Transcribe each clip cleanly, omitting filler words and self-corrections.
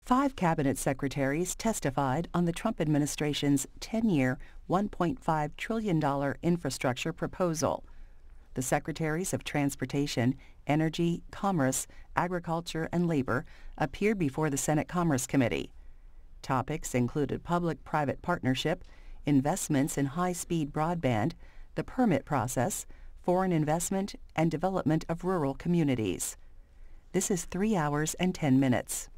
5 cabinet secretaries testified on the Trump administration's 10-year, $1.5 trillion infrastructure proposal. The Secretaries of Transportation, Energy, Commerce, Agriculture, and Labor appeared before the Senate Commerce Committee. Topics included public-private partnership, investments in high-speed broadband, the permit process, foreign investment, and development of rural communities. This is 3 hours and 10 minutes.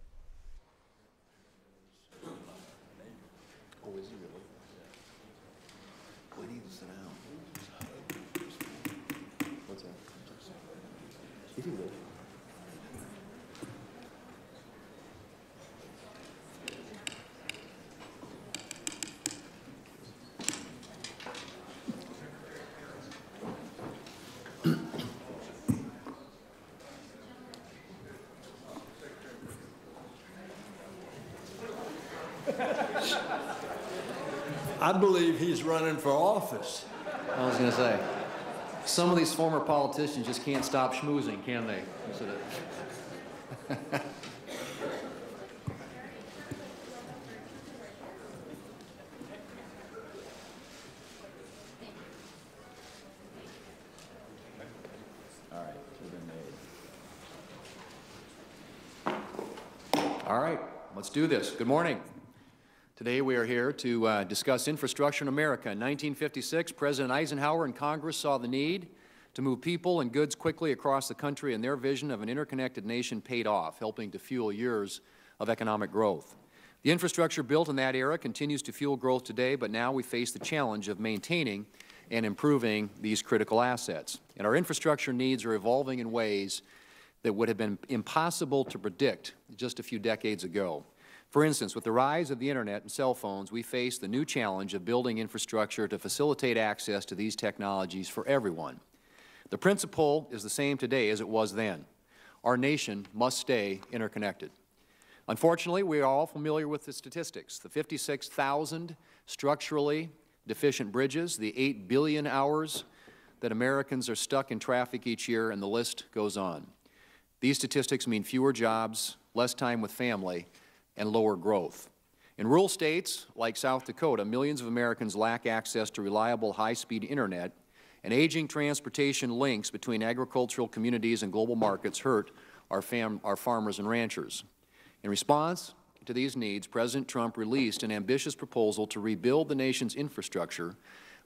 I believe he's running for office. I was going to say, some of these former politicians just can't stop schmoozing, can they? All right, let's do this. Good morning. Today we are here to discuss infrastructure in America. In 1956, President Eisenhower and Congress saw the need to move people and goods quickly across the country, and their vision of an interconnected nation paid off, helping to fuel years of economic growth. The infrastructure built in that era continues to fuel growth today, but now we face the challenge of maintaining and improving these critical assets. And our infrastructure needs are evolving in ways that would have been impossible to predict just a few decades ago. For instance, with the rise of the Internet and cell phones, we face the new challenge of building infrastructure to facilitate access to these technologies for everyone. The principle is the same today as it was then. Our nation must stay interconnected. Unfortunately, we are all familiar with the statistics. The 56,000 structurally deficient bridges, the 8 billion hours that Americans are stuck in traffic each year, and the list goes on. These statistics mean fewer jobs, less time with family, and lower growth. In rural states like South Dakota, millions of Americans lack access to reliable high-speed Internet, and aging transportation links between agricultural communities and global markets hurt our farmers and ranchers. In response to these needs, President Trump released an ambitious proposal to rebuild the nation's infrastructure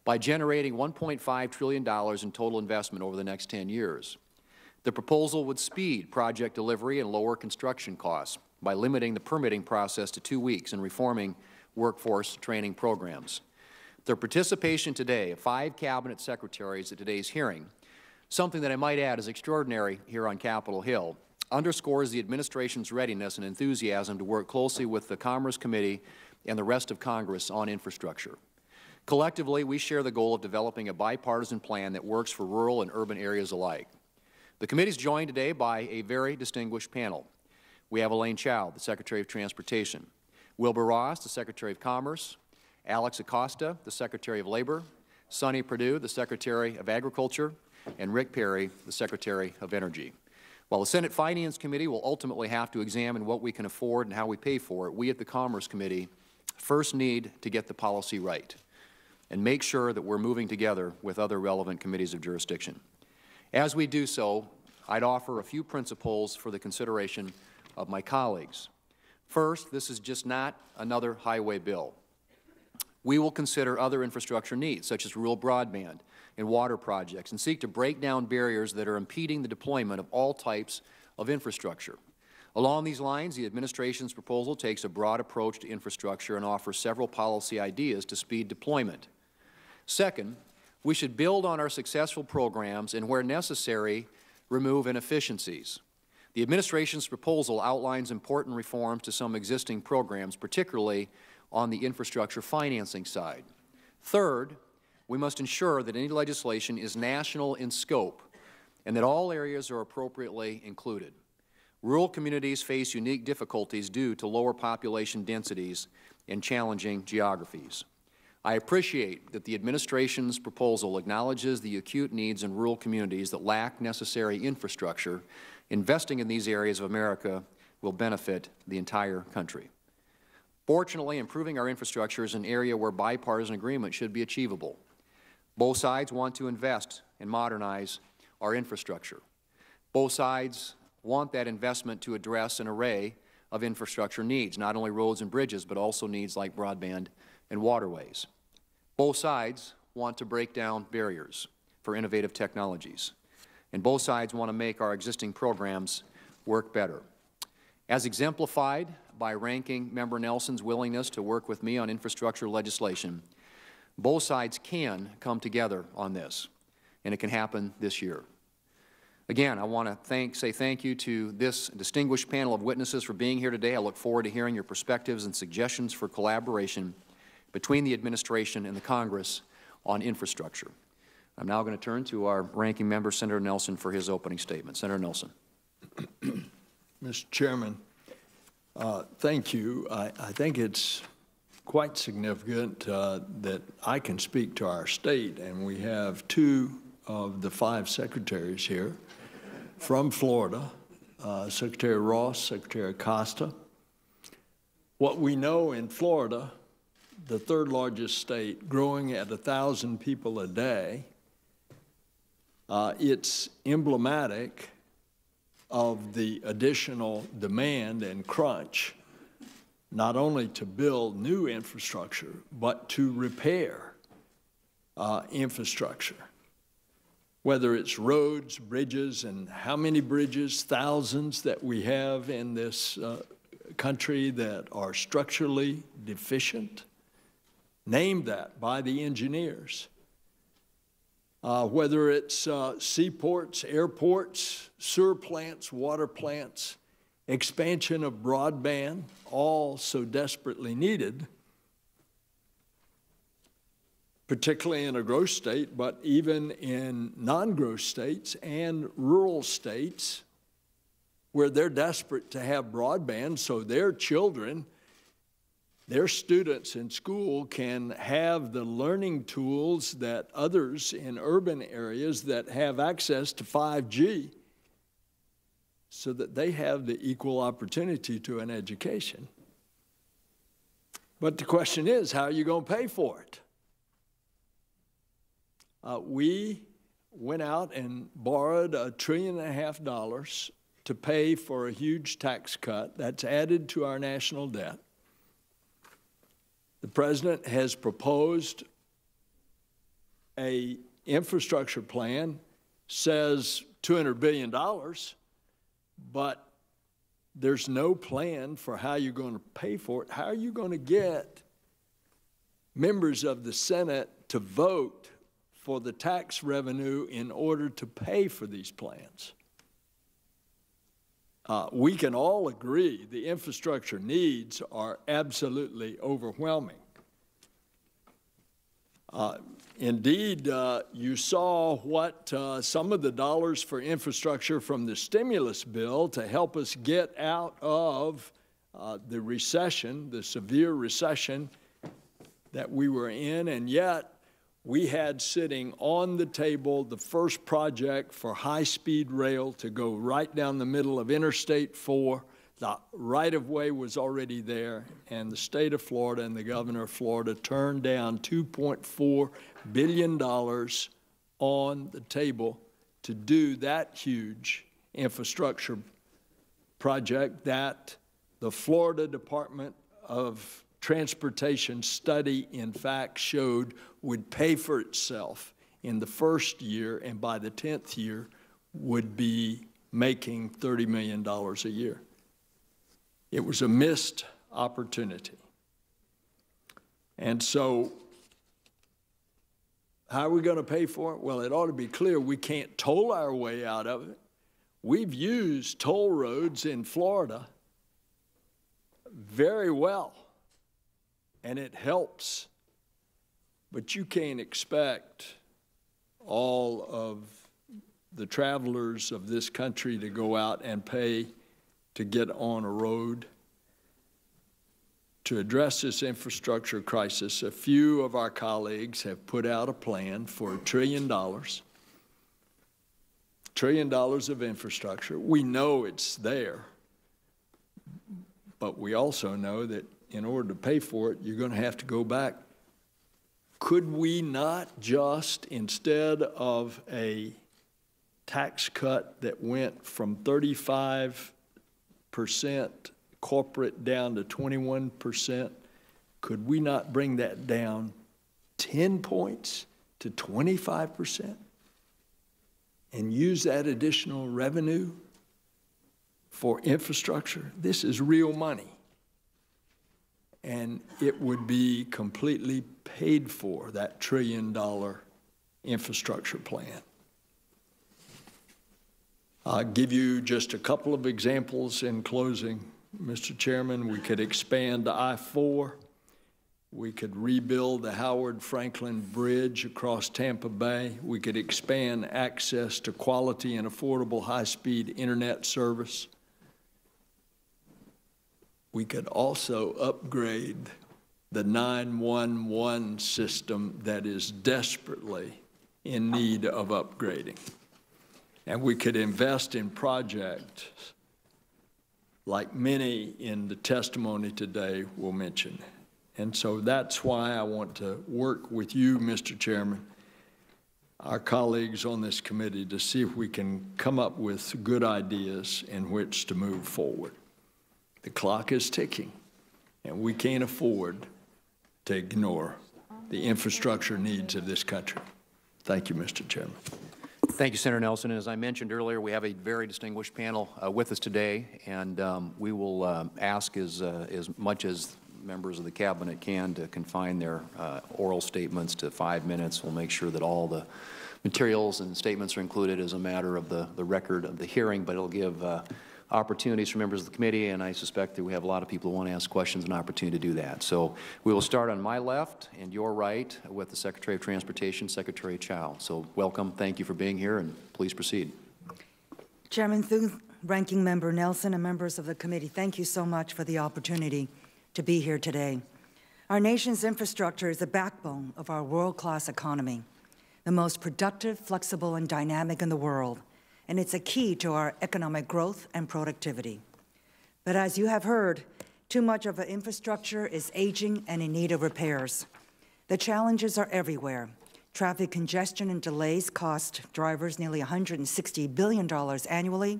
by generating $1.5 trillion in total investment over the next 10 years. The proposal would speed project delivery and lower construction costs by limiting the permitting process to 2 weeks and reforming workforce training programs. Their participation today of 5 cabinet secretaries at today's hearing, something that I might add is extraordinary here on Capitol Hill, underscores the administration's readiness and enthusiasm to work closely with the Commerce Committee and the rest of Congress on infrastructure. Collectively, we share the goal of developing a bipartisan plan that works for rural and urban areas alike. The committee is joined today by a very distinguished panel. We have Elaine Chao, the Secretary of Transportation, Wilbur Ross, the Secretary of Commerce, Acosta, the Secretary of Labor, Sonny Perdue, the Secretary of Agriculture, and Rick Perry, the Secretary of Energy. While the Senate Finance Committee will ultimately have to examine what we can afford and how we pay for it, we at the Commerce Committee first need to get the policy right and make sure that we're moving together with other relevant committees of jurisdiction. As we do so, I'd offer a few principles for the consideration of my colleagues. First, this is just not another highway bill. We will consider other infrastructure needs, such as rural broadband and water projects, and seek to break down barriers that are impeding the deployment of all types of infrastructure. Along these lines, the administration's proposal takes a broad approach to infrastructure and offers several policy ideas to speed deployment. Second, we should build on our successful programs and, where necessary, remove inefficiencies. The administration's proposal outlines important reforms to some existing programs, particularly on the infrastructure financing side. Third, we must ensure that any legislation is national in scope and that all areas are appropriately included. Rural communities face unique difficulties due to lower population densities and challenging geographies. I appreciate that the administration's proposal acknowledges the acute needs in rural communities that lack necessary infrastructure. Investing in these areas of America will benefit the entire country. Fortunately, improving our infrastructure is an area where bipartisan agreement should be achievable. Both sides want to invest and modernize our infrastructure. Both sides want that investment to address an array of infrastructure needs, not only roads and bridges, but also needs like broadband and waterways. Both sides want to break down barriers for innovative technologies, and both sides want to make our existing programs work better. As exemplified by Ranking Member Nelson's willingness to work with me on infrastructure legislation, both sides can come together on this, and it can happen this year. Again, I want to say thank you to this distinguished panel of witnesses for being here today. I look forward to hearing your perspectives and suggestions for collaboration between the administration and the Congress on infrastructure. I'm now going to turn to our ranking member, Senator Nelson, for his opening statement. Senator Nelson. Mr. Chairman, thank you. I think it's quite significant that I can speak to our state, and we have 2 of the 5 secretaries here from Florida, Secretary Ross, Secretary Acosta. What we know in Florida, the 3rd largest state, growing at 1,000 people a day, it's emblematic of the additional demand and crunch, not only to build new infrastructure, but to repair infrastructure. Whether it's roads, bridges, and how many bridges, thousands that we have in this country that are structurally deficient, named that by the engineers. Whether it's seaports, airports, sewer plants, water plants, expansion of broadband, all so desperately needed, particularly in a growth state, but even in non-growth states and rural states where they're desperate to have broadband so their children, their students in school can have the learning tools that others in urban areas that have access to 5G so that they have the equal opportunity to an education. But the question is, how are you going to pay for it? We went out and borrowed $1.5 trillion to pay for a huge tax cut that's added to our national debt. The President has proposed an infrastructure plan, says $200 billion, but there's no plan for how you're going to pay for it. How are you going to get members of the Senate to vote for the tax revenue in order to pay for these plans? We can all agree the infrastructure needs are absolutely overwhelming. Indeed, you saw what some of the dollars for infrastructure from the stimulus bill to help us get out of the recession, the severe recession that we were in, and yet we had sitting on the table the first project for high-speed rail to go right down the middle of Interstate 4. The right-of-way was already there, and the state of Florida and the governor of Florida turned down $2.4 billion on the table to do that huge infrastructure project that the Florida Department of Transportation study, in fact, showed would pay for itself in the first year, and by the 10th year would be making $30 million a year. It was a missed opportunity. And so how are we going to pay for it? Well, it ought to be clear we can't toll our way out of it. We've used toll roads in Florida very well, and it helps. But you can't expect all of the travelers of this country to go out and pay to get on a road. To address this infrastructure crisis, a few of our colleagues have put out a plan for $1 trillion. $1 trillion of infrastructure. We know it's there, but we also know that in order to pay for it, you're going to have to go back. Could we not just, instead of a tax cut that went from 35% corporate down to 21%, could we not bring that down 10 points to 25% and use that additional revenue for infrastructure? This is real money, and it would be completely paid for, that $1 trillion infrastructure plan. I'll give you just a couple of examples in closing, Mr. Chairman. We could expand I-4. We could rebuild the Howard Franklin Bridge across Tampa Bay. We could expand access to quality and affordable high-speed internet service. We could also upgrade the 911 system that is desperately in need of upgrading. And we could invest in projects like many in the testimony today will mention. And so that's why I want to work with you, Mr. Chairman, our colleagues on this committee, to see if we can come up with good ideas in which to move forward. The clock is ticking, and we can't afford to ignore the infrastructure needs of this country. Thank you, Mr. Chairman. Thank you, Senator Nelson. And as I mentioned earlier, we have a very distinguished panel with us today, and we will ask as much as members of the Cabinet can to confine their oral statements to 5 minutes. We'll make sure that all the materials and statements are included as a matter of the record of the hearing, but it'll give opportunities for members of the committee, and I suspect that we have a lot of people who want to ask questions and an opportunity to do that. So we will start on my left and your right with the Secretary of Transportation, Secretary Chao. So welcome, thank you for being here, and please proceed. Chairman Thune, Ranking Member Nelson, and members of the committee, thank you so much for the opportunity to be here today. Our nation's infrastructure is the backbone of our world-class economy, the most productive, flexible, and dynamic in the world, and it's a key to our economic growth and productivity. But as you have heard, too much of our infrastructure is aging and in need of repairs. The challenges are everywhere. Traffic congestion and delays cost drivers nearly $160 billion annually.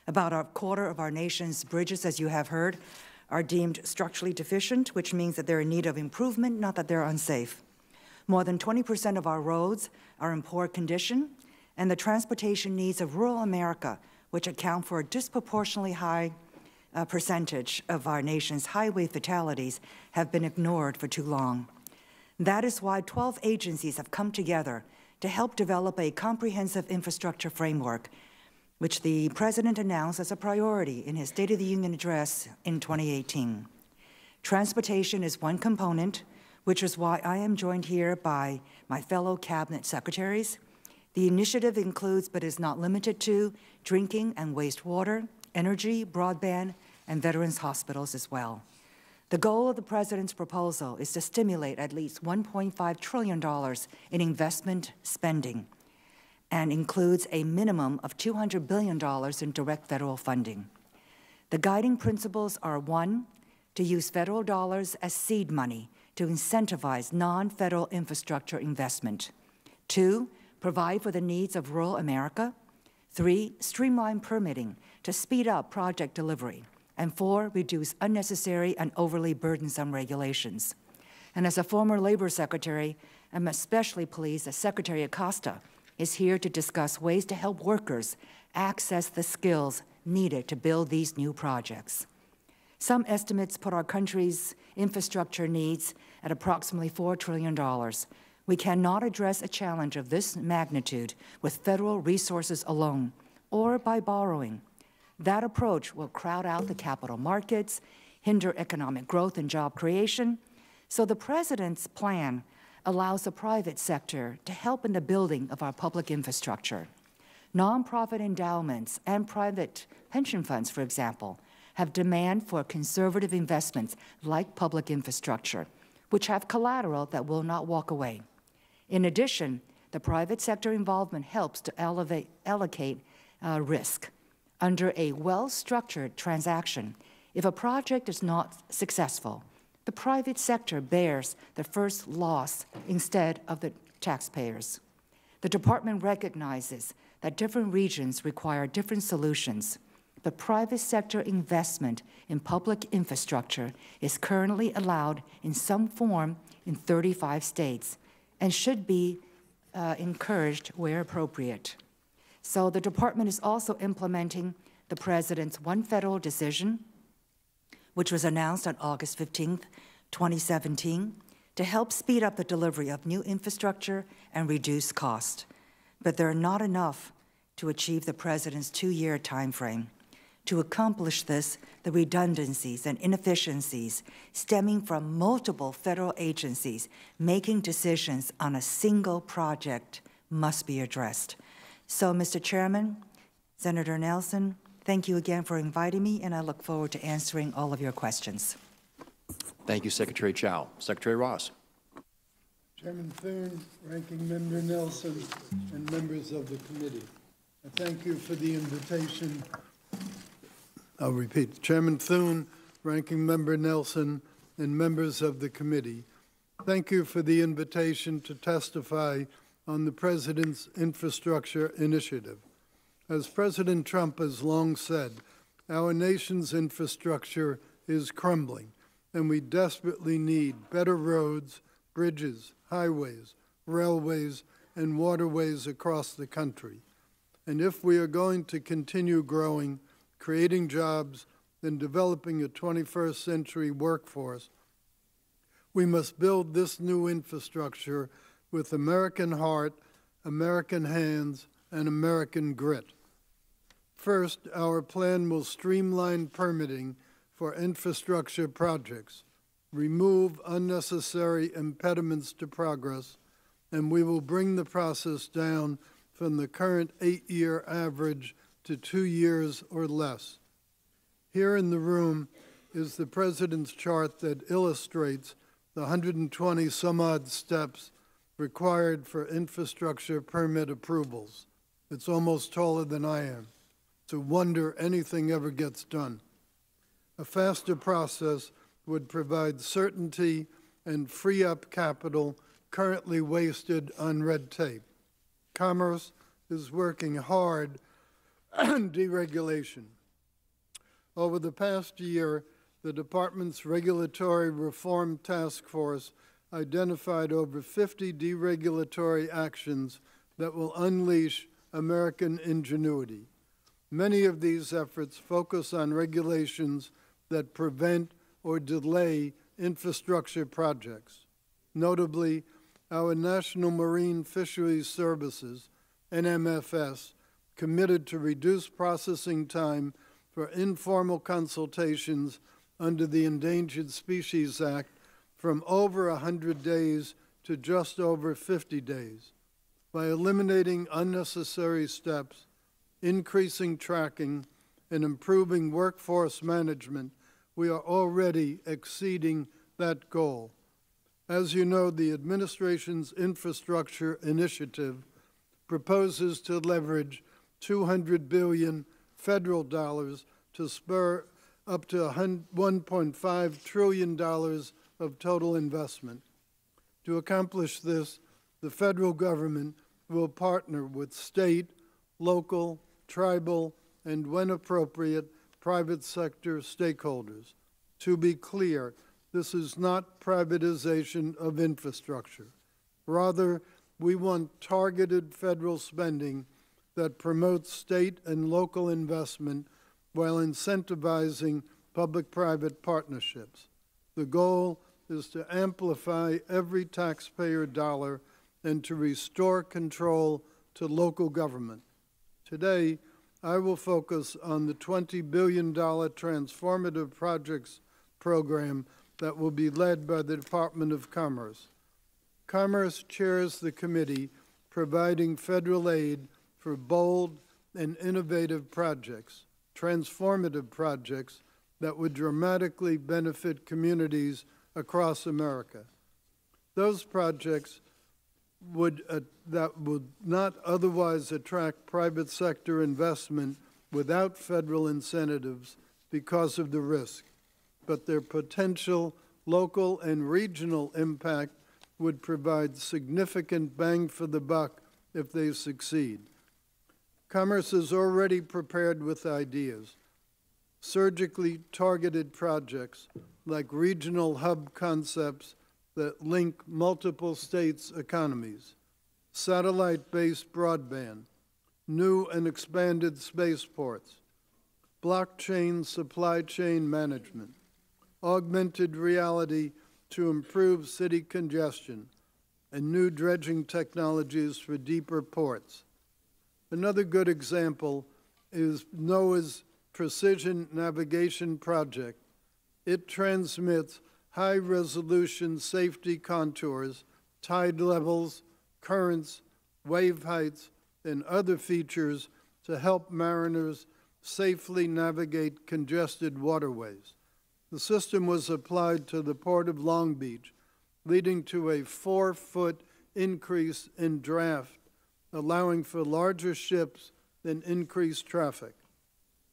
About a quarter of our nation's bridges, as you have heard, are deemed structurally deficient, which means that they're in need of improvement, not that they're unsafe. More than 20% of our roads are in poor condition, and the transportation needs of rural America, which account for a disproportionately high percentage of our nation's highway fatalities, have been ignored for too long. That is why 12 agencies have come together to help develop a comprehensive infrastructure framework, which the President announced as a priority in his State of the Union address in 2018. Transportation is one component, which is why I am joined here by my fellow Cabinet Secretaries. The initiative includes, but is not limited to, drinking and wastewater, energy, broadband, and veterans hospitals as well. The goal of the President's proposal is to stimulate at least $1.5 trillion in investment spending and includes a minimum of $200 billion in direct federal funding. The guiding principles are: 1, to use federal dollars as seed money to incentivize non-federal infrastructure investment; 2, provide for the needs of rural America; 3, streamline permitting to speed up project delivery; and 4, reduce unnecessary and overly burdensome regulations. And as a former Labor Secretary, I'm especially pleased that Secretary Acosta is here to discuss ways to help workers access the skills needed to build these new projects. Some estimates put our country's infrastructure needs at approximately $4 trillion. We cannot address a challenge of this magnitude with federal resources alone or by borrowing. That approach will crowd out the capital markets, hinder economic growth and job creation. So the President's plan allows the private sector to help in the building of our public infrastructure. Nonprofit endowments and private pension funds, for example, have demand for conservative investments like public infrastructure, which have collateral that will not walk away. In addition, the private sector involvement helps to allocate risk. Under a well-structured transaction, If a project is not successful, the private sector bears the first loss instead of the taxpayers. The department recognizes that different regions require different solutions, but private sector investment in public infrastructure is currently allowed in some form in 35 states and should be encouraged where appropriate. So the department is also implementing the President's One Federal decision, which was announced on August 15th, 2017, to help speed up the delivery of new infrastructure and reduce cost. But they're not enough to achieve the President's 2-year timeframe. To accomplish this, the redundancies and inefficiencies stemming from multiple federal agencies making decisions on a single project must be addressed. So, Mr. Chairman, Senator Nelson, thank you again for inviting me, and I look forward to answering all of your questions. Thank you, Secretary Chao. Secretary Ross. Chairman Thune, Ranking Member Nelson, and members of the committee, I thank you for the invitation. I'll repeat. Chairman Thune, Ranking Member Nelson, and members of the committee, thank you for the invitation to testify on the President's Infrastructure Initiative. As President Trump has long said, our nation's infrastructure is crumbling, and we desperately need better roads, bridges, highways, railways, and waterways across the country. And if we are going to continue growing, creating jobs, and developing a 21st century workforce, we must build this new infrastructure with American heart, American hands, and American grit. First, our plan will streamline permitting for infrastructure projects, remove unnecessary impediments to progress, and we will bring the process down from the current 8-year average to 2 years or less. Here in the room is the President's chart that illustrates the 120 some odd steps required for infrastructure permit approvals. It's almost taller than I am. It's a wonder anything ever gets done. A faster process would provide certainty and free up capital currently wasted on red tape. Commerce is working hard on deregulation. Over the past year, the Department's Regulatory Reform Task Force identified over 50 deregulatory actions that will unleash American ingenuity. Many of these efforts focus on regulations that prevent or delay infrastructure projects. Notably, our National Marine Fisheries Services, NMFS, committed to reduce processing time for informal consultations under the Endangered Species Act from over 100 days to just over 50 days. By eliminating unnecessary steps, increasing tracking, and improving workforce management, we are already exceeding that goal. As you know, the administration's infrastructure initiative proposes to leverage $200 billion federal dollars to spur up to $1.5 trillion of total investment. To accomplish this, the federal government will partner with state, local, tribal, and when appropriate, private sector stakeholders. To be clear, this is not privatization of infrastructure. Rather, we want targeted federal spending that promotes state and local investment while incentivizing public-private partnerships. The goal is to amplify every taxpayer dollar and to restore control to local government. Today, I will focus on the $20 billion Transformative Projects program that will be led by the Department of Commerce. Commerce chairs the committee providing federal aid for bold and innovative projects, transformative projects that would dramatically benefit communities across America. Those projects that would not otherwise attract private sector investment without federal incentives because of the risk. but their potential local and regional impact would provide significant bang for the buck if they succeed. Commerce is already prepared with ideas. Surgically targeted projects like regional hub concepts that link multiple states' economies, satellite-based broadband, new and expanded spaceports, blockchain supply chain management, augmented reality to improve city congestion, and new dredging technologies for deeper ports. Another good example is NOAA's Precision Navigation Project. It transmits high-resolution safety contours, tide levels, currents, wave heights, and other features to help mariners safely navigate congested waterways. The system was applied to the Port of Long Beach, leading to a 4-foot increase in draft, allowing for larger ships and increased traffic.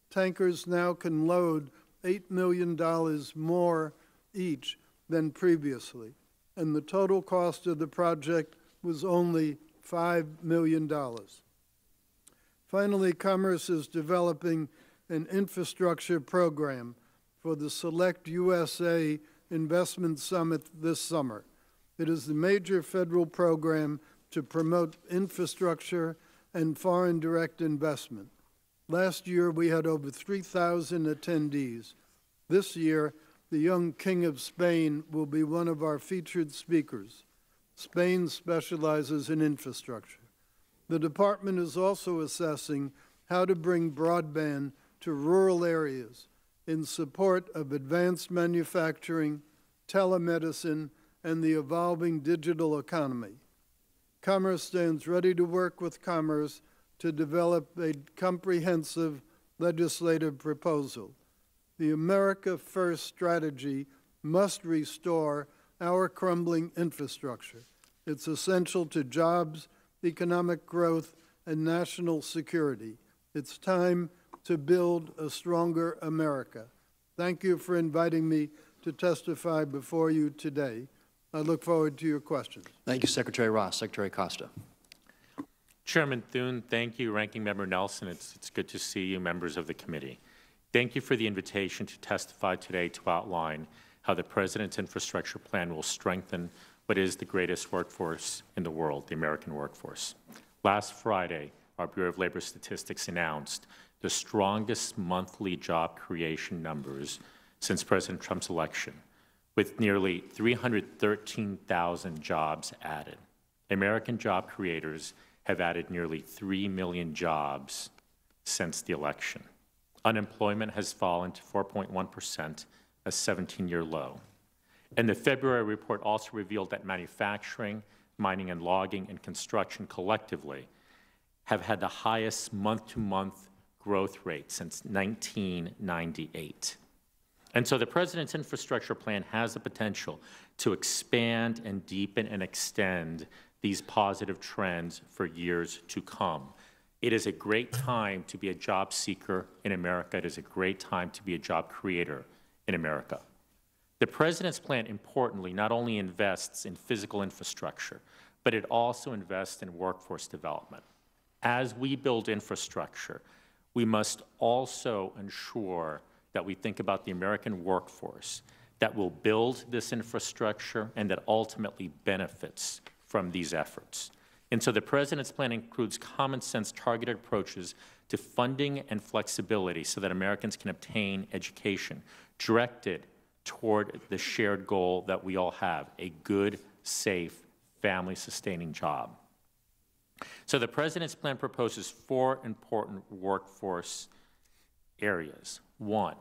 Tankers now can load $8 million more each than previously, and the total cost of the project was only $5 million. Finally, Commerce is developing an infrastructure program for the Select USA Investment Summit this summer. It is the major federal program to promote infrastructure and foreign direct investment. Last year, we had over 3,000 attendees. This year, the young King of Spain will be one of our featured speakers. Spain specializes in infrastructure. The department is also assessing how to bring broadband to rural areas in support of advanced manufacturing, telemedicine, and the evolving digital economy. Commerce stands ready to work with Commerce to develop a comprehensive legislative proposal. The America First strategy must restore our crumbling infrastructure. It's essential to jobs, economic growth, and national security. It's time to build a stronger America. Thank you for inviting me to testify before you today. I look forward to your questions. Thank you, Secretary Ross. Secretary Acosta. Chairman Thune, thank you. Ranking Member Nelson, it's good to see you, members of the committee. Thank you for the invitation to testify today to outline how the President's infrastructure plan will strengthen what is the greatest workforce in the world, the American workforce. Last Friday, our Bureau of Labor Statistics announced the strongest monthly job creation numbers since President Trump's election, with nearly 313,000 jobs added. American job creators have added nearly 3 million jobs since the election. Unemployment has fallen to 4.1%, a 17-year low. And the February report also revealed that manufacturing, mining and logging, and construction collectively have had the highest month-to-month growth rate since 1998. And so the President's infrastructure plan has the potential to expand and deepen and extend these positive trends for years to come. It is a great time to be a job seeker in America. It is a great time to be a job creator in America. The President's plan, importantly, not only invests in physical infrastructure, but it also invests in workforce development. As we build infrastructure, we must also ensure that we think about the American workforce that will build this infrastructure and that ultimately benefits from these efforts. And so the President's plan includes common sense targeted approaches to funding and flexibility so that Americans can obtain education directed toward the shared goal that we all have, a good, safe, family-sustaining job. So the President's plan proposes 4 important workforce areas. 1,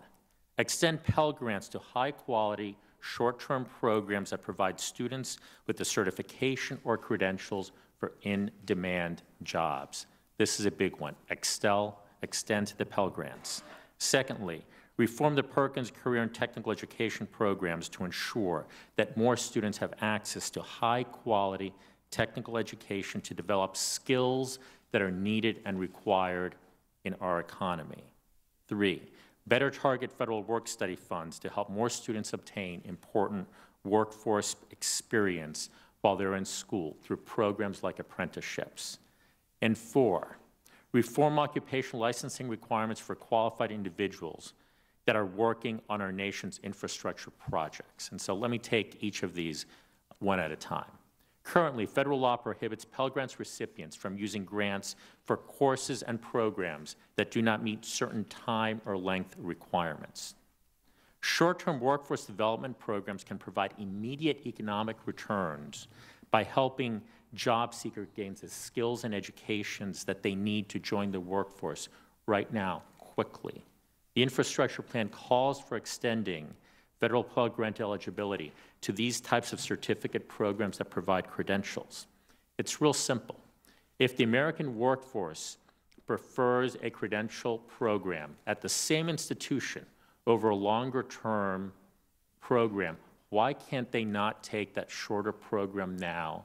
extend Pell Grants to high-quality, short-term programs that provide students with the certification or credentials for in-demand jobs. This is a big one. Extend the Pell Grants. Secondly, reform the Perkins Career and Technical Education programs to ensure that more students have access to high-quality technical education to develop skills that are needed and required in our economy. 3, better target federal work-study funds to help more students obtain important workforce experience while they're in school through programs like apprenticeships. And 4, reform occupational licensing requirements for qualified individuals that are working on our nation's infrastructure projects. And so let me take each of these one at a time. Currently, federal law prohibits Pell Grants recipients from using grants for courses and programs that do not meet certain time or length requirements. Short-term workforce development programs can provide immediate economic returns by helping job seekers gain the skills and educations that they need to join the workforce right now, quickly. The infrastructure plan calls for extending federal Pell Grant eligibility to these types of certificate programs that provide credentials. It's real simple. If the American workforce prefers a credential program at the same institution over a longer-term program, why can't they not take that shorter program now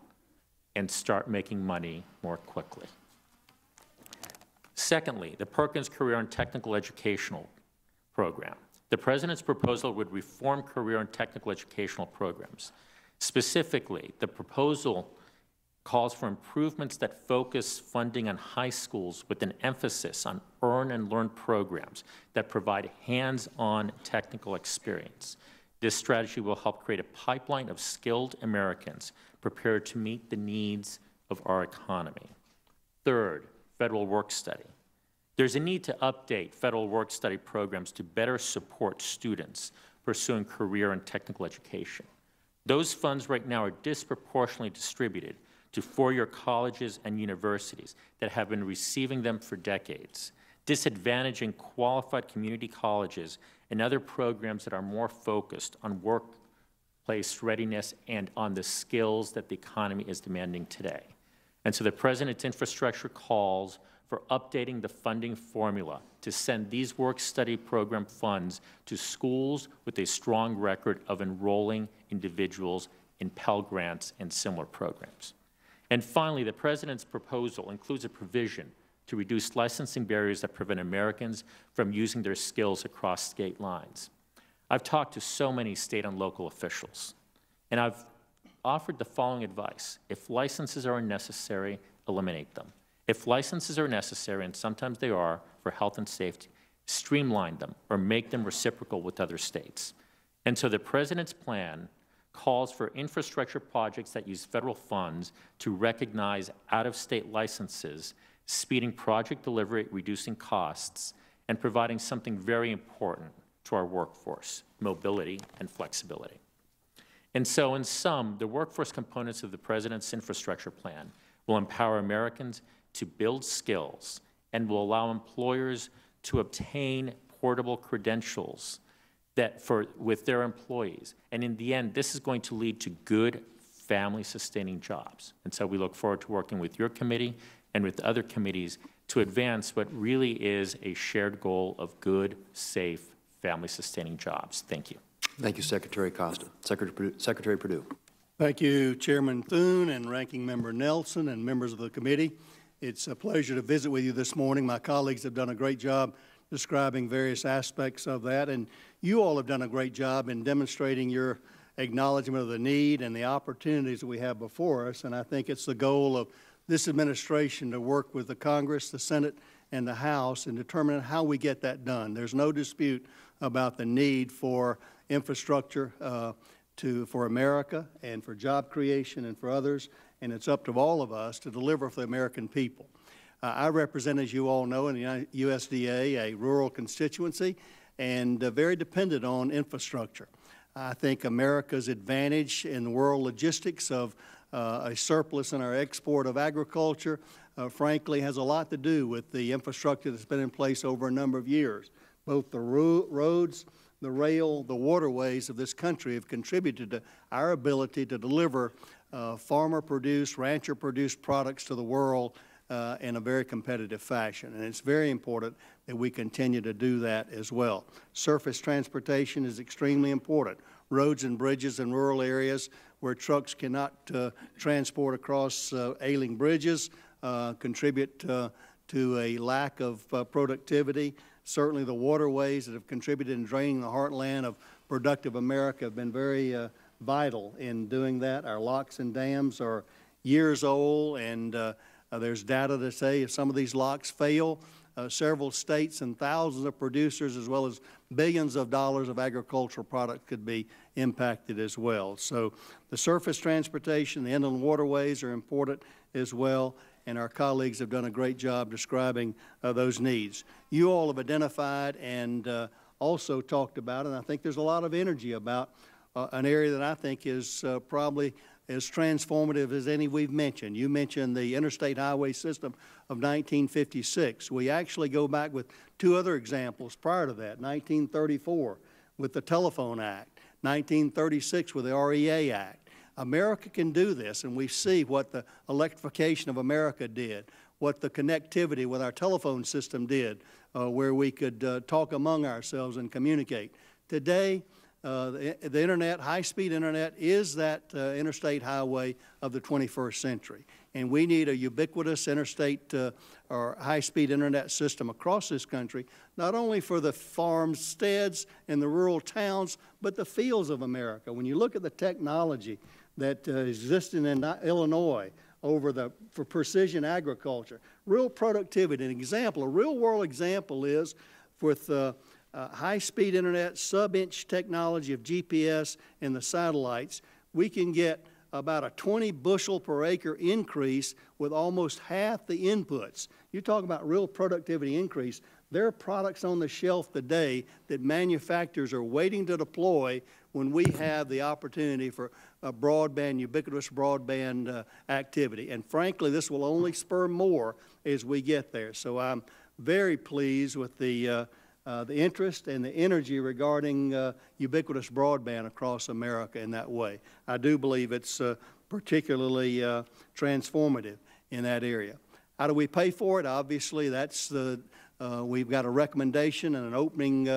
and start making money more quickly? Secondly, the Perkins Career and Technical Educational Program. The President's proposal would reform career and technical educational programs. Specifically, the proposal calls for improvements that focus funding on high schools with an emphasis on earn and learn programs that provide hands-on technical experience. This strategy will help create a pipeline of skilled Americans prepared to meet the needs of our economy. Third, federal work study. There's a need to update federal work-study programs to better support students pursuing career and technical education. Those funds right now are disproportionately distributed to four-year colleges and universities that have been receiving them for decades, disadvantaging qualified community colleges and other programs that are more focused on workplace readiness and on the skills that the economy is demanding today. And so the President's infrastructure calls for updating the funding formula to send these work-study program funds to schools with a strong record of enrolling individuals in Pell Grants and similar programs. And finally, the President's proposal includes a provision to reduce licensing barriers that prevent Americans from using their skills across state lines. I've talked to so many state and local officials, and I've offered the following advice. If licenses are unnecessary, eliminate them. If licenses are necessary, and sometimes they are, for health and safety, streamline them or make them reciprocal with other states. And so the President's plan calls for infrastructure projects that use federal funds to recognize out-of-state licenses, speeding project delivery, reducing costs, and providing something very important to our workforce, mobility and flexibility. And so in sum, the workforce components of the President's infrastructure plan will empower Americans to build skills and will allow employers to obtain portable credentials with their employees. And in the end, this is going to lead to good family-sustaining jobs. And so we look forward to working with your committee and with other committees to advance what really is a shared goal of good, safe, family-sustaining jobs. Thank you. Thank you, Secretary Acosta. Secretary Perdue. Thank you, Chairman Thune and Ranking Member Nelson and members of the committee. It's a pleasure to visit with you this morning. My colleagues have done a great job describing various aspects of that, and you all have done a great job in demonstrating your acknowledgement of the need and the opportunities that we have before us, and I think it's the goal of this administration to work with the Congress, the Senate, and the House in determining how we get that done. There's no dispute about the need for infrastructure for America and for job creation and for others, and it's up to all of us to deliver for the American people. I represent, as you all know, in the USDA, a rural constituency, and very dependent on infrastructure. I think America's advantage in the world logistics of a surplus in our export of agriculture, frankly, has a lot to do with the infrastructure that's been in place over a number of years. Both the roads, the rail, the waterways of this country have contributed to our ability to deliver farmer-produced, rancher-produced products to the world in a very competitive fashion. And it's very important that we continue to do that as well. Surface transportation is extremely important. Roads and bridges in rural areas where trucks cannot transport across ailing bridges contribute to a lack of productivity certainly the waterways that have contributed in draining the heartland of productive America have been very vital in doing that. Our locks and dams are years old, and there's data to say if some of these locks fail, several states and thousands of producers, as well as billions of dollars of agricultural product, could be impacted as well. So the surface transportation, the inland waterways are important as well, and our colleagues have done a great job describing those needs. You all have identified and also talked about, and I think there's a lot of energy about an area that I think is probably as transformative as any we've mentioned. You mentioned the interstate highway system of 1956. We actually go back with two other examples prior to that, 1934 with the Telephone Act, 1936 with the REA Act. America can do this, and we see what the electrification of America did, what the connectivity with our telephone system did, where we could talk among ourselves and communicate. Today, the internet, high-speed internet, is that interstate highway of the 21st century. And we need a ubiquitous interstate or high-speed internet system across this country, not only for the farmsteads and the rural towns, but the fields of America. When you look at the technology that existed in Illinois for precision agriculture, real productivity, an example, a real-world example is with high-speed internet, sub-inch technology of GPS and the satellites, we can get about a 20 bushel per acre increase with almost half the inputs. You talk about real productivity increase. There are products on the shelf today that manufacturers are waiting to deploy when we have the opportunity for a broadband, ubiquitous broadband activity. And frankly, this will only spur more as we get there. So I'm very pleased with the interest and the energy regarding ubiquitous broadband across America in that way. I do believe it's particularly transformative in that area. How do we pay for it? Obviously, that's we've got a recommendation and an opening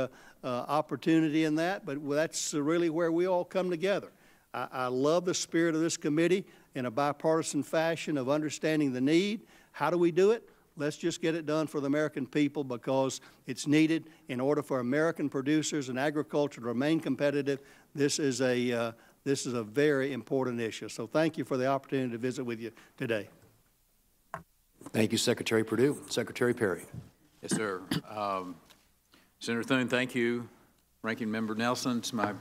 opportunity in that, but that's really where we all come together. I love the spirit of this committee in a bipartisan fashion of understanding the need. How do we do it? Let's just get it done for the American people because it's needed in order for American producers and agriculture to remain competitive. This is a very important issue. So thank you for the opportunity to visit with you today. Thank you, Secretary Perdue. Secretary Perry. Yes, sir. Senator Thune, thank you. Ranking Member Nelson, it's my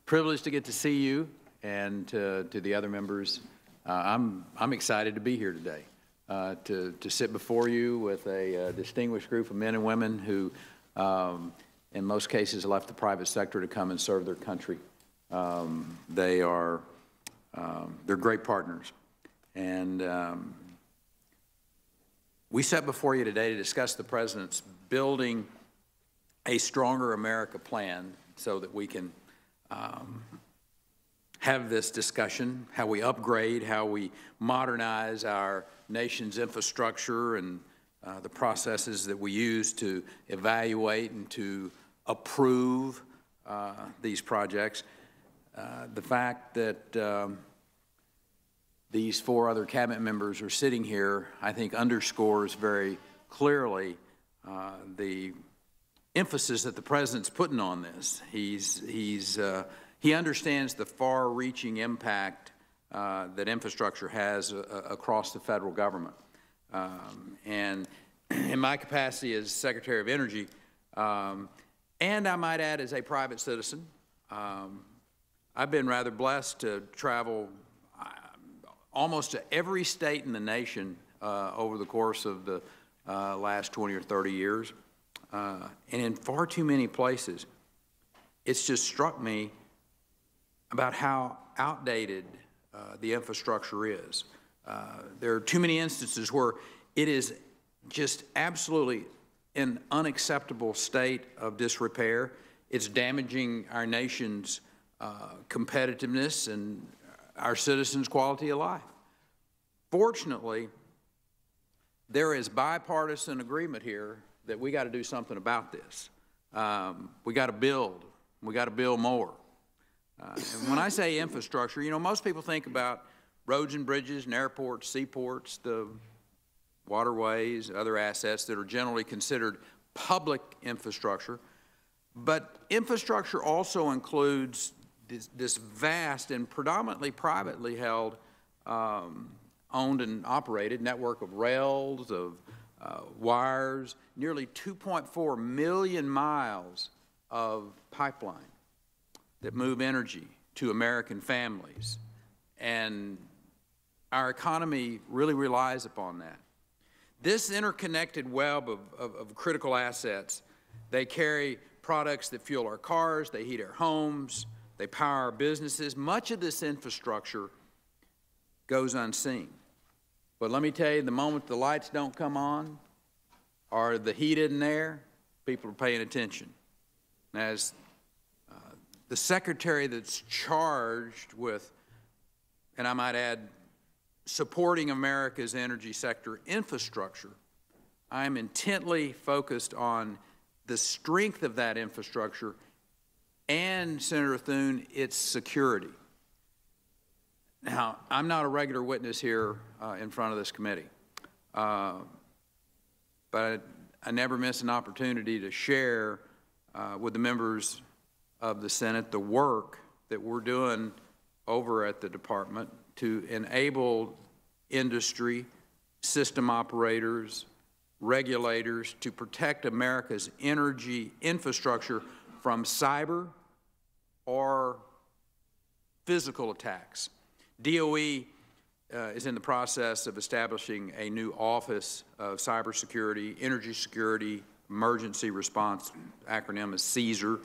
privilege to get to see you, and to the other members. I'm excited to be here today. To sit before you with a distinguished group of men and women who, in most cases, left the private sector to come and serve their country. They're great partners. And we sat before you today to discuss the President's Building a Stronger America plan so that we can have this discussion, how we upgrade, how we modernize our nation's infrastructure and the processes that we use to evaluate and to approve these projects. The fact that these four other cabinet members are sitting here, I think, underscores very clearly the emphasis that the President's putting on this. He understands the far-reaching impact that infrastructure has across the federal government. And in my capacity as Secretary of Energy, and I might add as a private citizen, I've been rather blessed to travel almost to every state in the nation over the course of the last 20 or 30 years. And in far too many places, it's just struck me about how outdated the infrastructure is. There are too many instances where it is just absolutely an unacceptable state of disrepair. It's damaging our nation's competitiveness and our citizens' quality of life. Fortunately, there is bipartisan agreement here that we got to do something about this. We got to build. We got to build more. And when I say infrastructure, you know, most people think about roads and bridges and airports, seaports, the waterways, other assets that are generally considered public infrastructure, but infrastructure also includes this vast and predominantly privately held, owned and operated network of rails, of wires, nearly 2.4 million miles of pipeline that move energy to American families. And our economy really relies upon that. This interconnected web of critical assets, they carry products that fuel our cars, they heat our homes, they power our businesses. Much of this infrastructure goes unseen. But let me tell you, the moment the lights don't come on or the heat isn't there, people are paying attention. As the secretary that's charged with, and I might add, supporting America's energy sector infrastructure, I'm intently focused on the strength of that infrastructure and, Senator Thune, its security. Now, I'm not a regular witness here in front of this committee, but I never miss an opportunity to share with the members of the Senate the work that we're doing over at the department to enable industry, system operators, regulators to protect America's energy infrastructure from cyber or physical attacks. DOE is in the process of establishing a new Office of Cybersecurity, Energy Security, Emergency Response, acronym is CSER,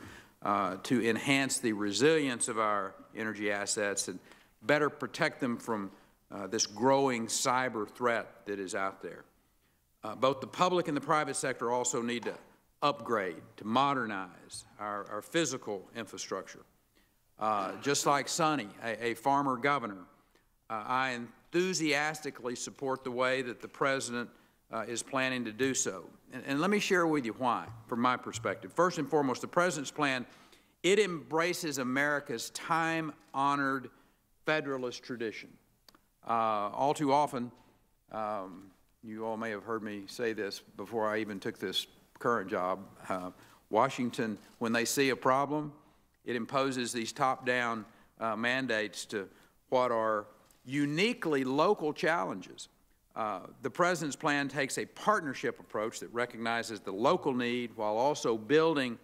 to enhance the resilience of our energy assets and better protect them from this growing cyber threat that is out there. Both the public and the private sector also need to upgrade, to modernize our physical infrastructure. Just like Sonny, a former governor, I enthusiastically support the way that the President is planning to do so. And let me share with you why, from my perspective. First and foremost, the President's plan, it embraces America's time-honored Federalist tradition. All too often, you all may have heard me say this before I even took this current job, Washington, when they see a problem, it imposes these top-down mandates to what are uniquely local challenges. The President's plan takes a partnership approach that recognizes the local need while also building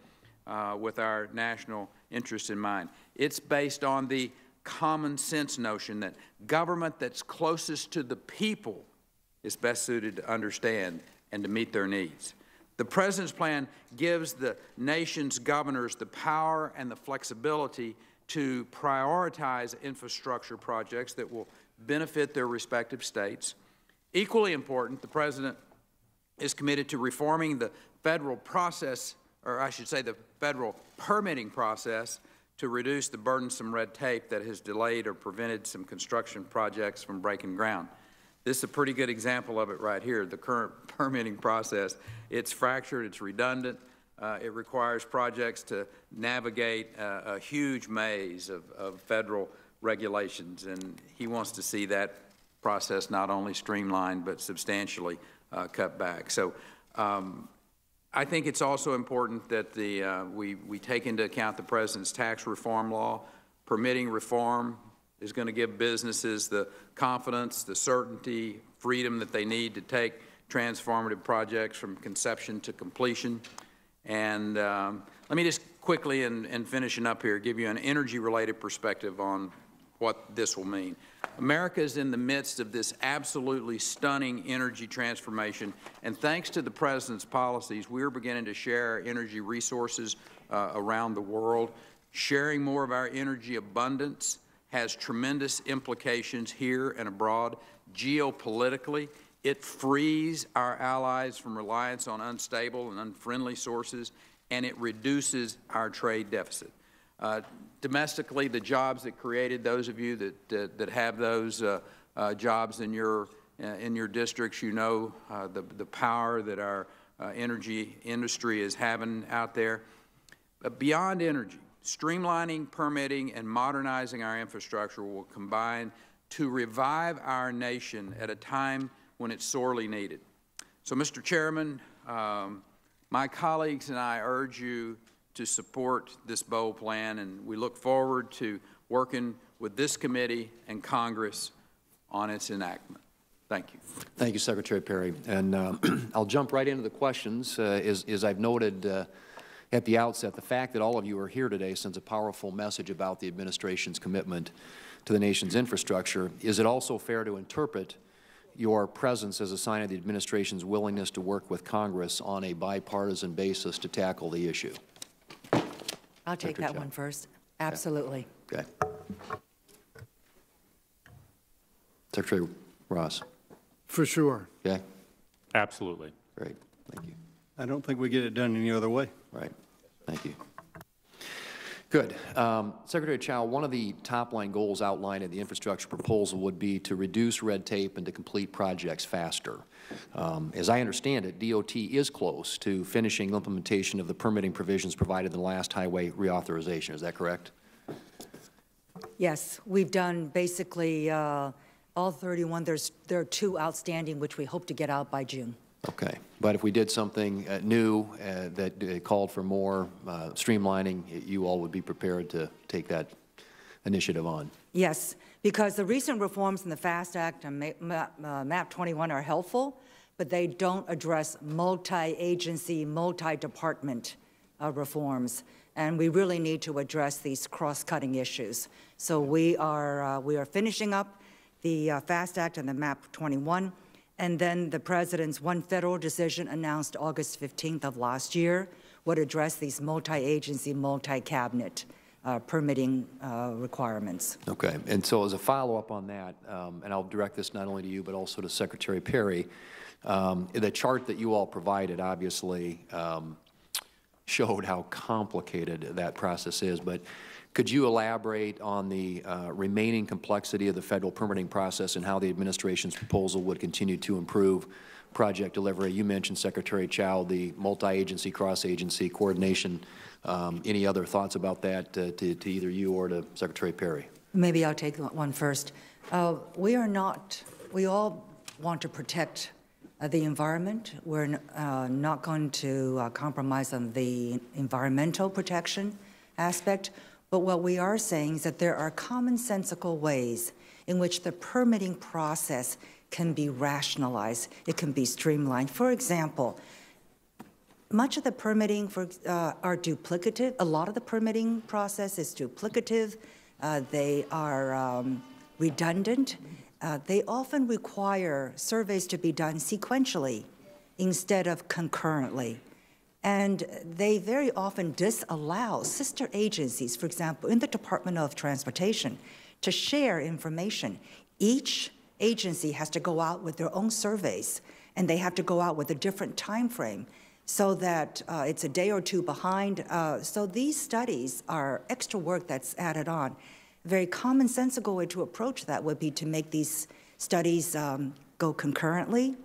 with our national interest in mind. It's based on the common sense notion that government that's closest to the people is best suited to understand and to meet their needs. The President's plan gives the nation's governors the power and the flexibility to prioritize infrastructure projects that will benefit their respective states. Equally important, the President is committed to reforming the federal process, or I should say the federal permitting process, to reduce the burdensome red tape that has delayed or prevented some construction projects from breaking ground. This is a pretty good example of it right here, the current permitting process. It's fractured, it's redundant, it requires projects to navigate a huge maze of federal regulations, and he wants to see that process not only streamlined but substantially cut back. So I think it's also important that we take into account the President's tax reform law. Permitting reform is going to give businesses the confidence, the certainty, freedom that they need to take transformative projects from conception to completion. And let me just quickly, and finishing up here, give you an energy-related perspective on what this will mean. America is in the midst of this absolutely stunning energy transformation, and thanks to the President's policies, we're beginning to share our energy resources around the world. Sharing more of our energy abundance has tremendous implications here and abroad. Geopolitically, it frees our allies from reliance on unstable and unfriendly sources, and it reduces our trade deficit. Domestically, the jobs that created, those of you that have those jobs in your districts, you know the power that our energy industry is having out there. But beyond energy, streamlining, permitting, and modernizing our infrastructure will combine to revive our nation at a time when it's sorely needed. So, Mr. Chairman, My colleagues and I urge you to support this bold plan, and we look forward to working with this committee and Congress on its enactment. Thank you. Thank you, Secretary Perry. And I'll jump right into the questions. As I've noted at the outset, the fact that all of you are here today sends a powerful message about the administration's commitment to the nation's infrastructure. Is it also fair to interpret your presence as a sign of the administration's willingness to work with Congress on a bipartisan basis to tackle the issue? I'll take that one first. Absolutely. Okay. Secretary Ross. For sure. Okay. Absolutely. Great. Thank you. I don't think we get it done any other way. Right. Thank you. Good. Secretary Chao, one of the top-line goals outlined in the infrastructure proposal would be to reduce red tape and to complete projects faster. As I understand it, DOT is close to finishing implementation of the permitting provisions provided in the last highway reauthorization. Is that correct? Yes, we've done basically all 31. There are 2 outstanding, which we hope to get out by June. Okay. But if we did something new that called for more streamlining, you all would be prepared to take that initiative on? Yes, because the recent reforms in the FAST Act and MAP 21 are helpful, but they don't address multi-agency, multi-department reforms. And we really need to address these cross-cutting issues. So we are finishing up the FAST Act and the MAP 21. And then the President's one federal decision announced August 15th of last year would address these multi-agency, multi-cabinet permitting requirements. Okay. And so as a follow-up on that, and I'll direct this not only to you but also to Secretary Perry, the chart that you all provided obviously showed how complicated that process is, but could you elaborate on the remaining complexity of the federal permitting process and how the administration's proposal would continue to improve project delivery? You mentioned, Secretary Chao, the multi-agency, cross-agency coordination. Any other thoughts about that to either you or to Secretary Perry? Maybe I'll take one first. We all want to protect the environment. We're not going to compromise on the environmental protection aspect. But what we are saying is that there are commonsensical ways in which the permitting process can be rationalized. It can be streamlined. For example, much of the permitting are duplicative. A lot of the permitting process is duplicative. They are redundant. They often require surveys to be done sequentially instead of concurrently. And they very often disallow sister agencies, for example, in the Department of Transportation, to share information. Each agency has to go out with their own surveys, and they have to go out with a different time frame so that it's a day or 2 behind. So these studies are extra work that's added on. A very commonsensical way to approach that would be to make these studies go concurrently,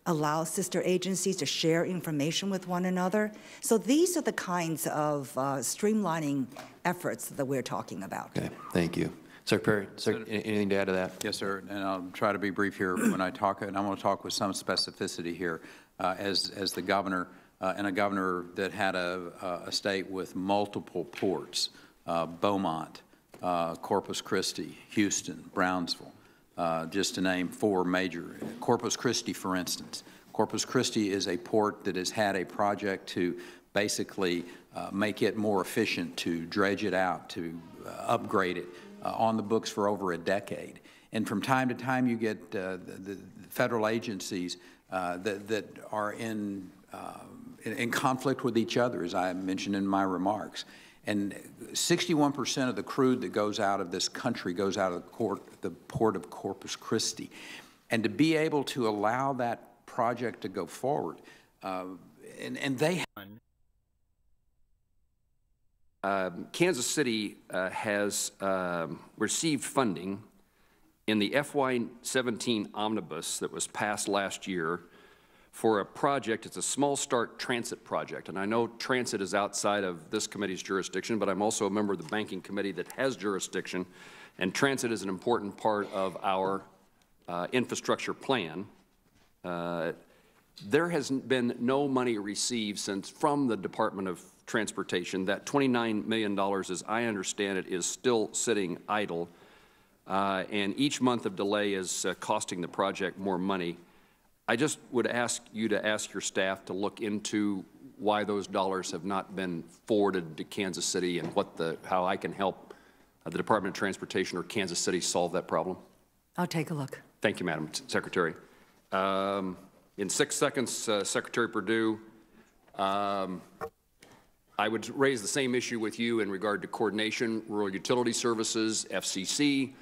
allow sister agencies to share information with one another. So these are the kinds of streamlining efforts that we're talking about. Okay, thank you. Secretary, anything to add to that? Yes, sir, and I'll try to be brief here when I talk, and I'm going to talk with some specificity here. As the governor, and a governor that had a state with multiple ports, Beaumont, Corpus Christi, Houston, Brownsville, just to name 4 major. Corpus Christi, for instance. Corpus Christi is a port that has had a project to basically make it more efficient, to dredge it out, to upgrade it, on the books for over a decade. And from time to time you get the federal agencies that are in conflict with each other, as I mentioned in my remarks. And 61% of the crude that goes out of this country goes out of the port of Corpus Christi. And to be able to allow that project to go forward, and they Kansas City has received funding in the FY17 omnibus that was passed last year for a project. It's a small start transit project, and I know transit is outside of this committee's jurisdiction, but I'm also a member of the banking committee that has jurisdiction, and transit is an important part of our infrastructure plan. there has been no money received from the Department of Transportation. That $29 million, as I understand it, is still sitting idle, and each month of delay is costing the project more money. I just would ask you to ask your staff to look into why those dollars have not been forwarded to Kansas City and how I can help the Department of Transportation or Kansas City solve that problem. I'll take a look. Thank you, Madam Secretary. In 6 seconds, Secretary Perdue, I would raise the same issue with you in regard to coordination, rural utility services, FCC.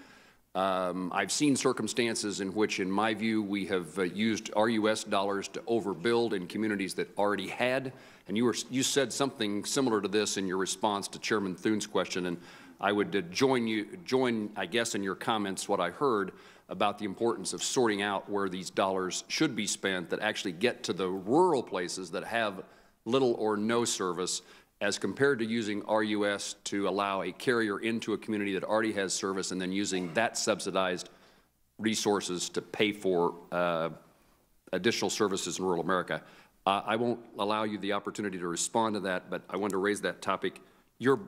I've seen circumstances in which, in my view, we have used RUS dollars to overbuild in communities that already had, and you said something similar to this in your response to Chairman Thune's question, and I would join, I guess, in your comments what I heard about the importance of sorting out where these dollars should be spent that actually get to the rural places that have little or no service, as compared to using RUS to allow a carrier into a community that already has service and then using that subsidized resources to pay for additional services in rural America. I won't allow you the opportunity to respond to that, but I wanted to raise that topic. Your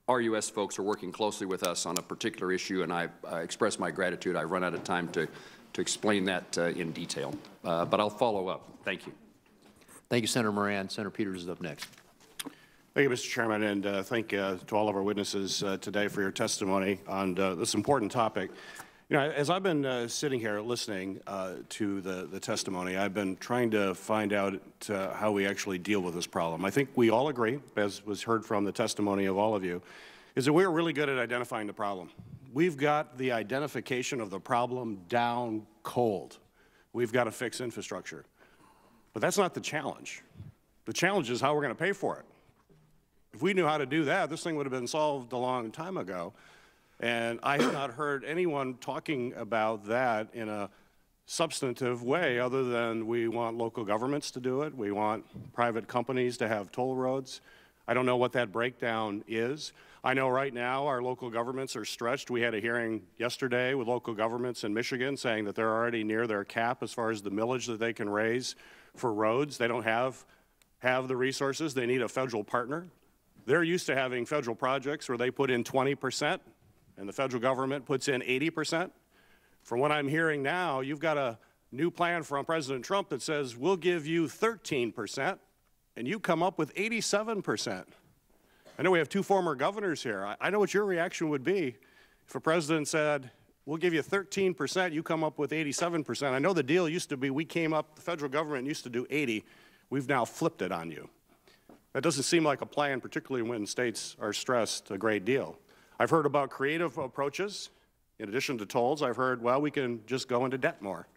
RUS folks are working closely with us on a particular issue, and I express my gratitude. I've run out of time to explain that in detail, but I'll follow up. Thank you. Thank you, Senator Moran. Senator Peters is up next. Thank you, Mr. Chairman, and thank you to all of our witnesses today for your testimony on this important topic. You know, as I've been sitting here listening to the testimony, I've been trying to find out how we actually deal with this problem. I think we all agree, as was heard from the testimony of all of you, is that we're really good at identifying the problem. We've got the identification of the problem down cold. We've got to fix infrastructure. But that's not the challenge. The challenge is how we're going to pay for it. If we knew how to do that, this thing would have been solved a long time ago. And I have not heard anyone talking about that in a substantive way other than we want local governments to do it. We want private companies to have toll roads. I don't know what that breakdown is. I know right now our local governments are stretched. We had a hearing yesterday with local governments in Michigan saying that they're already near their cap as far as the millage that they can raise for roads. They don't have the resources. They need a federal partner. They're used to having federal projects where they put in 20% and the federal government puts in 80%. From what I'm hearing now, you've got a new plan from President Trump that says we'll give you 13% and you come up with 87%. I know we have two former governors here. I know what your reaction would be if a president said, we'll give you 13%, you come up with 87%. I know the deal used to be the federal government used to do 80. We've now flipped it on you. That doesn't seem like a plan, particularly when states are stressed a great deal. I've heard about creative approaches. In addition to tolls, I've heard, well, we can just go into debt more.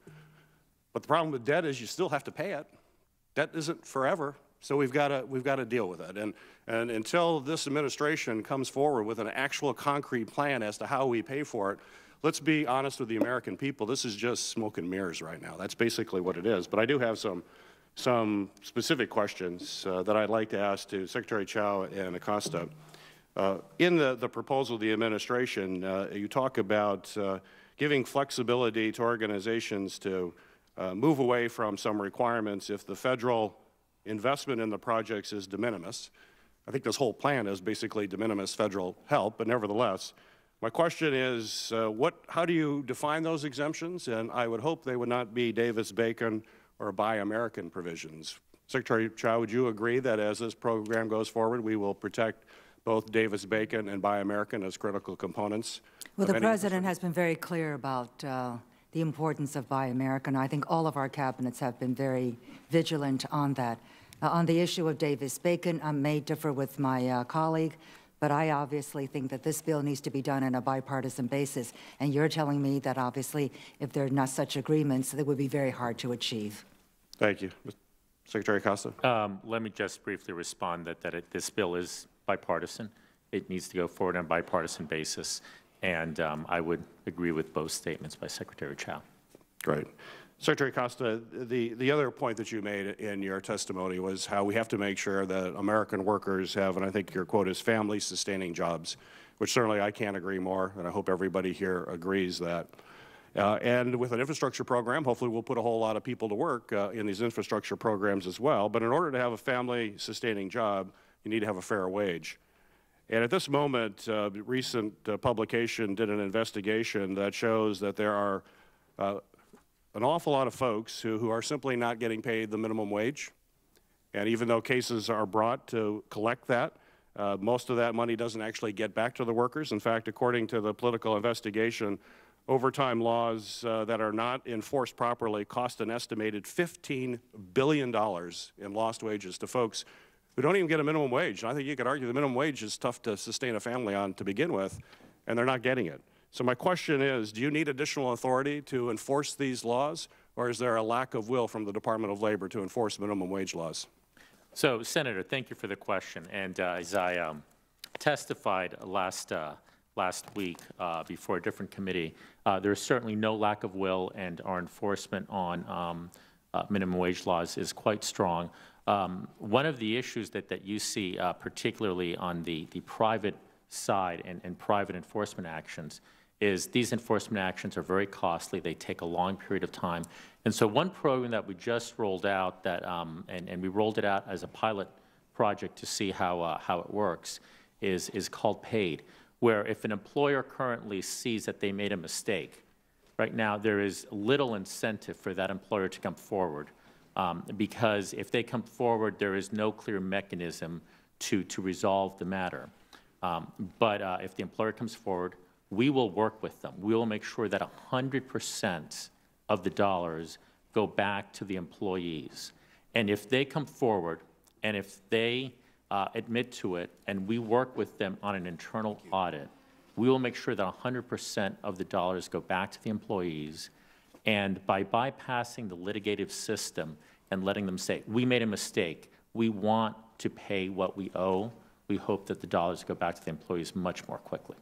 But the problem with debt is you still have to pay it. Debt isn't forever, so we've got to deal with it. And until this administration comes forward with an actual concrete plan as to how we pay for it, let's be honest with the American people. This is just smoke and mirrors right now. That's basically what it is. But I do have some specific questions that I'd like to ask to Secretary Chao and Acosta. In the proposal of the administration, you talk about giving flexibility to organizations to move away from some requirements if the federal investment in the projects is de minimis. I think this whole plan is basically de minimis federal help, but nevertheless, my question is, how do you define those exemptions? And I would hope they would not be Davis-Bacon or Buy American provisions. Secretary Chao, would you agree that as this program goes forward, we will protect both Davis-Bacon and Buy American as critical components? Well, the President has been very clear about the importance of Buy American. I think all of our cabinets have been very vigilant on that. On the issue of Davis-Bacon, I may differ with my colleague, but I obviously think that this bill needs to be done on a bipartisan basis. And you're telling me that obviously if there are not such agreements, they would be very hard to achieve. Thank you. Secretary Acosta. Let me just briefly respond that this bill is bipartisan. It needs to go forward on a bipartisan basis. And I would agree with both statements by Secretary Chao. Great. Secretary Acosta, the other point that you made in your testimony was how we have to make sure that American workers have, and I think your quote is family-sustaining jobs, which certainly I can't agree more, and I hope everybody here agrees that. And with an infrastructure program, hopefully we'll put a whole lot of people to work in these infrastructure programs as well. But in order to have a family-sustaining job, you need to have a fair wage. And at this moment, recent publication did an investigation that shows that there are an awful lot of folks who are simply not getting paid the minimum wage. And even though cases are brought to collect that, most of that money doesn't actually get back to the workers. In fact, according to the political investigation, overtime laws that are not enforced properly cost an estimated $15 billion in lost wages to folks who don't even get a minimum wage. And I think you could argue the minimum wage is tough to sustain a family on to begin with, and they're not getting it. So my question is, do you need additional authority to enforce these laws, or is there a lack of will from the Department of Labor to enforce minimum wage laws? So, Senator, thank you for the question. And as I testified last week before a different committee, there is certainly no lack of will, and our enforcement on minimum wage laws is quite strong. One of the issues that you see, particularly on the private side and private enforcement actions, is these enforcement actions are very costly. They take a long period of time. And so one program that we just rolled out that, and we rolled it out as a pilot project to see how it works, is called PAID, where if an employer currently sees that they made a mistake, right now there is little incentive for that employer to come forward, because if they come forward, there is no clear mechanism to resolve the matter. But if the employer comes forward, we will work with them. We will make sure that 100% of the dollars go back to the employees. And if they come forward and if they admit to it and we work with them on an internal audit, we will make sure that 100% of the dollars go back to the employees. And by bypassing the litigative system and letting them say, we made a mistake, we want to pay what we owe, we hope that the dollars go back to the employees much more quickly.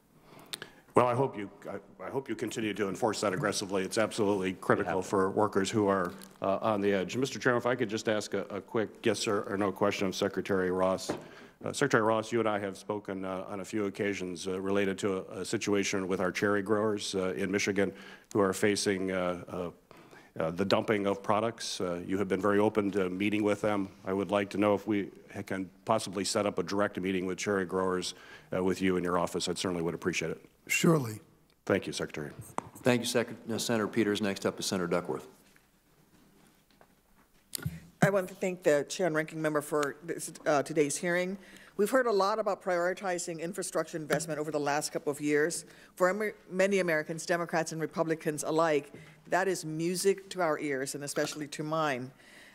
Well, I hope you continue to enforce that aggressively. It's absolutely critical for workers who are on the edge. Mr. Chairman, if I could just ask a quick yes or no question of Secretary Ross. Secretary Ross, you and I have spoken on a few occasions related to a situation with our cherry growers in Michigan who are facing the dumping of products. You have been very open to meeting with them. I would like to know if we can possibly set up a direct meeting with cherry growers with you in your office. I certainly would appreciate it. Surely. Thank you, Secretary. Thank you, Senator Peters. Next up is Senator Duckworth. I want to thank the Chair and Ranking Member for this, today's hearing. We've heard a lot about prioritizing infrastructure investment over the last couple of years. For many Americans, Democrats and Republicans alike, that is music to our ears, and especially to mine.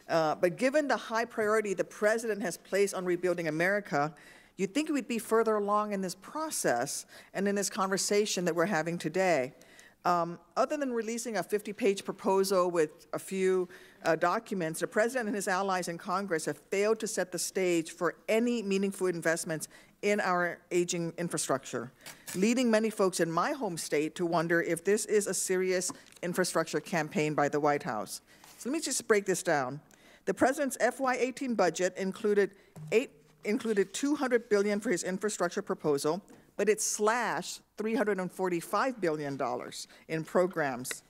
But given the high priority the President has placed on rebuilding America, you'd think we'd be further along in this process and in this conversation that we're having today. Other than releasing a 50-page proposal with a few documents, the President and his allies in Congress have failed to set the stage for any meaningful investments in our aging infrastructure, leading many folks in my home state to wonder if this is a serious infrastructure campaign by the White House. So let me just break this down. The President's FY18 budget included $200 billion for his infrastructure proposal, but it slashed $345 billion in programs,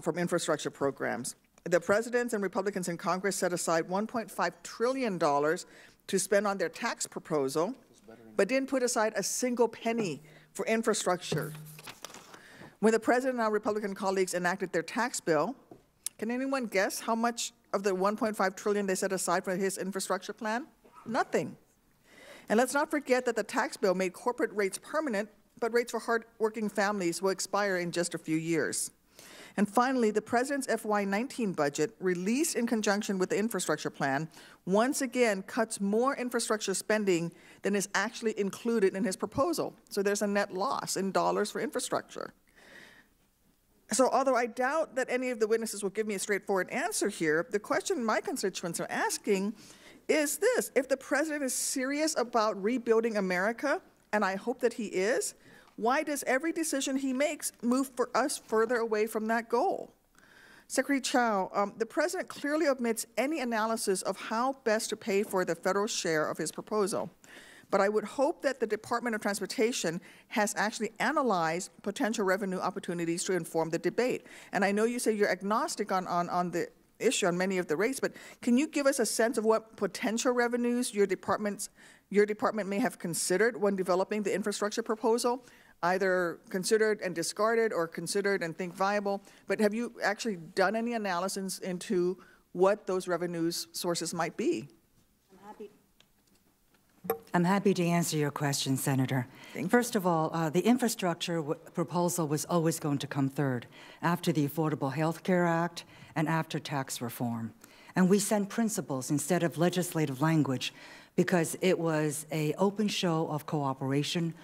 from infrastructure programs. The Presidents and Republicans in Congress set aside $1.5 trillion to spend on their tax proposal, but didn't put aside a single penny for infrastructure. When the President and our Republican colleagues enacted their tax bill, can anyone guess how much of the $1.5 trillion they set aside for his infrastructure plan? Nothing. And let's not forget that the tax bill made corporate rates permanent, but rates for hard-working families will expire in just a few years. And finally, the President's FY19 budget, released in conjunction with the infrastructure plan, once again cuts more infrastructure spending than is actually included in his proposal. So there's a net loss in dollars for infrastructure. So although I doubt that any of the witnesses will give me a straightforward answer here, the question my constituents are asking is this: if the President is serious about rebuilding America, and I hope that he is, why does every decision he makes move for us further away from that goal? Secretary Chao, the President clearly omits any analysis of how best to pay for the federal share of his proposal. but I would hope that the Department of Transportation has actually analyzed potential revenue opportunities to inform the debate. And I know you say you're agnostic on the issue on many of the rates, but can you give us a sense of what potential revenues your department may have considered when developing the infrastructure proposal? Either considered and discarded or considered and think viable, but have you actually done any analysis into what those revenues sources might be? I'm happy to answer your question, Senator. First of all, the infrastructure proposal was always going to come third after the Affordable Health Care Act and after tax reform. And we sent principles instead of legislative language because it was an open show of cooperation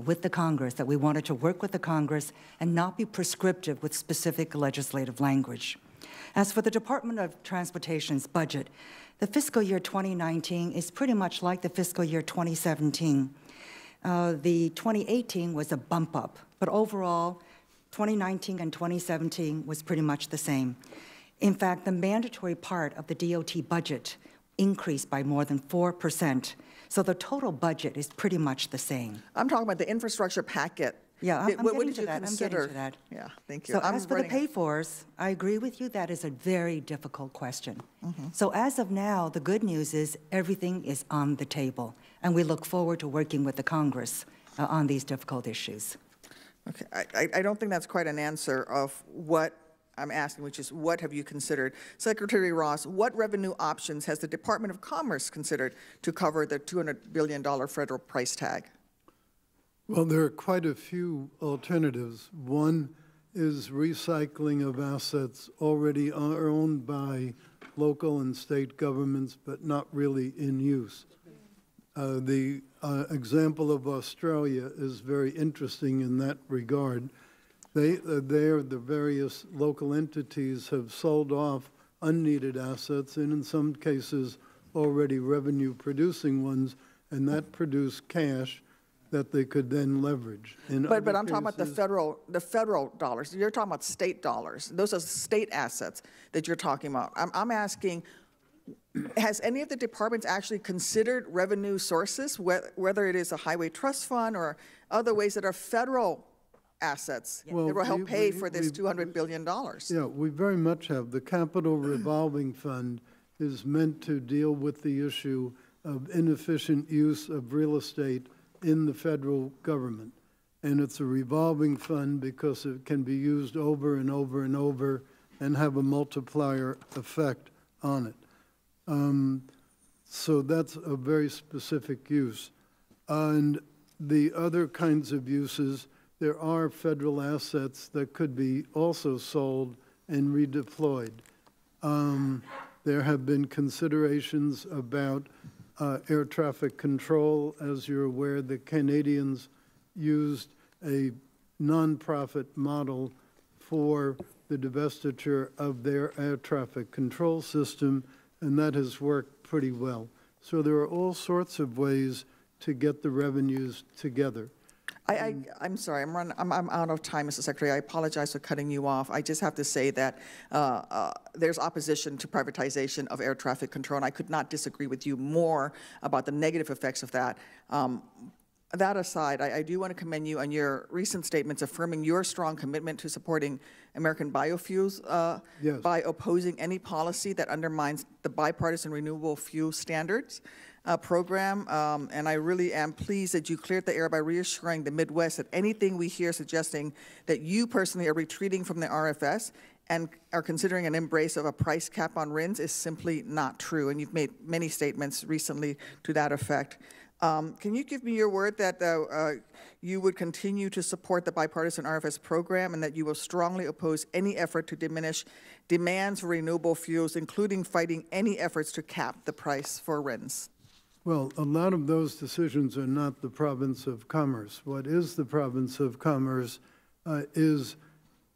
with the Congress, that we wanted to work with the Congress and not be prescriptive with specific legislative language. As for the Department of Transportation's budget, the fiscal year 2019 is pretty much like the fiscal year 2017. The 2018 was a bump up, but overall, 2019 and 2017 was pretty much the same. In fact, the mandatory part of the DOT budget increased by more than 4%. So the total budget is pretty much the same. I'm talking about the infrastructure packet. Yeah, I'm getting to that. I'm getting to that. Yeah, thank you. So as for the pay-fors, I agree with you. That is a very difficult question. So as of now, the good news is everything is on the table, and we look forward to working with the Congress on these difficult issues. Okay, I don't think that's quite an answer of what I'm asking, which is what have you considered? Secretary Ross, what revenue options has the Department of Commerce considered to cover the $200 billion federal price tag? Well, there are quite a few alternatives. One is recycling of assets already owned by local and state governments, but not really in use. The example of Australia is very interesting in that regard. The various local entities have sold off unneeded assets, and in some cases already revenue-producing ones, and that produced cash that they could then leverage. But I'm talking about the federal dollars. You're talking about state dollars. Those are state assets that you're talking about. I'm asking, has any of the departments actually considered revenue sources, whether it is a highway trust fund or other ways that are federal assets that will help pay for this $200 billion? Yeah, we very much have. The Capital Revolving Fund is meant to deal with the issue of inefficient use of real estate in the federal government. And it's a revolving fund because it can be used over and over and over and have a multiplier effect on it. So that's a very specific use. And the other kinds of uses, there are federal assets that could be also sold and redeployed. There have been considerations about air traffic control. As you're aware, the Canadians used a nonprofit model for the divestiture of their air traffic control system, and that has worked pretty well. So there are all sorts of ways to get the revenues together. I'm sorry, I'm out of time, Mr. Secretary. I apologize for cutting you off. I just have to say that there's opposition to privatization of air traffic control, and I could not disagree with you more about the negative effects of that. That aside, I do want to commend you on your recent statements affirming your strong commitment to supporting American biofuels by opposing any policy that undermines the bipartisan renewable fuel standards program, and I really am pleased that you cleared the air by reassuring the Midwest that anything we hear suggesting that you personally are retreating from the RFS and are considering an embrace of a price cap on RINs is simply not true, and you've made many statements recently to that effect. Can you give me your word that you would continue to support the bipartisan RFS program and that you will strongly oppose any effort to diminish demands for renewable fuels, including fighting any efforts to cap the price for RINs? Well, a lot of those decisions are not the province of Commerce. What is the province of Commerce is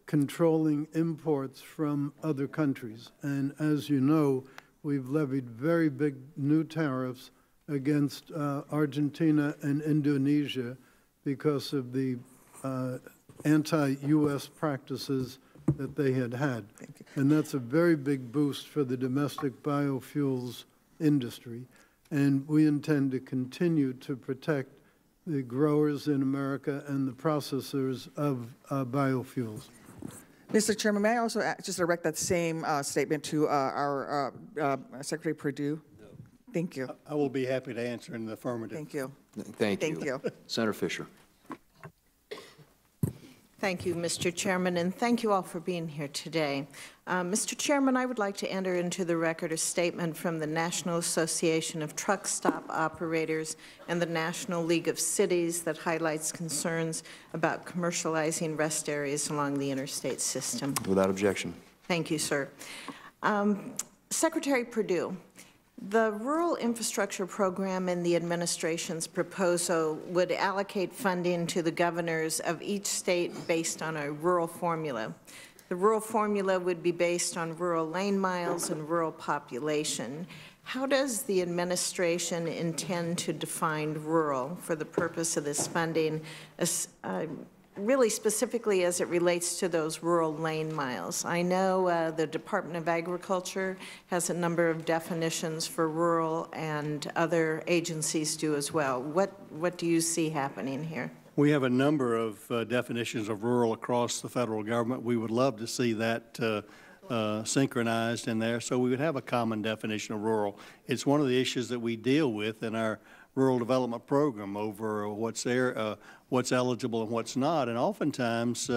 controlling imports from other countries. And as you know, we've levied very big new tariffs against Argentina and Indonesia because of the anti-U.S. practices that they had. And that's a very big boost for the domestic biofuels industry. and we intend to continue to protect the growers in America and the processors of biofuels. Mr. Chairman, may I also just direct that same statement to our Secretary Perdue? No. Thank you. I will be happy to answer in the affirmative. Thank you. Thank you. Thank you. Senator Fisher. Thank you, Mr. Chairman, and thank you all for being here today. Mr. Chairman, I would like to enter into the record a statement from the National Association of Truck Stop Operators and the National League of Cities that highlights concerns about commercializing rest areas along the interstate system. Without objection. Thank you, sir. Secretary Perdue, the Rural Infrastructure Program in the administration's proposal would allocate funding to the governors of each state based on a rural formula. The rural formula would be based on rural lane miles and rural population. How does the administration intend to define rural for the purpose of this funding, really specifically as it relates to those rural lane miles? I know the Department of Agriculture has a number of definitions for rural, and other agencies do as well. What do you see happening here? We have a number of definitions of rural across the federal government. We would love to see that synchronized in there, so we would have a common definition of rural. It's one of the issues that we deal with in our rural development program over what's there, what's eligible and what's not, and oftentimes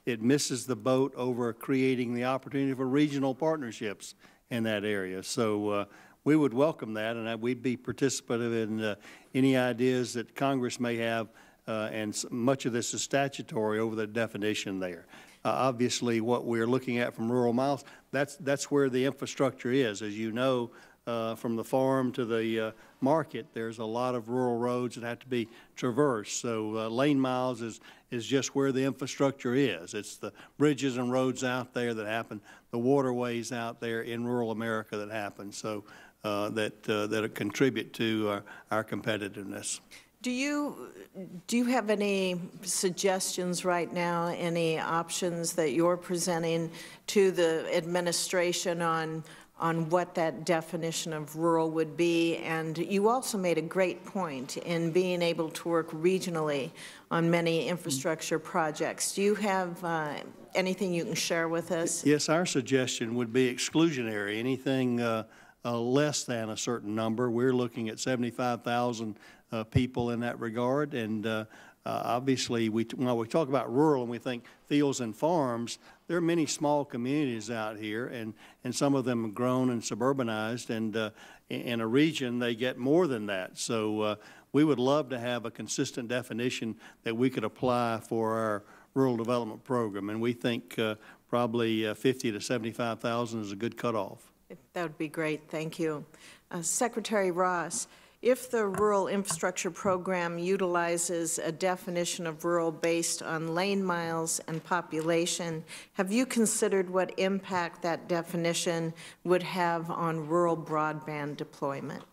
it misses the boat over creating the opportunity for regional partnerships in that area. So we would welcome that, and we'd be participative in any ideas that Congress may have, and much of this is statutory over the definition there. Obviously, what we're looking at from rural miles, that's where the infrastructure is. As you know, from the farm to the market, there's a lot of rural roads that have to be traversed. So lane miles is just where the infrastructure is. It's the bridges and roads out there that happen, the waterways out there in rural America that happen, so that contribute to our competitiveness. Do you have any suggestions right now, any options that you're presenting to the administration on what that definition of rural would be? And you also made a great point in being able to work regionally on many infrastructure projects. Do you have anything you can share with us? Yes, our suggestion would be exclusionary. Anything less than a certain number. We're looking at 75,000 people in that regard, and obviously, when we talk about rural and we think fields and farms, there are many small communities out here, and some of them have grown and suburbanized, and in a region, they get more than that. So we would love to have a consistent definition that we could apply for our rural development program, and we think probably 50 to 75,000 is a good cutoff. That would be great. Thank you. Secretary Ross, if the Rural Infrastructure Program utilizes a definition of rural based on lane miles and population, have you considered what impact that definition would have on rural broadband deployment?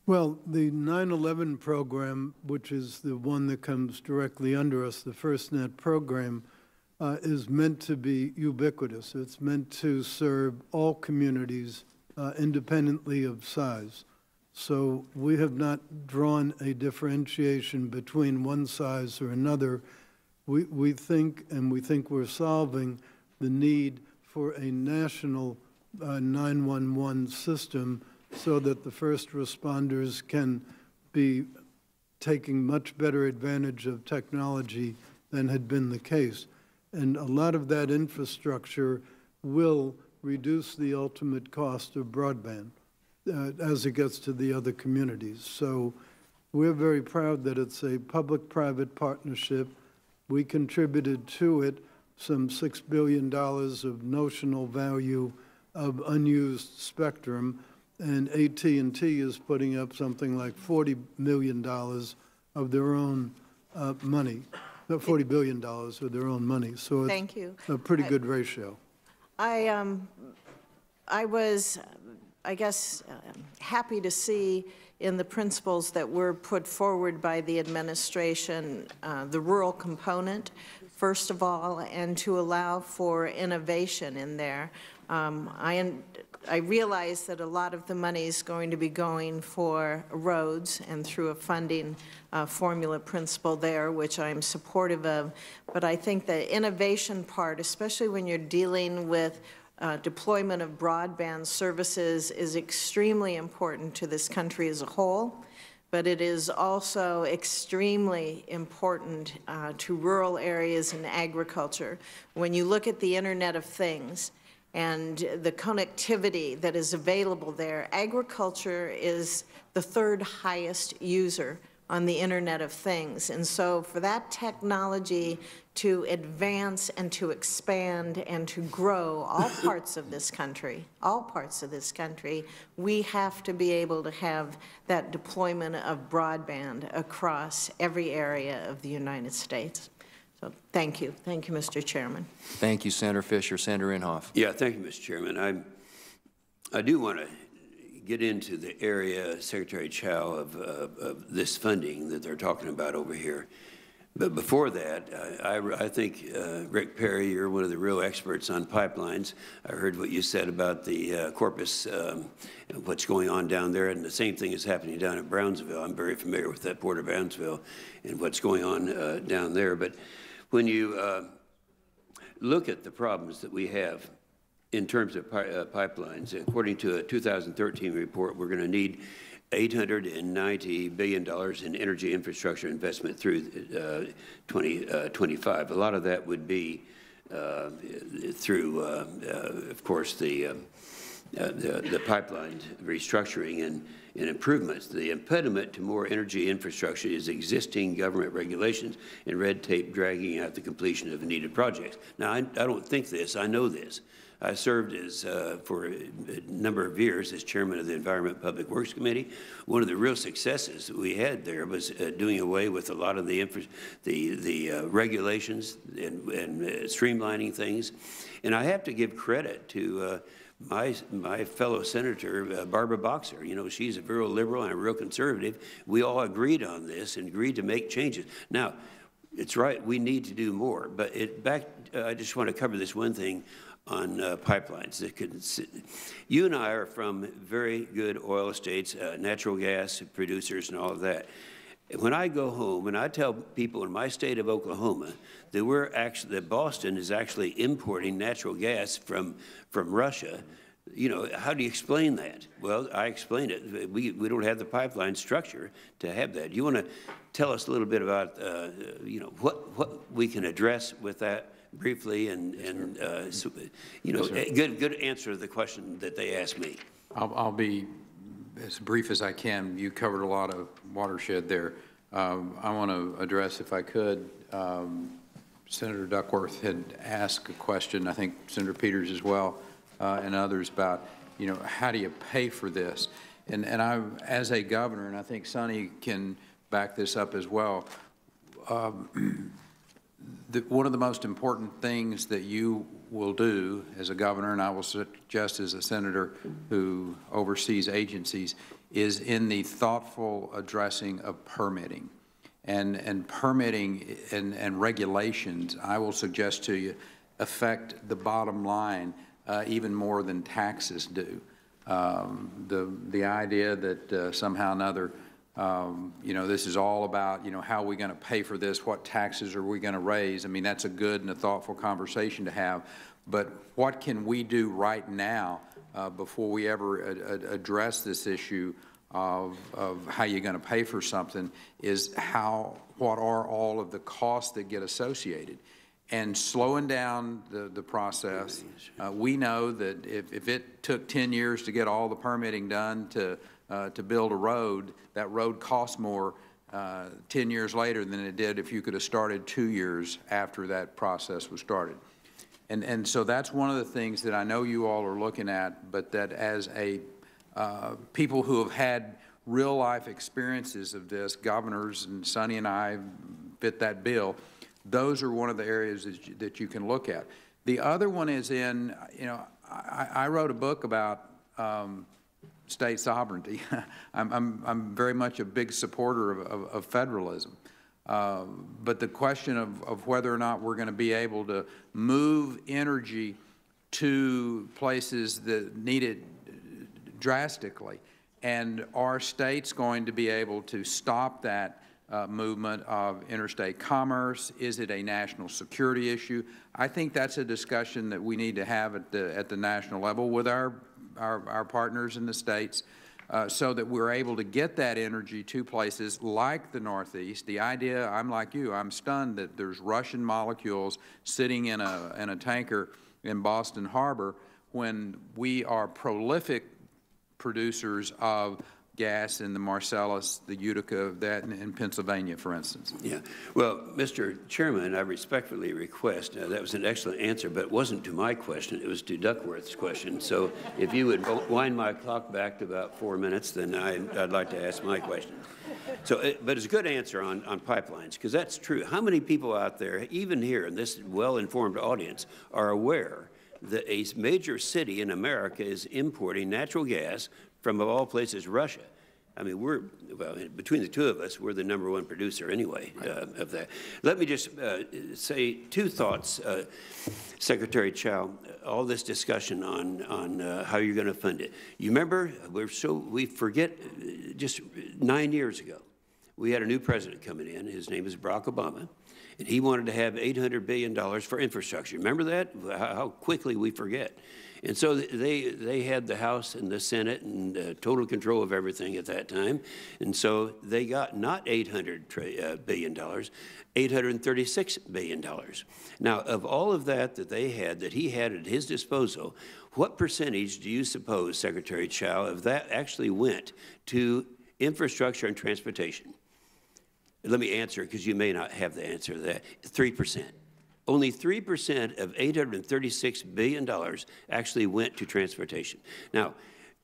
Well, the 9/11 program, which is the one that comes directly under us, the FirstNet program, is meant to be ubiquitous. It's meant to serve all communities independently of size. So we have not drawn a differentiation between one size or another. We think we're solving the need for a national 911 system so that the first responders can be taking much better advantage of technology than had been the case. And a lot of that infrastructure will reduce the ultimate cost of broadband as it gets to the other communities. So we're very proud that it's a public-private partnership. We contributed to it some $6 billion of notional value of unused spectrum, and AT&T is putting up something like $40 million of their own money, $40 billion of their own money. So it's a pretty good ratio. I was, I guess, happy to see in the principles that were put forward by the administration the rural component, first of all, and to allow for innovation in there. I realize that a lot of the money is going to be going for roads and through a funding formula principle there, which I'm supportive of. But I think the innovation part, especially when you're dealing with deployment of broadband services, is extremely important to this country as a whole. But it is also extremely important to rural areas and agriculture. When you look at the Internet of Things and the connectivity that is available there, agriculture is the third highest user on the Internet of Things. And so for that technology to advance and to expand and to grow all parts of this country, we have to be able to have that deployment of broadband across every area of the United States. So thank you. Thank you, Mr. Chairman. Thank you, Senator Fisher. Senator Inhofe. Yeah, thank you, Mr. Chairman. I do want to get into the area, Secretary Chao, of this funding that they're talking about over here. But before that, I think, Rick Perry, you're one of the real experts on pipelines. I heard what you said about the Corpus, what's going on down there, and the same thing is happening down at Brownsville. I'm very familiar with that Port of Brownsville and what's going on down there. But when you look at the problems that we have in terms of pipelines, according to a 2013 report, we're going to need $890 billion in energy infrastructure investment through 2025. A lot of that would be through, of course, the pipeline restructuring and improvements. The impediment to more energy infrastructure is existing government regulations and red tape dragging out the completion of needed projects. Now, I don't think this. I know this. I served as, for a number of years as chairman of the Environment Public Works Committee. One of the real successes that we had there was doing away with a lot of the regulations and streamlining things. And I have to give credit to my fellow senator, Barbara Boxer. You know, she's a real liberal and a real conservative. We all agreed on this and agreed to make changes. Now, it's right, we need to do more. But I just want to cover this one thing on pipelines. You and I are from very good oil estates, natural gas producers and all of that. When I go home and I tell people in my state of Oklahoma that that Boston is actually importing natural gas from Russia, you know, how do you explain that? Well, I explain it. We don't have the pipeline structure to have that. You want to tell us a little bit about, you know, what we can address with that briefly and you know, good answer to the question that they asked me. I'll be as brief as I can. You covered a lot of watershed there. I want to address, if I could, Senator Duckworth had asked a question, I think Senator Peters as well, and others about, you know, how do you pay for this? And I, as a governor, and I think Sonny can back this up as well, one of the most important things that you will do as a governor, and I will suggest as a senator who oversees agencies, is in the thoughtful addressing of permitting. And permitting and regulations, I will suggest to you, affect the bottom line even more than taxes do. The idea that somehow or another, you know, this is all about, you know, how are we going to pay for this? What taxes are we going to raise? I mean, that's a good and a thoughtful conversation to have. But what can we do right now before we ever address this issue of how you're going to pay for something is what are all of the costs that get associated? And slowing down the process, we know that if it took 10 years to get all the permitting done to build a road, that road costs more 10 years later than it did if you could have started 2 years after that process was started. And so that's one of the things that I know you all are looking at, but that as people who have had real life experiences of this, governors and Sonny and I fit that bill, those are one of the areas that you can look at. The other one is in, you know, I wrote a book about state sovereignty. I'm very much a big supporter of federalism. But the question of whether or not we're going to be able to move energy to places that need it drastically. And are states going to be able to stop that movement of interstate commerce? Is it a national security issue? I think that's a discussion that we need to have at the national level with our partners in the states, so that we're able to get that energy to places like the Northeast. The idea, I'm like you, I'm stunned that there's Russian molecules sitting in a tanker in Boston Harbor when we are prolific producers of gas in the Marcellus, the Utica, that in Pennsylvania, for instance. Yeah. Well, Mr. Chairman, I respectfully request, that was an excellent answer, but it wasn't to my question, it was to Duckworth's question. So if you would wind my clock back to about 4 minutes, then I'd like to ask my question. So, but it's a good answer on pipelines, because that's true. How many people out there, even here in this well-informed audience, are aware that a major city in America is importing natural gas from, of all places, Russia? I mean, well, between the two of us, we're the #1 producer anyway of that. Let me just say two thoughts, Secretary Chao. All this discussion on how you're going to fund it. You remember, we forget, just 9 years ago, we had a new president coming in. His name is Barack Obama. And he wanted to have $800 billion for infrastructure. Remember that? How quickly we forget. And so they had the House and the Senate and total control of everything at that time. And so they got not $800 billion, $836 billion. Now, of all of that that he had at his disposal, what percentage do you suppose, Secretary Chao, of that actually went to infrastructure and transportation? Let me answer, because you may not have the answer to that. 3%. Only 3% of $836 billion actually went to transportation. Now,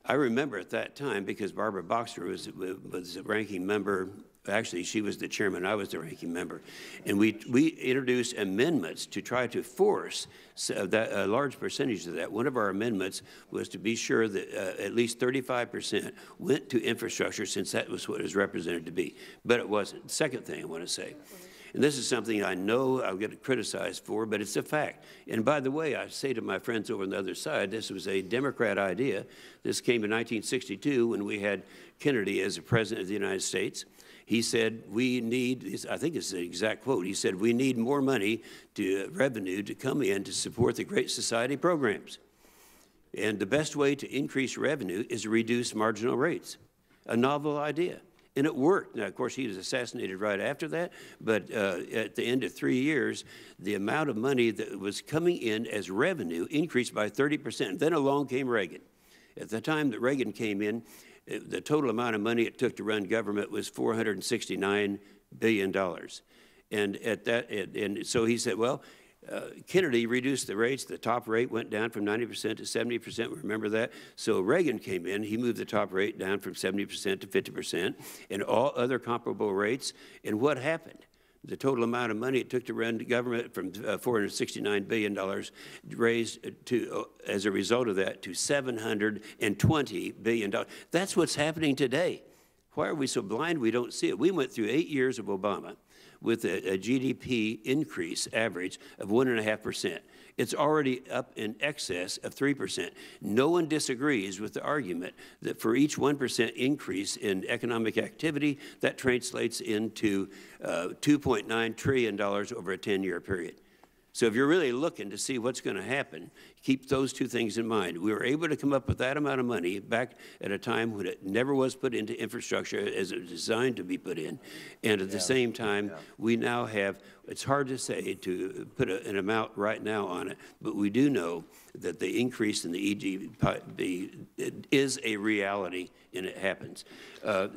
I remember at that time, because Barbara Boxer was a ranking member. Actually, she was the chairman. I was the ranking member. And we introduced amendments to try to force a large percentage of that. One of our amendments was to be sure that at least 35% went to infrastructure, since that was what it was represented to be. But it wasn't. Second thing I want to say, and this is something I know I'll get criticized for, but it's a fact. And by the way, I say to my friends over on the other side, this was a Democrat idea. This came in 1962 when we had Kennedy as the president of the United States. He said, we need, I think it's the exact quote, he said, we need more money revenue to come in to support the Great Society programs. And the best way to increase revenue is to reduce marginal rates. A novel idea. And it worked. Now, of course, he was assassinated right after that, but at the end of 3 years, the amount of money that was coming in as revenue increased by 30%. Then along came Reagan. At the time that Reagan came in, the total amount of money it took to run government was $469 billion. And so he said, well, Kennedy reduced the rates. The top rate went down from 90% to 70%. Remember that? So Reagan came in. He moved the top rate down from 70% to 50% and all other comparable rates. And what happened? The total amount of money it took to run the government from $469 billion raised to, as a result of that, to $720 billion. That's what's happening today. Why are we so blind we don't see it? We went through 8 years of Obama with a GDP increase average of 1.5%. It's already up in excess of 3%. No one disagrees with the argument that for each 1% increase in economic activity, that translates into $2.9 trillion over a 10-year period. So if you're really looking to see what's going to happen, keep those two things in mind. We were able to come up with that amount of money back at a time when it never was put into infrastructure as it was designed to be put in. And at the same time, we now have, it's hard to say to put an amount right now on it, but we do know that the increase in the EGP is a reality, and it happens.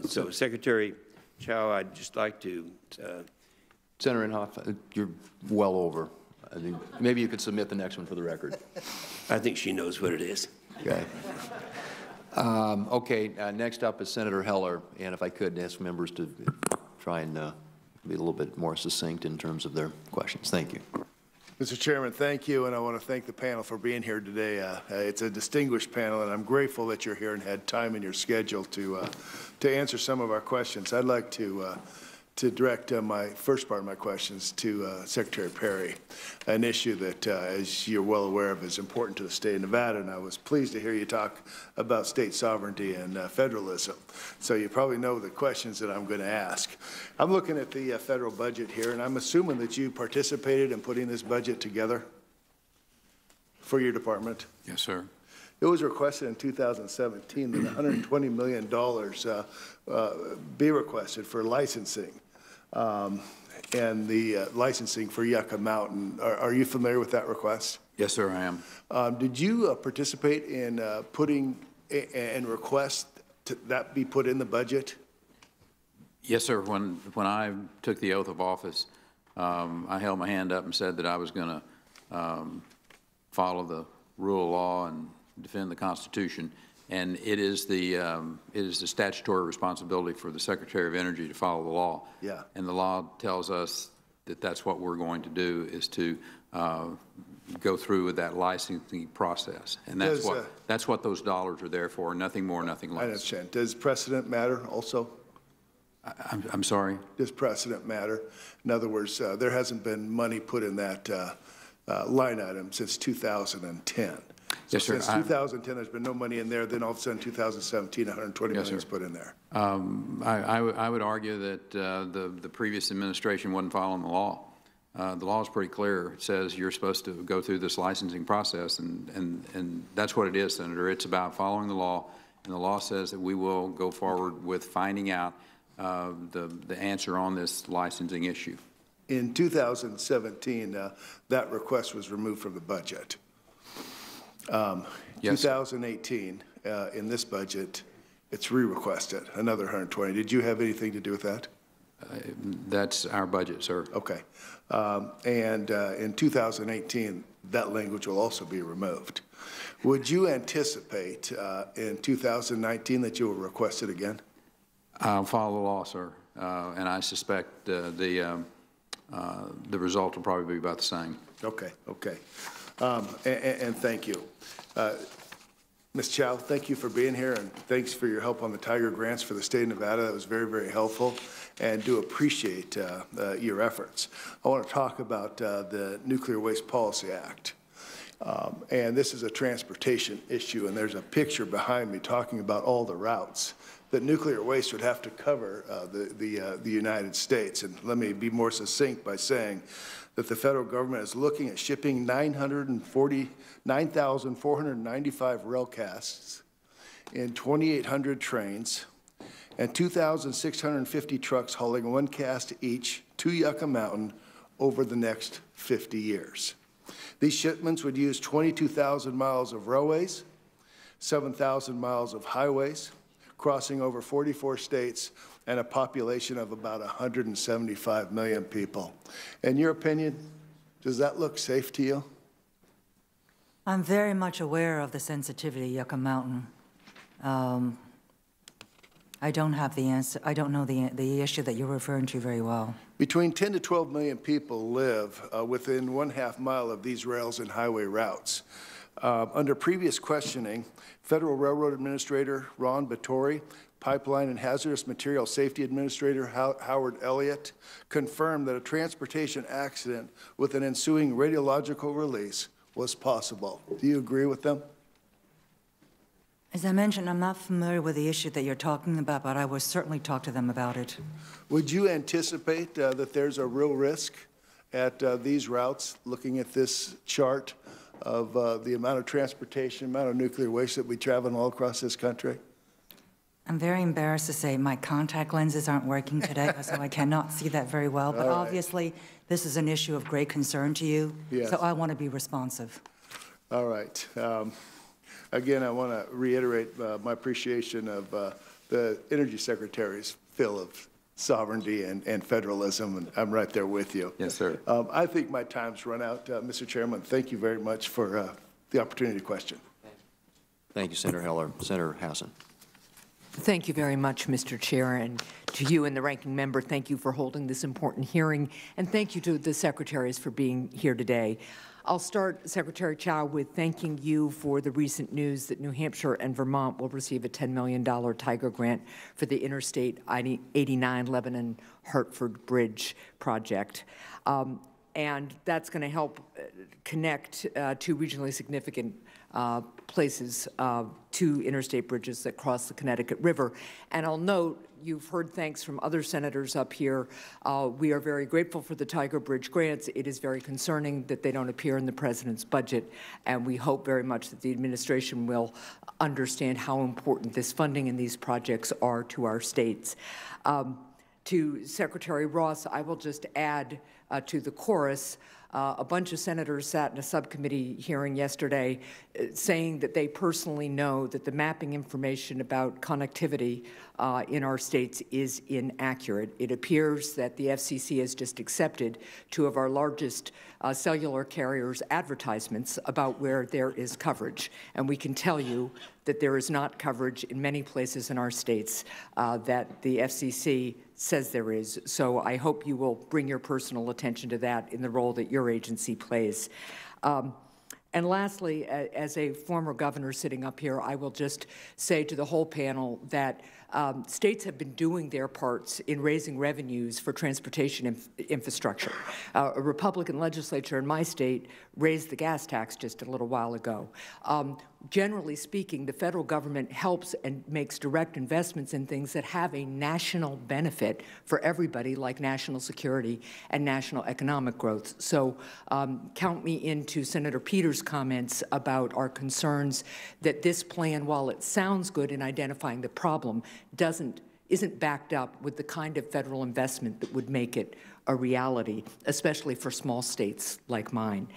So Secretary Chao, I'd just like to... Senator Inhofe, you're well over. I think maybe you could submit the next one for the record. I think she knows what it is. Okay. Next up is Senator Heller, and if I could ask members to try and be a little bit more succinct in terms of their questions. Thank you. Mr. Chairman, thank you, and I want to thank the panel for being here today. It's a distinguished panel, and I'm grateful that you're here and had time in your schedule to answer some of our questions. I'd like to to direct my first part of my questions to Secretary Perry, an issue that, as you're well aware of, is important to the state of Nevada, and I was pleased to hear you talk about state sovereignty and federalism. So you probably know the questions that I'm going to ask. I'm looking at the federal budget here, and I'm assuming that you participated in putting this budget together for your department. Yes, sir. It was requested in 2017 that $120 million be requested for licensing, and the licensing for Yucca Mountain. Are you familiar with that request? Yes, sir, I am. Did you participate in putting and request that be put in the budget? Yes, sir. When I took the oath of office, I held my hand up and said that I was going to follow the rule of law and defend the Constitution, and it is the statutory responsibility for the Secretary of Energy to follow the law. Yeah. And the law tells us that that's what we're going to do, is to go through with that licensing process, and that's what those dollars are there for. Nothing more, nothing less. I understand. Does precedent matter also? I'm sorry? Does precedent matter? In other words, there hasn't been money put in that line item since 2010. So yes, sir. Since 2010, there's been no money in there. Then all of a sudden, 2017, 120 million is put in there. I would argue that the previous administration wasn't following the law. The law is pretty clear. It says you're supposed to go through this licensing process, and that's what it is, Senator. It's about following the law, and the law says that we will go forward with finding out the answer on this licensing issue. In 2017, that request was removed from the budget. Yes. 2018, in this budget, it's re-requested, another 120. Did you have anything to do with that? That's our budget, sir. Okay. And in 2018, that language will also be removed. Would you anticipate in 2019 that you will request it again? I'll follow the law, sir, and I suspect the result will probably be about the same. Okay, okay. And thank you. Ms. Chao, thank you for being here, and thanks for your help on the Tiger grants for the state of Nevada. That was very, very helpful, and do appreciate your efforts. I want to talk about the Nuclear Waste Policy Act. And this is a transportation issue, and there's a picture behind me talking about all the routes that nuclear waste would have to cover the United States. And let me be more succinct by saying that the federal government is looking at shipping 9,495 rail casts in 2,800 trains and 2,650 trucks hauling one cast each to Yucca Mountain over the next 50 years. These shipments would use 22,000 miles of railways, 7,000 miles of highways, crossing over 44 states, and a population of about 175 million people. In your opinion, does that look safe to you? I'm very much aware of the sensitivity of Yucca Mountain. I don't have the answer. I don't know the issue that you're referring to very well. Between 10 to 12 million people live within 1/2 mile of these rails and highway routes. Under previous questioning, Federal Railroad Administrator Ron Batory, Pipeline and Hazardous Material Safety Administrator Howard Elliott confirmed that a transportation accident with an ensuing radiological release was possible. Do you agree with them? As I mentioned, I'm not familiar with the issue that you're talking about, but I will certainly talk to them about it. Would you anticipate that there's a real risk at these routes, looking at this chart of the amount of transportation, amount of nuclear waste that we travel all across this country? I'm very embarrassed to say my contact lenses aren't working today, so I cannot see that very well. But obviously, this is an issue of great concern to you, so I want to be responsive. All right. Again, I want to reiterate my appreciation of the Energy Secretary's feel of sovereignty and federalism, and I'm right there with you. Yes, sir. I think my time's run out. Mr. Chairman, thank you very much for the opportunity to question. Thank you, Senator Heller. Senator Hassan. Thank you very much, Mr. Chair, and to you and the ranking member, thank you for holding this important hearing, and thank you to the secretaries for being here today. I'll start, Secretary Chao, with thanking you for the recent news that New Hampshire and Vermont will receive a $10 million Tiger grant for the Interstate 89 Lebanon-Hartford Bridge project. And that's going to help connect two regionally significant places, two interstate bridges that cross the Connecticut River. And I'll note, you've heard thanks from other senators up here. We are very grateful for the Tiger Bridge grants. It is very concerning that they don't appear in the President's budget, and we hope very much that the administration will understand how important this funding and these projects are to our states. To Secretary Ross, I will just add to the chorus, a bunch of senators sat in a subcommittee hearing yesterday saying that they personally know that the mapping information about connectivity in our states is inaccurate. It appears that the FCC has just accepted two of our largest cellular carriers' advertisements about where there is coverage. And we can tell you that there is not coverage in many places in our states that the FCC says there is. So I hope you will bring your personal attention to that in the role that your agency plays. And lastly, as a former governor sitting up here, I will just say to the whole panel that states have been doing their parts in raising revenues for transportation infrastructure. A Republican legislature in my state raised the gas tax just a little while ago. Generally speaking, the federal government helps and makes direct investments in things that have a national benefit for everybody, like national security and national economic growth. So count me into Senator Peters' comments about our concerns that this plan, while it sounds good in identifying the problem, isn't backed up with the kind of federal investment that would make it a reality, especially for small states like mine.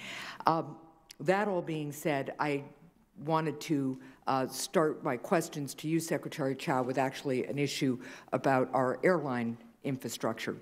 That all being said, I wanted to start my questions to you, Secretary Chao, with actually an issue about our airline infrastructure.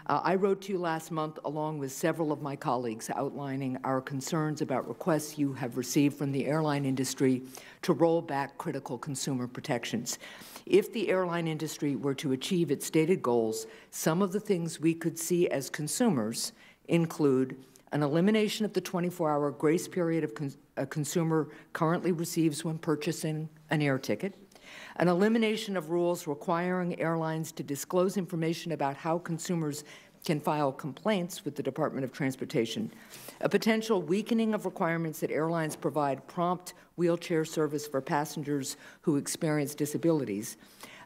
I wrote to you last month, along with several of my colleagues, outlining our concerns about requests you have received from the airline industry to roll back critical consumer protections. If the airline industry were to achieve its stated goals, some of the things we could see as consumers include an elimination of the 24-hour grace period a consumer currently receives when purchasing an air ticket, an elimination of rules requiring airlines to disclose information about how consumers can file complaints with the Department of Transportation, a potential weakening of requirements that airlines provide prompt wheelchair service for passengers who experience disabilities,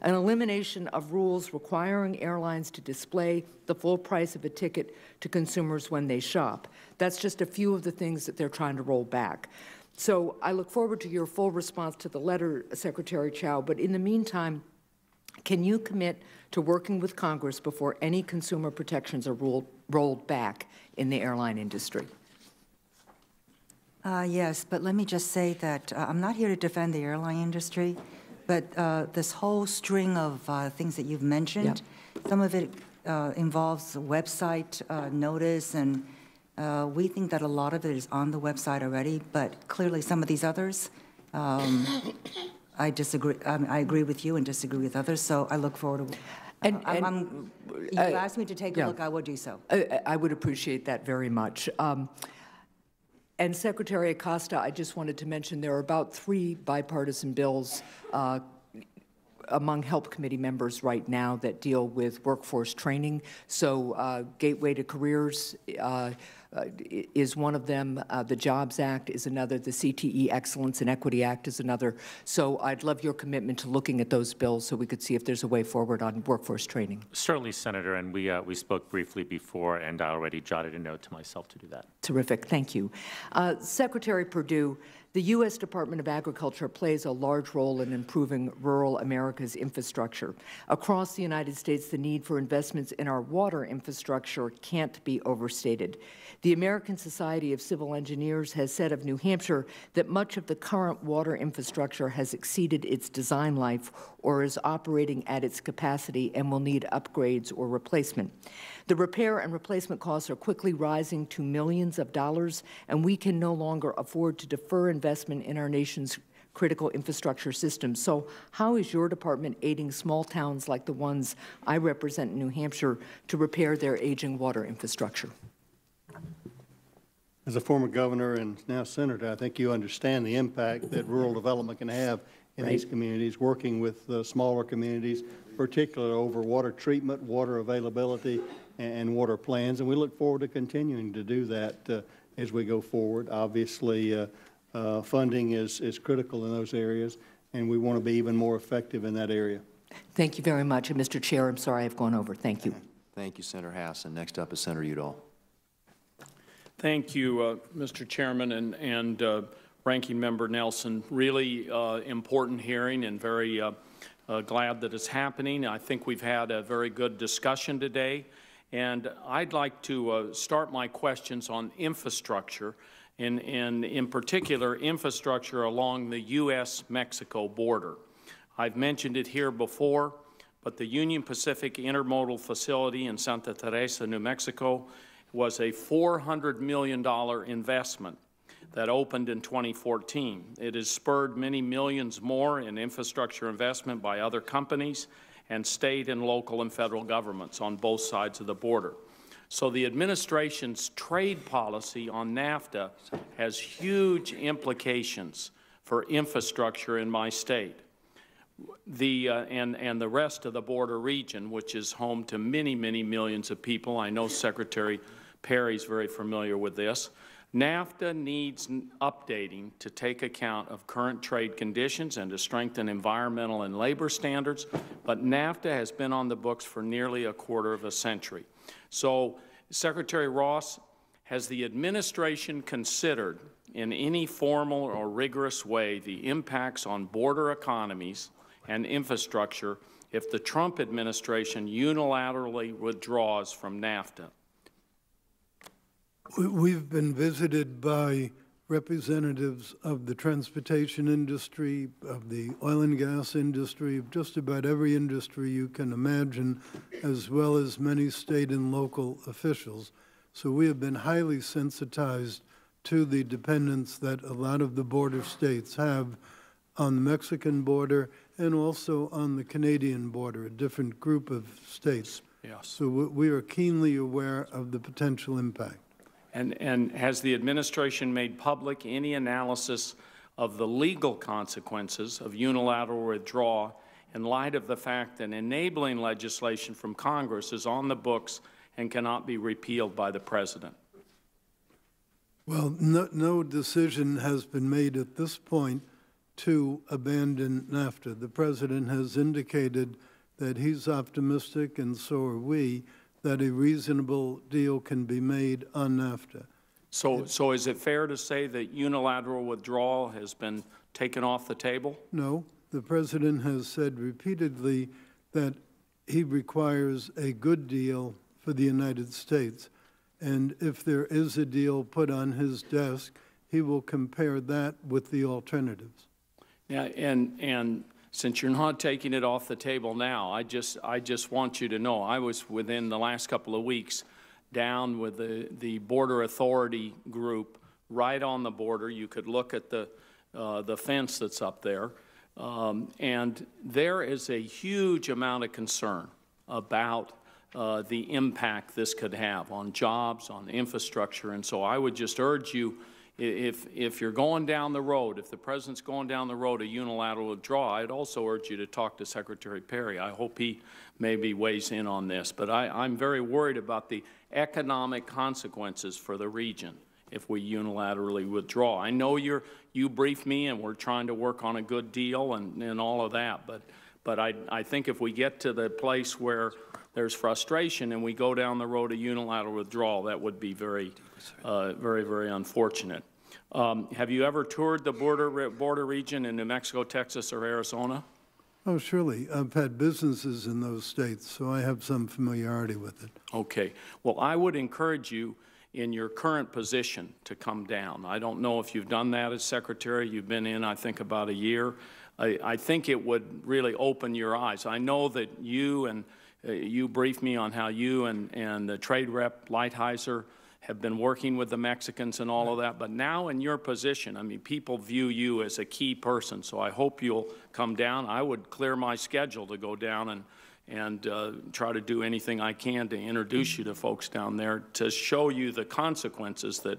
an elimination of rules requiring airlines to display the full price of a ticket to consumers when they shop. That's just a few of the things that they're trying to roll back. So I look forward to your full response to the letter, Secretary Chao, but in the meantime, can you commit to working with Congress before any consumer protections are rolled back in the airline industry? Yes, but let me just say that I'm not here to defend the airline industry, but this whole string of things that you've mentioned, some of it involves website notice, and we think that a lot of it is on the website already, but clearly some of these others, I disagree. I agree with you and disagree with others, so I look forward to you asked me to take a look, I will do so. I would appreciate that very much. And Secretary Acosta, I just wanted to mention there are about 3 bipartisan bills among HELP committee members right now that deal with workforce training. So Gateway to Careers is one of them. The Jobs Act is another. The CTE Excellence and Equity Act is another. So I'd love your commitment to looking at those bills so we could see if there's a way forward on workforce training. Certainly, Senator, and we spoke briefly before, and I already jotted a note to myself to do that. Terrific. Thank you. Secretary Perdue, the U.S. Department of Agriculture plays a large role in improving rural America's infrastructure. Across the United States, the need for investments in our water infrastructure can't be overstated. The American Society of Civil Engineers has said of New Hampshire that much of the current water infrastructure has exceeded its design life or is operating at its capacity and will need upgrades or replacement. The repair and replacement costs are quickly rising to millions of dollars, and we can no longer afford to defer investment in our nation's critical infrastructure systems. So how is your department aiding small towns like the ones I represent in New Hampshire to repair their aging water infrastructure? As a former governor and now senator, I think you understand the impact that rural development can have in these communities, working with smaller communities, particularly over water treatment, water availability, and water plans. And we look forward to continuing to do that as we go forward. Obviously, funding is critical in those areas, and we want to be even more effective in that area. Thank you very much. And Mr. Chair, I'm sorry I've gone over. Thank you. Thank you, Senator Hassan. Next up is Senator Udall. Thank you, Mr. Chairman and Ranking Member Nelson. Really important hearing and very glad that it's happening. I think we've had a very good discussion today. And I'd like to start my questions on infrastructure, and in particular, infrastructure along the U.S.-Mexico border. I've mentioned it here before, but the Union Pacific Intermodal Facility in Santa Teresa, New Mexico, was a $400 million investment that opened in 2014. It has spurred many millions more in infrastructure investment by other companies and state and local and federal governments on both sides of the border. So the administration's trade policy on NAFTA has huge implications for infrastructure in my state. And the rest of the border region, which is home to many, many millions of people. I know Secretary Perry's very familiar with this. NAFTA needs updating to take account of current trade conditions and to strengthen environmental and labor standards, but NAFTA has been on the books for nearly a quarter of a century. So, Secretary Ross, has the administration considered in any formal or rigorous way the impacts on border economies and infrastructure if the Trump administration unilaterally withdraws from NAFTA? We've been visited by representatives of the transportation industry, of the oil and gas industry, of just about every industry you can imagine, as well as many state and local officials. So we have been highly sensitized to the dependence that a lot of the border states have on the Mexican border and also on the Canadian border, a different group of states. Yes. So we are keenly aware of the potential impact. And has the administration made public any analysis of the legal consequences of unilateral withdrawal in light of the fact that enabling legislation from Congress is on the books and cannot be repealed by the President? Well, no decision has been made at this point to abandon NAFTA. The President has indicated that he's optimistic, and so are we, that a reasonable deal can be made on NAFTA. So is it fair to say that unilateral withdrawal has been taken off the table? No. The President has said repeatedly that he requires a good deal for the United States. And if there is a deal put on his desk, he will compare that with the alternatives. Yeah, and since you're not taking it off the table now, I just want you to know, I was within the last couple of weeks down with the Border Authority group right on the border. You could look at the fence that's up there. And there is a huge amount of concern about the impact this could have on jobs, on infrastructure. And so I would just urge you, if you're going down the road, if the President's going down the road of unilateral withdrawal, I'd also urge you to talk to Secretary Perry. I hope he maybe weighs in on this. But I'm very worried about the economic consequences for the region if we unilaterally withdraw. I know you briefed me and we're trying to work on a good deal and all of that, but I think if we get to the place where there's frustration and we go down the road of unilateral withdrawal, that would be very, very unfortunate. Have you ever toured the border region in New Mexico, Texas, or Arizona? Oh, surely. I've had businesses in those states, so I have some familiarity with it. Okay. Well, I would encourage you in your current position to come down. I don't know if you've done that as Secretary. You've been in, I think, about a year. I think it would really open your eyes. I know that you briefed me on how you and the trade rep, Lighthizer, have been working with the Mexicans and all of that, but now in your position, I mean, people view you as a key person, so I hope you'll come down. I would clear my schedule to go down and try to do anything I can to introduce you to folks down there to show you the consequences that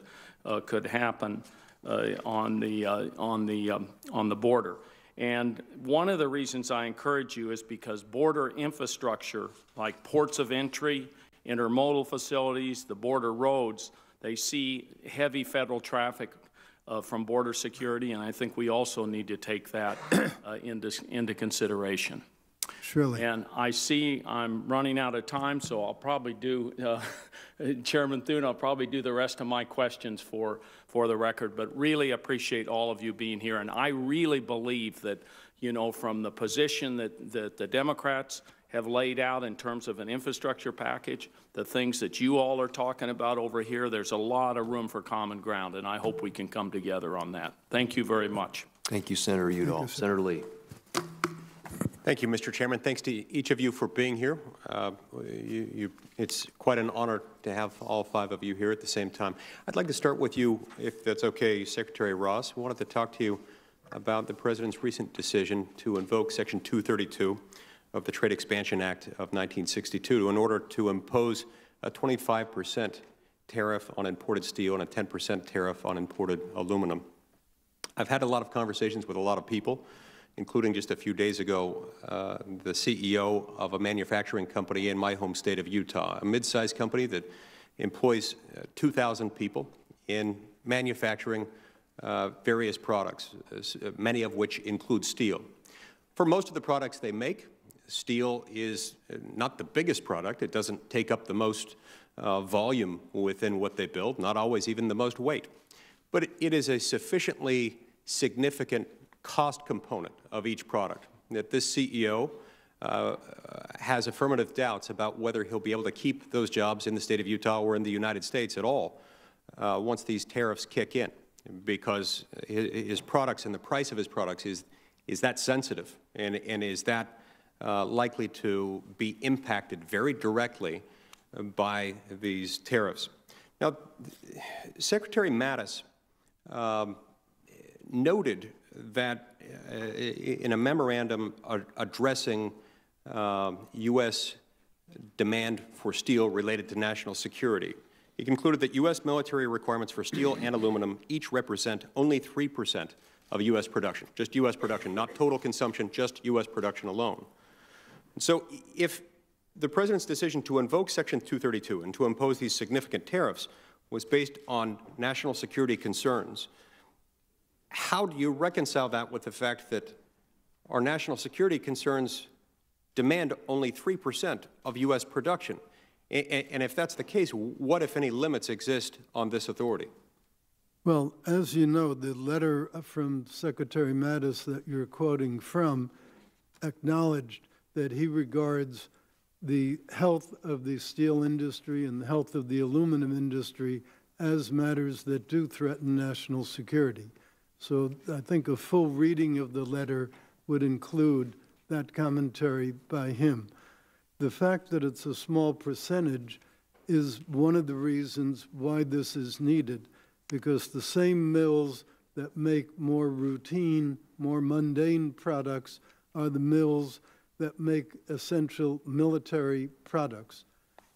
could happen on the border. And one of the reasons I encourage you is because border infrastructure, like ports of entry, intermodal facilities, the border roads, they see heavy federal traffic from border security, and I think we also need to take that into consideration. Surely. And I see I'm running out of time, so I'll probably do, Chairman Thune, I'll probably do the rest of my questions for the record, but really appreciate all of you being here. And I really believe that, you know, from the position that the Democrats have laid out in terms of an infrastructure package, the things that you all are talking about over here, there's a lot of room for common ground, and I hope we can come together on that. Thank you very much. Thank you, Senator Udall. Senator Lee. Thank you, Mr. Chairman. Thanks to each of you for being here. It's quite an honor to have all 5 of you here at the same time. I'd like to start with you, if that's okay, Secretary Ross. I wanted to talk to you about the President's recent decision to invoke Section 232 of the Trade Expansion Act of 1962 in order to impose a 25% tariff on imported steel and a 10% tariff on imported aluminum. I've had a lot of conversations with a lot of people, including just a few days ago, the CEO of a manufacturing company in my home state of Utah, a mid-sized company that employs 2,000 people in manufacturing various products, many of which include steel. For most of the products they make, steel is not the biggest product. It doesn't take up the most volume within what they build, not always even the most weight. But it is a sufficiently significant cost component of each product that this CEO has affirmative doubts about whether he'll be able to keep those jobs in the state of Utah or in the United States at all once these tariffs kick in, because his products and the price of his products is that sensitive and is that likely to be impacted very directly by these tariffs. Now, Secretary Mattis noted that in a memorandum addressing U.S. demand for steel related to national security, he concluded that U.S. military requirements for steel and aluminum each represent only 3% of U.S. production, just U.S. production, not total consumption, just U.S. production alone. So if the President's decision to invoke Section 232 and to impose these significant tariffs was based on national security concerns, how do you reconcile that with the fact that our national security concerns demand only 3% of U.S. production? And if that's the case, what, if any, limits exist on this authority? Well, as you know, the letter from Secretary Mattis that you're quoting from acknowledged that he regards the health of the steel industry and the health of the aluminum industry as matters that do threaten national security. So I think a full reading of the letter would include that commentary by him. The fact that it's a small percentage is one of the reasons why this is needed, because the same mills that make more routine, more mundane products are the mills that make essential military products.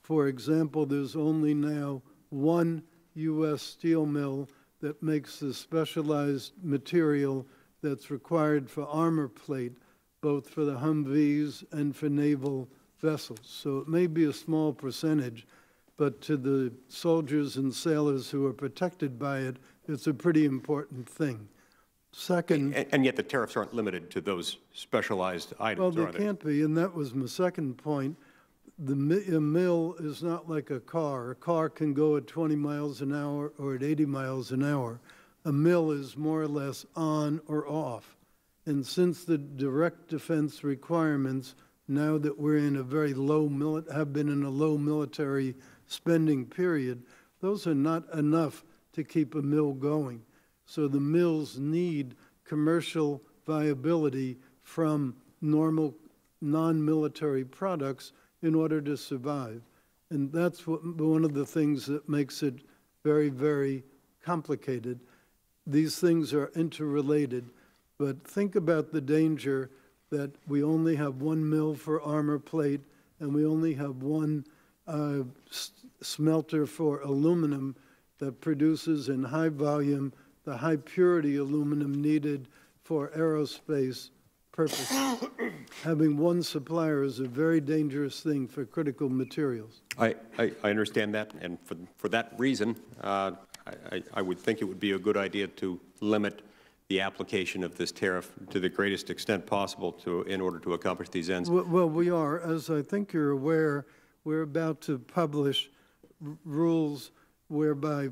For example, there's only now one U.S. steel mill that makes the specialized material that's required for armor plate, both for the Humvees and for naval vessels. So it may be a small percentage, but to the soldiers and sailors who are protected by it, it's a pretty important thing. Second, and yet the tariffs aren't limited to those specialized items, well, they can't be, and that was my second point. A mill is not like a car. A car can go at 20 miles an hour or at 80 miles an hour. A mill is more or less on or off. And since the direct defense requirements, now that we're in a very low, have been in a low military spending period, those are not enough to keep a mill going. So the mills need commercial viability from normal non-military products in order to survive. And that's one of the things that makes it very, very complicated. These things are interrelated, but think about the danger that we only have one mill for armor plate and we only have one smelter for aluminum that produces in high volume the high purity aluminum needed for aerospace purposes. Having one supplier is a very dangerous thing for critical materials. I understand that, and for that reason, I would think it would be a good idea to limit the application of this tariff to the greatest extent possible in order to accomplish these ends. Well, we are. As I think you're aware, we're about to publish rules whereby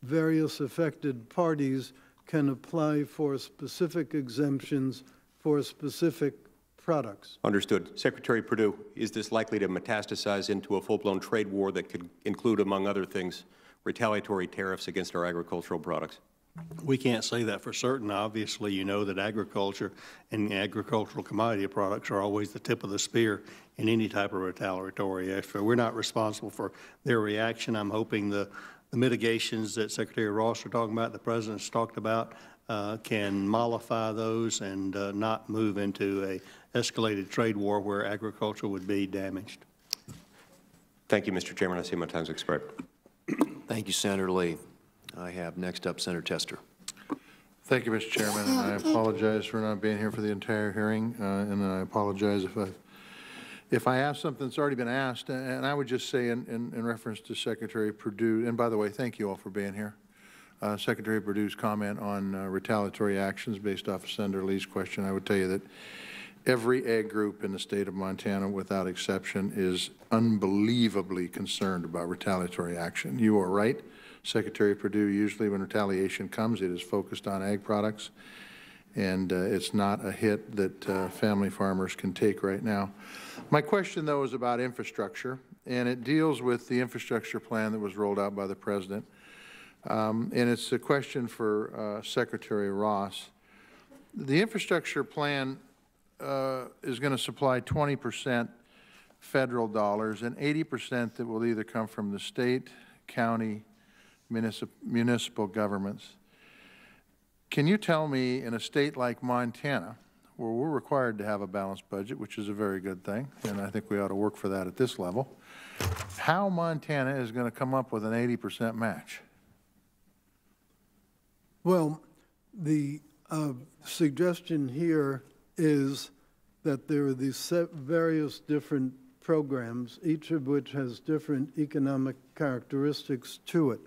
various affected parties can apply for specific exemptions for specific products. Understood. Secretary Perdue, is this likely to metastasize into a full-blown trade war that could include, among other things, retaliatory tariffs against our agricultural products? We can't say that for certain. Obviously, you know that agriculture and agricultural commodity products are always the tip of the spear in any type of retaliatory effort. We're not responsible for their reaction. I'm hoping the mitigations that Secretary Ross are talking about, the President's talked about, can mollify those and not move into a escalated trade war where agriculture would be damaged. Thank you, Mr. Chairman. I see my time's expired. Thank you, Senator Lee. I have next up Senator Tester. Thank you, Mr. Chairman, and I apologize for not being here for the entire hearing, and I apologize if I asked something that's already been asked. And I would just say in reference to Secretary Perdue, and by the way, thank you all for being here. Secretary Perdue's comment on retaliatory actions based off of Senator Lee's question, I would tell you that every ag group in the state of Montana, without exception, is unbelievably concerned about retaliatory action. You are right. Secretary Perdue, usually when retaliation comes, it is focused on ag products, and it's not a hit that family farmers can take right now. My question, though, is about infrastructure, and it deals with the infrastructure plan that was rolled out by the President. And it's a question for Secretary Ross. The infrastructure plan is going to supply 20% federal dollars and 80% that will either come from the state, county, municipal governments. Can you tell me, in a state like Montana, where we're required to have a balanced budget, which is a very good thing, and I think we ought to work for that at this level, how Montana is going to come up with an 80% match? Well, the suggestion here is that there are these various different programs, each of which has different economic characteristics to it.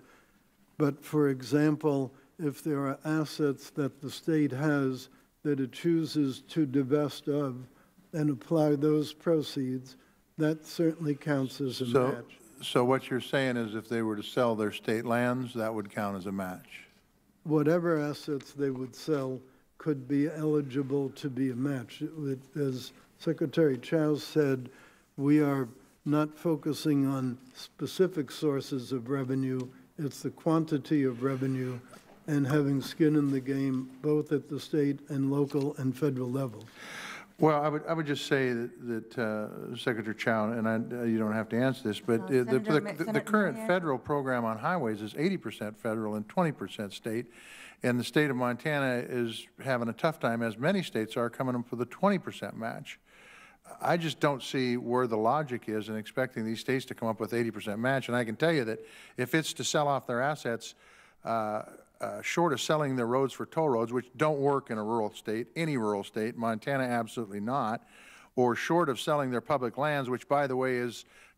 But for example, if there are assets that the state has that it chooses to divest of and apply those proceeds, that certainly counts as a match. So what you're saying is if they were to sell their state lands, that would count as a match? Whatever assets they would sell could be eligible to be a match. As Secretary Chao said, we are not focusing on specific sources of revenue. It's the quantity of revenue and having skin in the game both at the state and local and federal levels. Well, I would just say that Secretary Chao, and you don't have to answer this, but the current federal program on highways is 80% federal and 20% state, and the state of Montana is having a tough time, as many states are, coming up with a 20% match. I just don't see where the logic is in expecting these states to come up with 80% match, and I can tell you that if it's to sell off their assets, short of selling their roads for toll roads, which don't work in a rural state, any rural state, Montana absolutely not, or short of selling their public lands, which, by the way,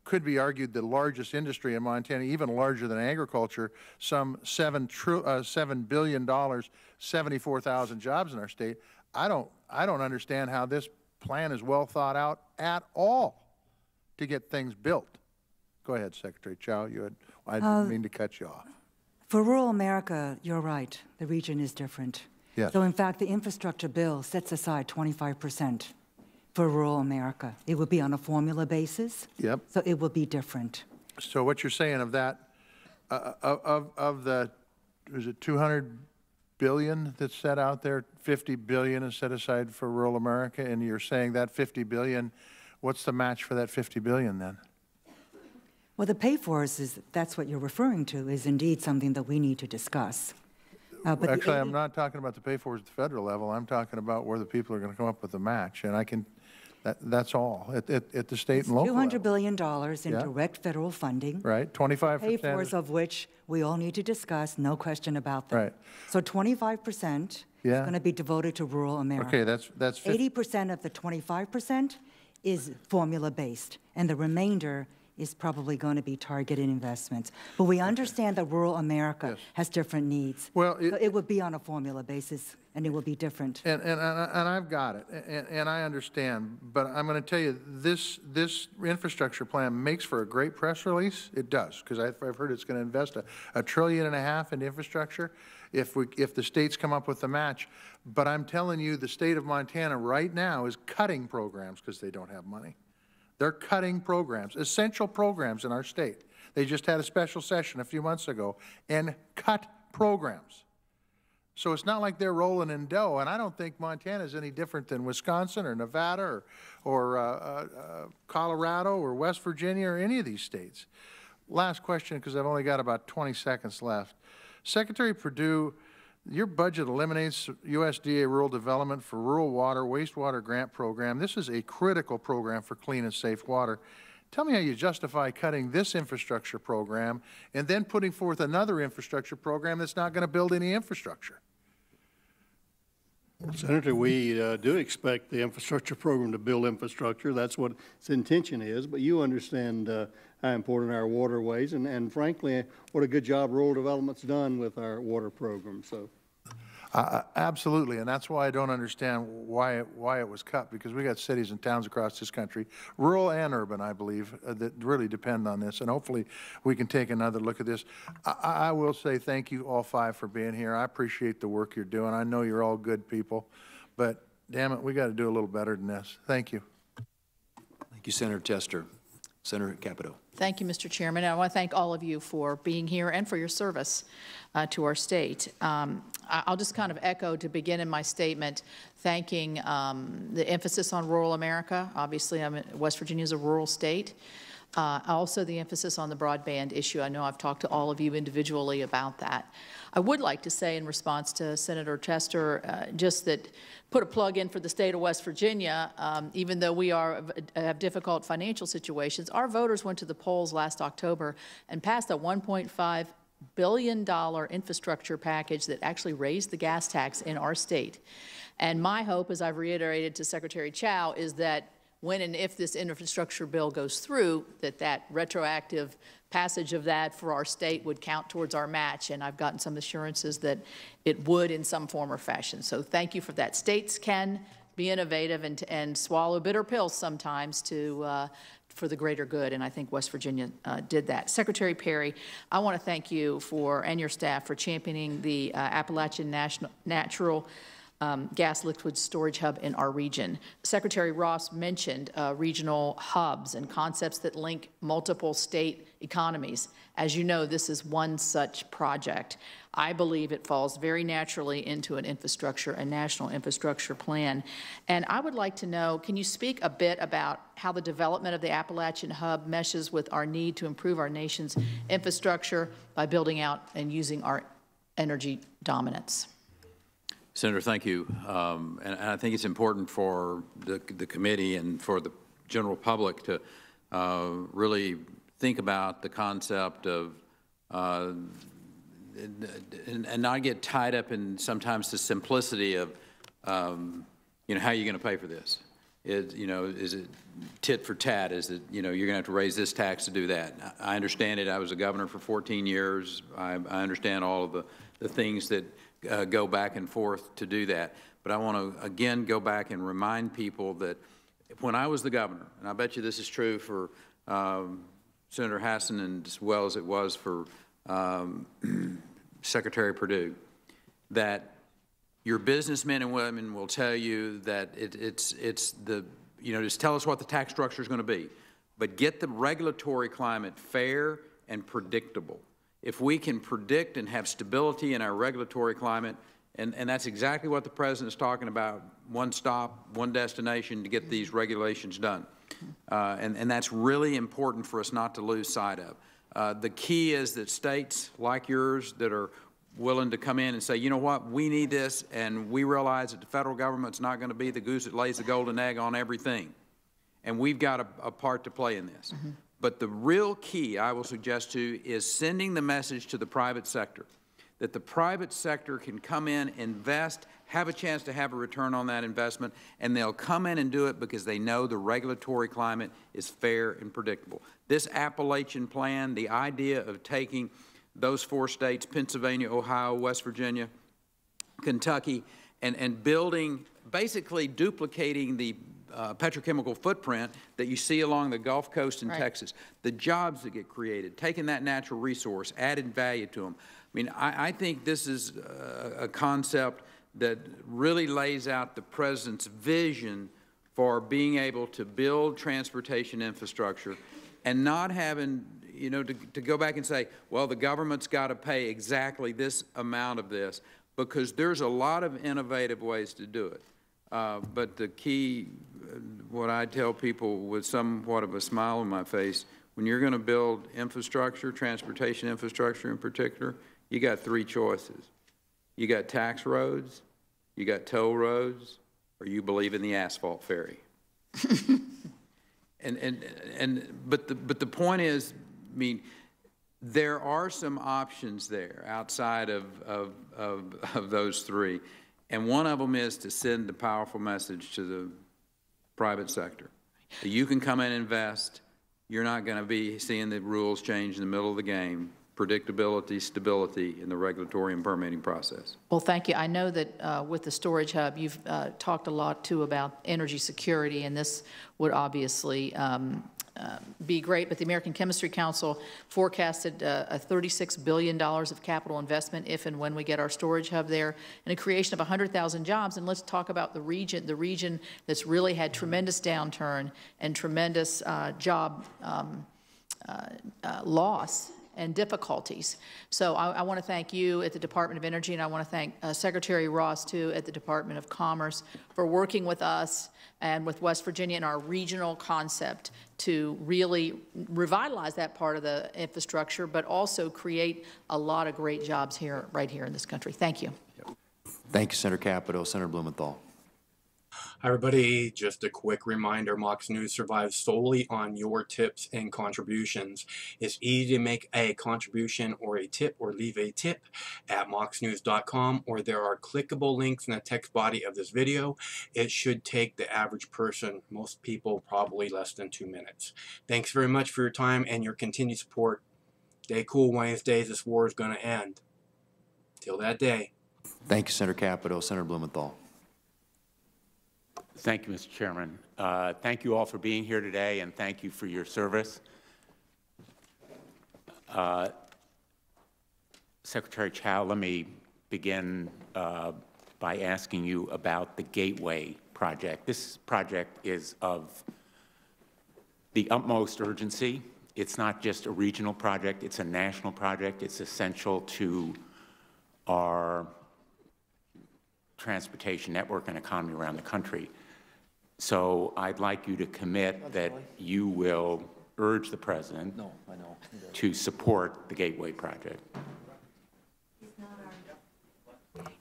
could be argued the largest industry in Montana, even larger than agriculture, some $7 billion, 74,000 jobs in our state. I don't understand how this plan is well thought out at all to get things built. Go ahead, Secretary Chao. I didn't mean to cut you off. For rural America, you're right. The region is different. Yes. So in fact, the infrastructure bill sets aside 25% for rural America. It would be on a formula basis. Yep. So it will be different. So what you're saying of that, of the, is it 200 billion that's set out there, 50 billion is set aside for rural America, and you're saying that 50 billion, what's the match for that 50 billion then? Well, the pay for us is, that's what you're referring to, is indeed something that we need to discuss. Actually, I'm not talking about the pay-for at the federal level. I'm talking about where the people are going to come up with the match, and I can. That's all at the state and local $200 billion in Yeah. direct federal funding. Right, 25%. Pay-fors of which we all need to discuss, no question about that. Right. So 25% is going to be devoted to rural America. Okay, that's 80% of the 25% is formula-based, and the remainder is probably going to be targeted investments. But we understand that rural America has different needs. Well, it would be on a formula basis, and it will be different. And I've got it, and I understand. But I'm going to tell you, this infrastructure plan makes for a great press release. It does, because I've heard it's going to invest $1.5 trillion in infrastructure if the states come up with the match. But I'm telling you, the state of Montana right now is cutting programs because they don't have money. They're cutting programs, essential programs in our state. They just had a special session a few months ago and cut programs. So it's not like they're rolling in dough, and I don't think Montana is any different than Wisconsin or Nevada or Colorado or West Virginia or any of these states. Last question, because I've only got about 20 seconds left. Secretary Perdue, your budget eliminates USDA rural development for rural water, wastewater grant program. This is a critical program for clean and safe water. Tell me how you justify cutting this infrastructure program and then putting forth another infrastructure program that's not going to build any infrastructure. Well, Senator, we do expect the infrastructure program to build infrastructure. That's what its intention is. But you understand how important our waterways and frankly, what a good job rural development's done with our water program. So. Absolutely, and that's why I don't understand why it was cut, because we got cities and towns across this country, rural and urban, I believe, that really depend on this, and hopefully we can take another look at this. I will say thank you all five for being here. I appreciate the work you're doing. I know you're all good people, but damn it, we got to do a little better than this. Thank you. Thank you, Senator Tester. Senator Capito. Thank you, Mr. Chairman. And I want to thank all of you for being here and for your service to our state. I'll just kind of echo to begin in my statement, thanking the emphasis on rural America. Obviously, West Virginia is a rural state. Also, the emphasis on the broadband issue. I know I've talked to all of you individually about that. I would like to say in response to Senator Tester, just that put a plug in for the state of West Virginia. Even though we have difficult financial situations, our voters went to the polls last October and passed a $1.5 billion infrastructure package that actually raised the gas tax in our state. And my hope, as I've reiterated to Secretary Chao, is that when and if this infrastructure bill goes through, that retroactive passage of that for our state would count towards our match, and I've gotten some assurances that it would in some form or fashion. So thank you for that. States can be innovative and swallow bitter pills sometimes for the greater good, and I think West Virginia did that. Secretary Perry, I want to thank you and your staff for championing the Appalachian Natural gas liquid storage hub in our region. Secretary Ross mentioned regional hubs and concepts that link multiple state economies. As you know, this is one such project. I believe it falls very naturally into a national infrastructure plan. And I would like to know, can you speak a bit about how the development of the Appalachian Hub meshes with our need to improve our nation's infrastructure by building out and using our energy dominance? Senator, thank you. And I think it's important for the committee and for the general public to really think about the concept of and not get tied up in sometimes the simplicity of how are you going to pay for this? Is it tit for tat? Is it you're going to have to raise this tax to do that? I understand it. I was a governor for 14 years. I understand all of the things that go back and forth to do that. But I want to, again, go back and remind people that when I was the governor, and I bet you this is true for Senator Hassan and as well as it was for Secretary Perdue, that your businessmen and women will tell you that it's the, just tell us what the tax structure is going to be, but get the regulatory climate fair and predictable. If we can predict and have stability in our regulatory climate, and that's exactly what the President is talking about, one stop, one destination to get these regulations done. And that's really important for us not to lose sight of. The key is that states like yours that are willing to come in and say, you know what, we need this, and we realize that the federal government's not going to be the goose that lays the golden egg on everything. And we've got a part to play in this. Mm-hmm. But the real key, I will suggest to you, is sending the message to the private sector that the private sector can come in, invest, have a chance to have a return on that investment, and they'll come in and do it because they know the regulatory climate is fair and predictable. This Appalachian plan, the idea of taking those 4 states, Pennsylvania, Ohio, West Virginia, Kentucky, and building, basically duplicating the petrochemical footprint that you see along the Gulf Coast in Texas, the jobs that get created, taking that natural resource, added value to them. I mean, I think this is a concept that really lays out the President's vision for being able to build transportation infrastructure and not having, you know, to go back and say, well, the government's got to pay exactly this amount of this, because there's a lot of innovative ways to do it. But the key, what I tell people with somewhat of a smile on my face, when you're going to build infrastructure, transportation infrastructure in particular, you got 3 choices. You got tax roads, you got toll roads, or you believe in the asphalt ferry. But the point is, I mean, there are some options there outside of those 3. And one of them is to send the powerful message to the private sector. You can come in and invest. You're not going to be seeing the rules change in the middle of the game. Predictability, stability in the regulatory and permitting process. Well, thank you. I know that with the storage hub, you've talked a lot, too, about energy security, and this would obviously be great, but the American Chemistry Council forecasted a $36 billion of capital investment if and when we get our storage hub there, and a creation of 100,000 jobs. And let's talk about the region that's really had tremendous downturn and tremendous job loss and difficulties. So I want to thank you at the Department of Energy, and I want to thank Secretary Ross, too, at the Department of Commerce for working with us and with West Virginia in our regional concept to really revitalize that part of the infrastructure, but also create a lot of great jobs here, right here in this country. Thank you. Thank you, Senator Capito. Senator Blumenthal. Hi, everybody. Just a quick reminder, Mox News survives solely on your tips and contributions. It's easy to make a contribution or a tip or leave a tip at moxnews.com, or there are clickable links in the text body of this video. It should take the average person, most people, probably less than 2 minutes. Thanks very much for your time and your continued support. Stay cool, Wednesdays. This war is going to end. Till that day. Thank you, Senator Capito. Senator Blumenthal. Thank you, Mr. Chairman. Thank you all for being here today, and thank you for your service. Secretary Chao, let me begin by asking you about the Gateway project. This project is of the utmost urgency. It's not just a regional project, it's a national project. It's essential to our transportation network and economy around the country. So I'd like you to commit that you will urge the President to support the Gateway project.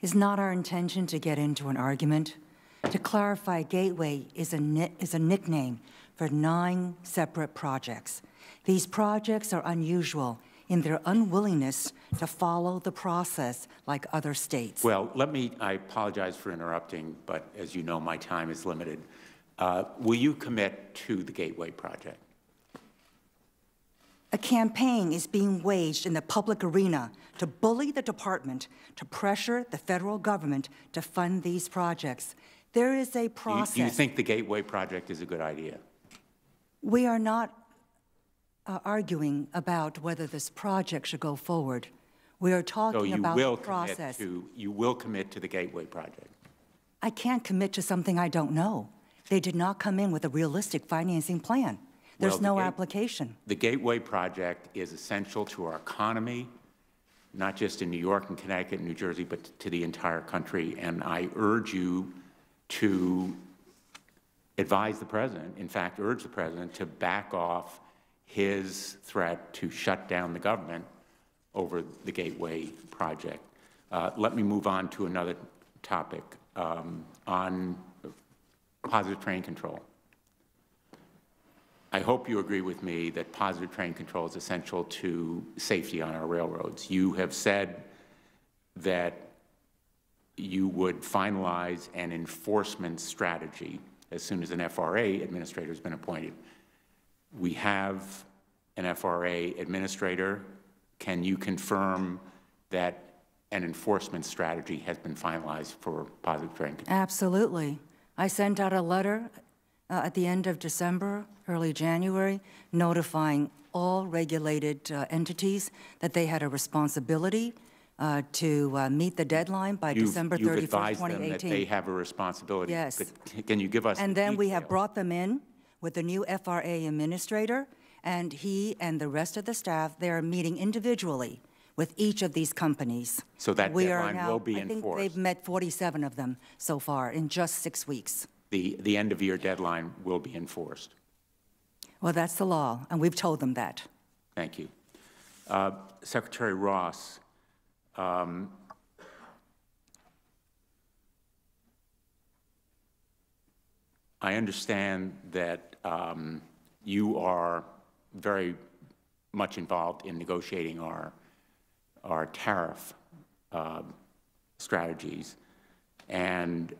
It's not our intention to get into an argument. To clarify, Gateway is a nickname for 9 separate projects. These projects are unusual in their unwillingness to follow the process like other states. Well, I apologize for interrupting, but as you know, my time is limited. Will you commit to the Gateway project? A campaign is being waged in the public arena to bully the department, to pressure the federal government to fund these projects. There is a process. You think the Gateway project is a good idea? We are not arguing about whether this project should go forward. We are talking about the process. You will commit to the Gateway project? I can't commit to something I don't know. They did not come in with a realistic financing plan. There's no application. The Gateway project is essential to our economy, not just in New York and Connecticut and New Jersey, but to the entire country. And I urge you to advise the President, in fact, urge the President to back off his threat to shut down the government over the Gateway project. Let me move on to another topic on positive train control. I hope you agree with me that positive train control is essential to safety on our railroads. You have said that you would finalize an enforcement strategy as soon as an FRA administrator has been appointed. We have an FRA administrator. Can you confirm that an enforcement strategy has been finalized for positive train control? Absolutely. I sent out a letter at the end of December, early January, notifying all regulated entities that they had a responsibility to meet the deadline by December 31st, 2018. You've advised them that they have a responsibility. Yes. But can you give us And then we have brought them in with the new FRA administrator, and he and the rest of the staff, they are meeting individually with each of these companies. So that deadline will be I think enforced. they've met 47 of them so far in just 6 weeks. The end of year deadline will be enforced. Well, that's the law, and we've told them that. Thank you. Secretary Ross, I understand that you are very much involved in negotiating our tariff strategies, and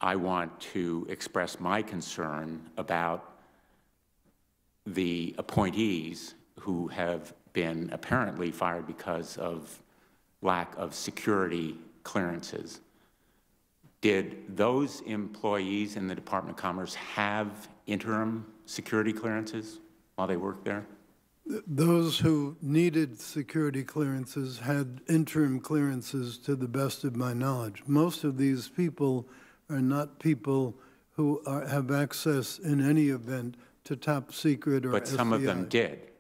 I want to express my concern about the appointees who have been apparently fired because of lack of security clearances. Did those employees in the Department of Commerce have interim security clearances while they worked there? Those who needed security clearances had interim clearances, to the best of my knowledge. Most of these people are not people who have access in any event to top secret or But some of them did.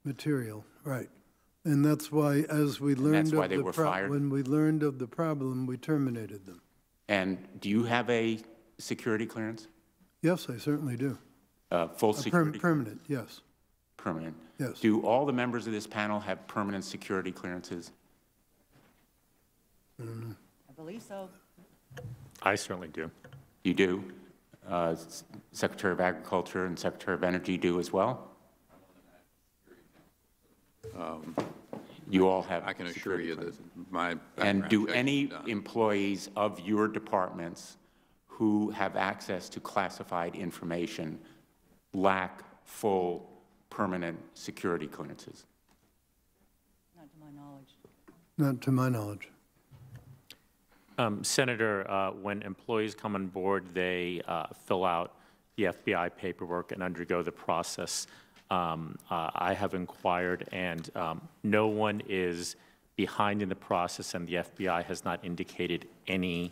Material, right. And that's why, as we learned why they were fired? when we learned of the problem, we terminated them. And do you have a security clearance? Yes, I certainly do. Full security? Permanent, yes. Permanent. Yes. Do all the members of this panel have permanent security clearances? I believe so. I certainly do. You do? Secretary of Agriculture and Secretary of Energy do as well? You all have. I can assure you that my And do background check any is done. employees of your departments who have access to classified information lack full permanent security clearances? Not to my knowledge. Not to my knowledge. Senator, when employees come on board, they fill out the FBI paperwork and undergo the process. I have inquired, and no one is behind in the process, and the FBI has not indicated any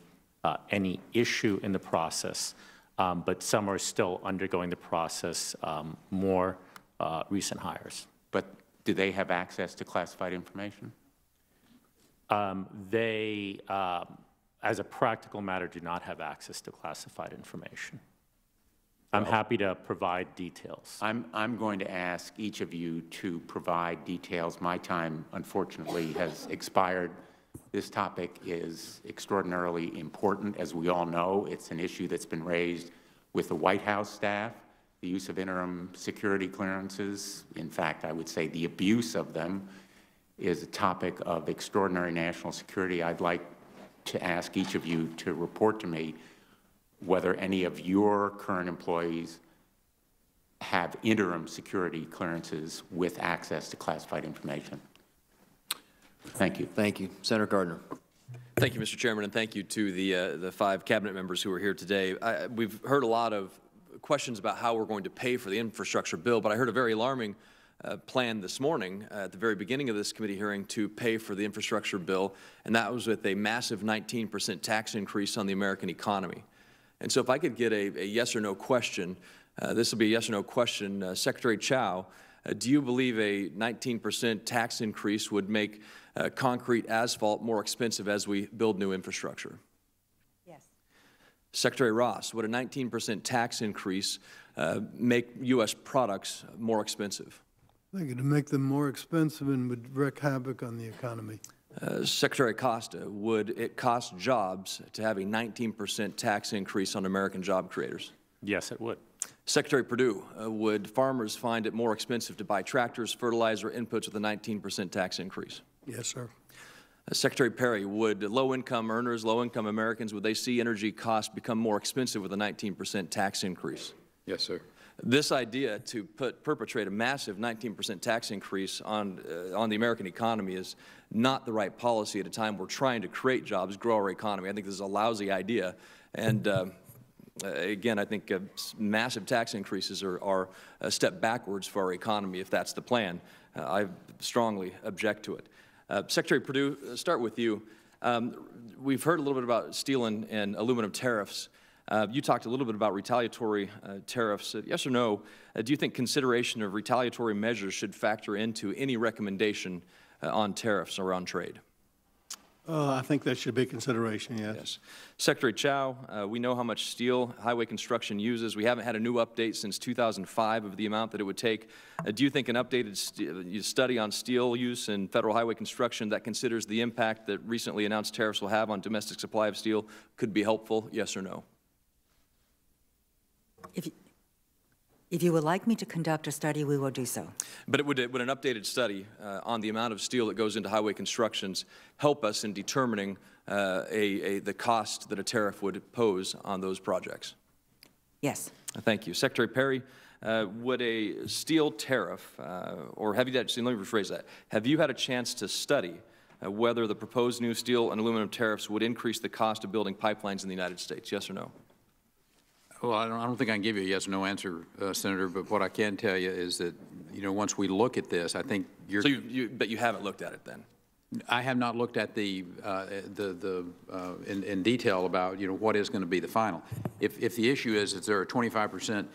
issue in the process. But some are still undergoing the process, more recent hires. But do they have access to classified information? They, as a practical matter, do not have access to classified information. I'm happy to provide details. I'm going to ask each of you to provide details. My time, unfortunately, has expired. This topic is extraordinarily important. As we all know, it's an issue that's been raised with the White House staff, the use of interim security clearances. In fact, I would say the abuse of them is a topic of extraordinary national security. I'd like to ask each of you to report to me whether any of your current employees have interim security clearances with access to classified information. Thank you. Thank you. Senator Gardner. Thank you, Mr. Chairman, and thank you to the 5 cabinet members who are here today. We've heard a lot of questions about how we're going to pay for the infrastructure bill, but I heard a very alarming plan this morning at the very beginning of this committee hearing to pay for the infrastructure bill, and that was with a massive 19% tax increase on the American economy. And so if I could get a yes or no question, this will be a yes or no question. Secretary Chao, do you believe a 19% tax increase would make concrete asphalt more expensive as we build new infrastructure? Yes. Secretary Ross, would a 19% tax increase make U.S. products more expensive? I think it would make them more expensive and would wreak havoc on the economy. Secretary Acosta, would it cost jobs to have a 19% tax increase on American job creators? Yes, it would. Secretary Perdue, would farmers find it more expensive to buy tractors, fertilizer, inputs with a 19% tax increase? Yes, sir. Secretary Perry, would low-income earners, low-income Americans, would they see energy costs become more expensive with a 19% tax increase? Yes, sir. This idea to perpetrate a massive 19% tax increase on the American economy is not the right policy at a time we're trying to create jobs, grow our economy. I think this is a lousy idea. And again, I think massive tax increases are a step backwards for our economy if that's the plan. I strongly object to it. Secretary Perdue, start with you. We've heard a little bit about steel and aluminum tariffs. You talked a little bit about retaliatory tariffs. Yes or no, do you think consideration of retaliatory measures should factor into any recommendation on tariffs around trade? I think that should be consideration, yes. Secretary Chao, we know how much steel highway construction uses. We haven't had a new update since 2005 of the amount that it would take. Do you think an updated study on steel use in federal highway construction that considers the impact that recently announced tariffs will have on domestic supply of steel could be helpful, yes or no? If you would like me to conduct a study, we will do so. But would an updated study on the amount of steel that goes into highway constructions help us in determining the cost that a tariff would pose on those projects? Yes. Thank you. Secretary Perry, would a steel tariff, or have you, let me rephrase that, have you had a chance to study whether the proposed new steel and aluminum tariffs would increase the cost of building pipelines in the United States, yes or no? Well, I don't think I can give you a yes or no answer, Senator, but what I can tell you is that, once we look at this, I think you're... So but you haven't looked at it then? I have not looked at in detail about, what is going to be the final. If the issue is that there are 25%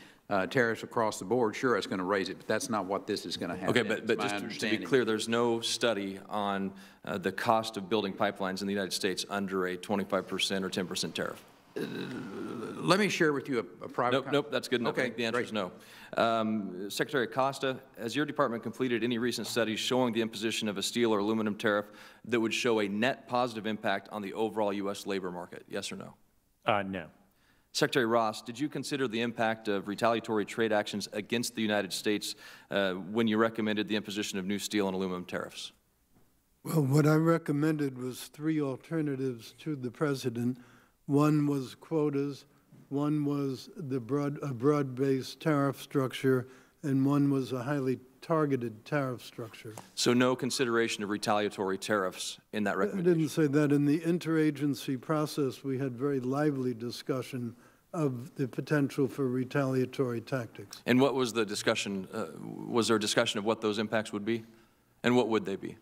tariffs across the board, sure, it's going to raise it, but that's not what this is going to have. Okay, but just to be clear, there's no study on the cost of building pipelines in the United States under a 25% or 10% tariff? Let me share with you a private... Nope, that's good enough. Okay, I think the answer great. is no. Secretary Acosta, has your department completed any recent studies showing the imposition of a steel or aluminum tariff that would show a net positive impact on the overall U.S. labor market? Yes or no? No. Secretary Ross, did you consider the impact of retaliatory trade actions against the United States when you recommended the imposition of new steel and aluminum tariffs? Well, what I recommended was 3 alternatives to the president. One was quotas, one was a broad-based tariff structure, and one was a highly targeted tariff structure. So no consideration of retaliatory tariffs in that recommendation? I didn't say that. In the interagency process, we had very lively discussion of the potential for retaliatory tactics. And what was the discussion? Was there a discussion of what those impacts would be? And what would they be?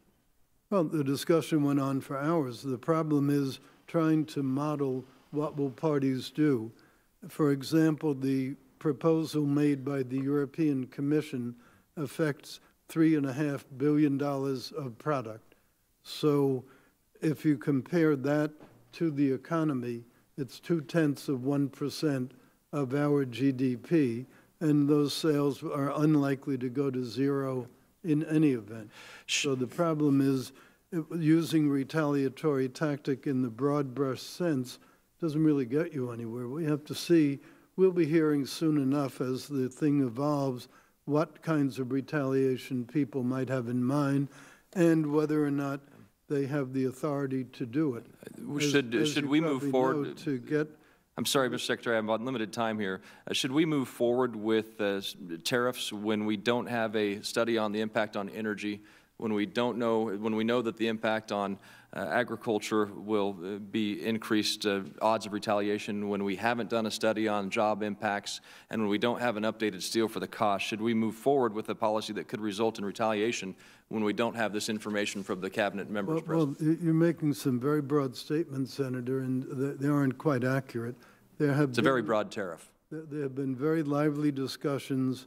Well, the discussion went on for hours. The problem is trying to model what will parties do. For example, the proposal made by the European Commission affects $3.5 billion of product. So if you compare that to the economy, it's 0.2% of our GDP, and those sales are unlikely to go to zero in any event. So the problem is using retaliatory tactic in the broad brush sense doesn't really get you anywhere. We have to see, we'll be hearing soon enough as the thing evolves what kinds of retaliation people might have in mind and whether or not they have the authority to do it. Should we move forward to get... I'm sorry, Mr. Secretary, I'm on limited time here. Should we move forward with tariffs when we don't have a study on the impact on energy, when we know that the impact on agriculture will be increased odds of retaliation, when we haven't done a study on job impacts, and when we don't have an updated steel for the cost? Should we move forward with a policy that could result in retaliation when we don't have this information from the cabinet members? Well, you're making some very broad statements, Senator, and they aren't quite accurate. It's a very broad tariff. There have been very lively discussions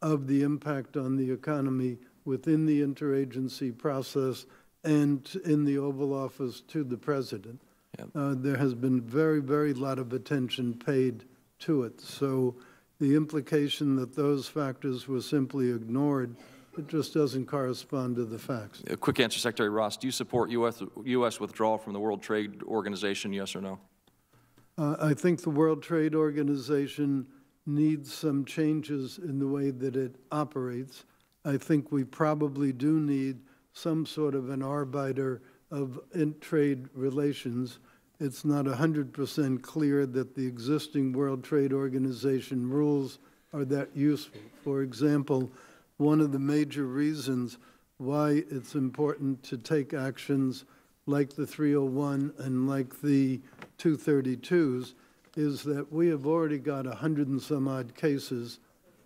of the impact on the economy within the interagency process and in the Oval Office to the President. Yep. There has been very lot of attention paid to it. So the implication that those factors were simply ignored It just doesn't correspond to the facts. A quick answer, Secretary Ross. Do you support U.S. withdrawal from the World Trade Organization, yes or no? I think the World Trade Organization needs some changes in the way that it operates. I think we probably do need some sort of an arbiter of trade relations. It's not 100% clear that the existing World Trade Organization rules are that useful. For example, one of the major reasons why it's important to take actions like the 301 and like the 232s is that we have already got 100 and some odd cases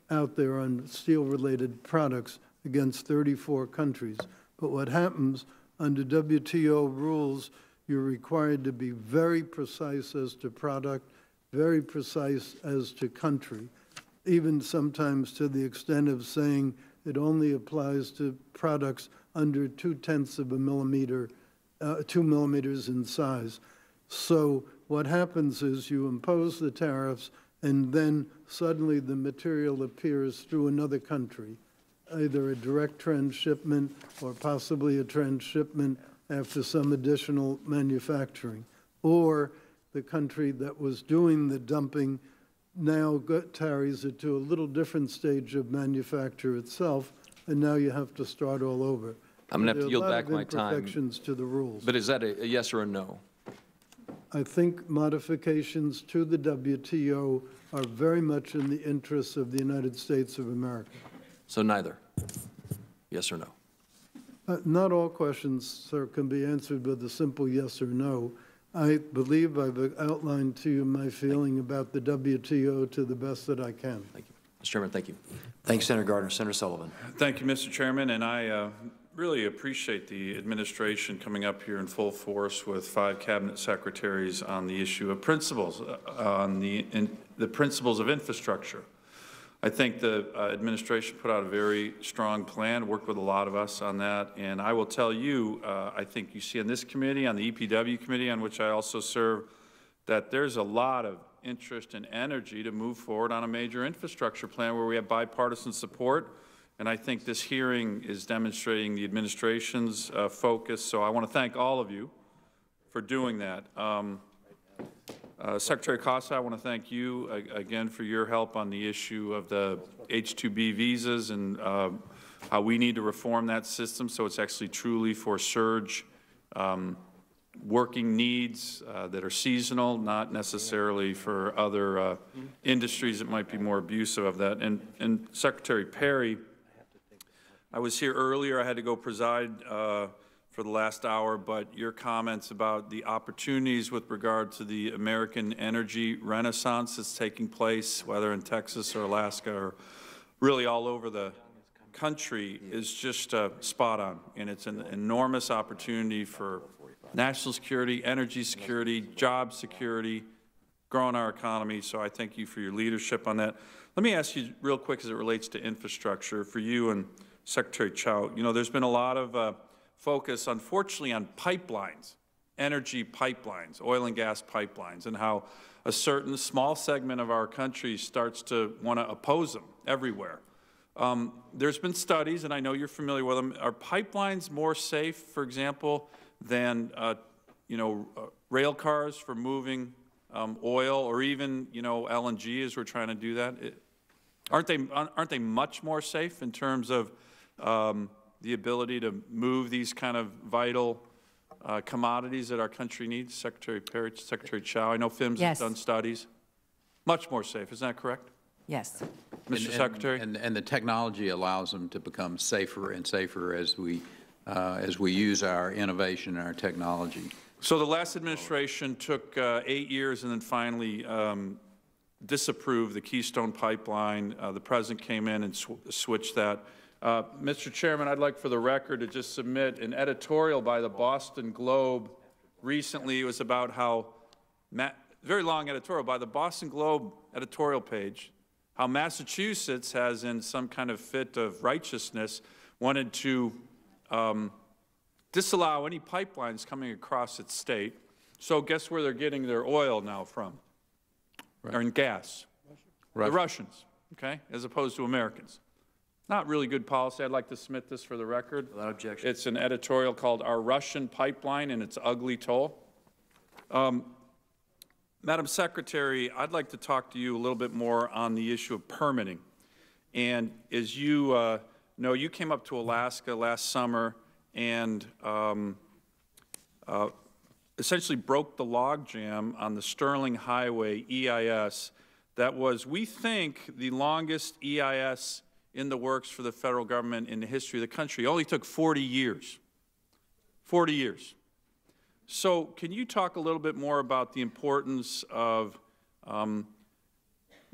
out there on steel-related products against 34 countries. But what happens under WTO rules, you're required to be very precise as to product, very precise as to country, even sometimes to the extent of saying it only applies to products under 0.2 of a millimeter, 2 millimeters in size. So what happens is you impose the tariffs, and then suddenly the material appears through another country, either a direct transshipment or possibly a transshipment after some additional manufacturing, or the country that was doing the dumping now carries it to a little different stage of manufacture itself, and now you have to start all over. I'm going to have to yield back my time. There are a lot of imperfections to the rules. But is that a yes or a no? I think modifications to the WTO are very much in the interests of the United States of America. So neither? Yes or no? Not all questions, sir, can be answered with a simple yes or no. I believe I've outlined to you my feeling about the WTO to the best that I can. Thank you. Mr. Chairman, thank you. Thanks, Senator Gardner. Senator Sullivan. Thank you, Mr. Chairman, and I really appreciate the administration coming up here in full force with 5 cabinet secretaries on the issue of principles, on the principles of infrastructure. I think the administration put out a very strong plan, worked with a lot of us on that, and I will tell you, I think you see on this committee, on the EPW committee, on which I also serve, that there's a lot of interest and energy to move forward on a major infrastructure plan where we have bipartisan support, and I think this hearing is demonstrating the administration's focus, so I want to thank all of you for doing that. Secretary Acosta, I want to thank you again for your help on the issue of the H-2B visas and how we need to reform that system so it's actually truly for surge working needs that are seasonal, not necessarily for other industries that might be more abusive of that. And Secretary Perry, I was here earlier. I had to go preside for the last hour, but your comments about the opportunities with regard to the American energy renaissance that's taking place, whether in Texas or Alaska or really all over the country, is just spot on. And it's an enormous opportunity for national security, energy security, job security, growing our economy. So I thank you for your leadership on that. Let me ask you real quick as it relates to infrastructure for you and Secretary Chao. You know, there's been a lot of focus, unfortunately, on pipelines, energy pipelines, oil and gas pipelines, and how a certain small segment of our country starts to want to oppose them everywhere. There's been studies, and I know you're familiar with them. Are pipelines more safe, for example, than rail cars for moving oil, or even LNG as we're trying to do that? Aren't they much more safe in terms of the ability to move these kind of vital commodities that our country needs? Secretary Perry, Secretary Chao, I know FIMS has done studies. Much more safe, isn't that correct? Yes. Mr. Secretary? And the technology allows them to become safer and safer as we use our innovation and our technology. So the last administration took 8 years and then finally disapproved the Keystone Pipeline. The President came in and switched that. Mr. Chairman, I'd like for the record to just submit an editorial by the Boston Globe recently. It was about how, very long editorial by the Boston Globe editorial page, how Massachusetts has, in some kind of fit of righteousness, wanted to disallow any pipelines coming across its state. So guess where they're getting their oil now from? Right. Or in gas. Russia. The Russians, okay, as opposed to Americans. not really good policy. I'd like to submit this for the record. Without objection. It's an editorial called Our Russian Pipeline and Its Ugly Toll. Madam Secretary, I'd like to talk to you a little bit more on the issue of permitting. And as you know, you came up to Alaska last summer and essentially broke the logjam on the Sterling Highway EIS that was, we think, the longest EIS in the works for the federal government in the history of the country. It only took 40 years. 40 years. So can you talk a little bit more about the importance of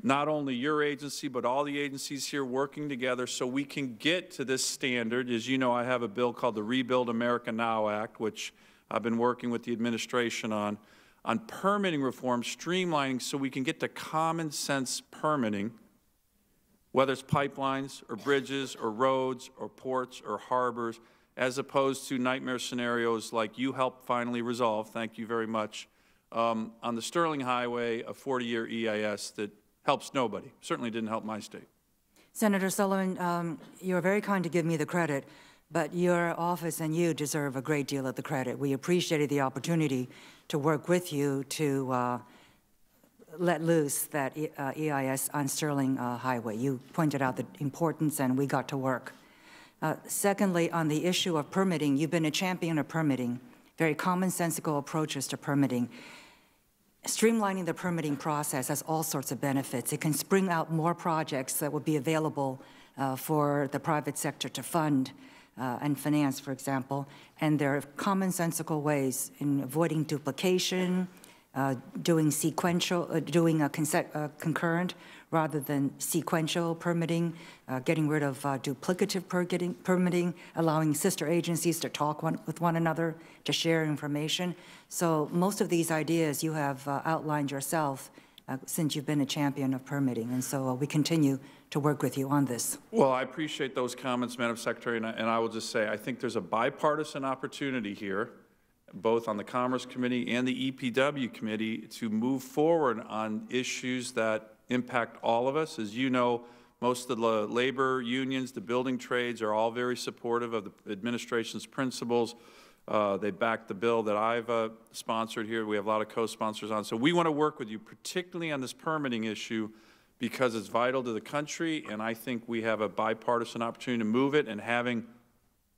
not only your agency, but all the agencies here working together so we can get to this standard? As you know, I have a bill called the Rebuild America Now Act, which I've been working with the administration on permitting reform, streamlining, so we can get to common sense permitting, whether it's pipelines or bridges or roads or ports or harbors, as opposed to nightmare scenarios like you helped finally resolve, thank you very much, on the Sterling Highway, a 40-year EIS that helps nobody, certainly didn't help my state. Senator Sullivan, you're very kind to give me the credit, but your office and you deserve a great deal of the credit. We appreciated the opportunity to work with you to let loose that EIS on Sterling Highway. You pointed out the importance, and we got to work. Secondly, on the issue of permitting, you've been a champion of permitting, very commonsensical approaches to permitting. Streamlining the permitting process has all sorts of benefits. It can spring out more projects that will be available for the private sector to fund and finance, for example. And there are commonsensical ways in avoiding duplication, doing sequential, doing a concurrent rather than sequential permitting, getting rid of duplicative permitting, allowing sister agencies to talk with one another, to share information. So most of these ideas you have outlined yourself since you've been a champion of permitting, and so we continue to work with you on this. Well, I appreciate those comments, Madam Secretary, and I will just say I think there's a bipartisan opportunity here, both on the Commerce Committee and the EPW Committee, to move forward on issues that impact all of us. As you know, most of the labor unions, the building trades are all very supportive of the administration's principles. They back the bill that I've sponsored here. We have a lot of co-sponsors on. So we want to work with you, particularly on this permitting issue, because it's vital to the country, and I think we have a bipartisan opportunity to move it, and having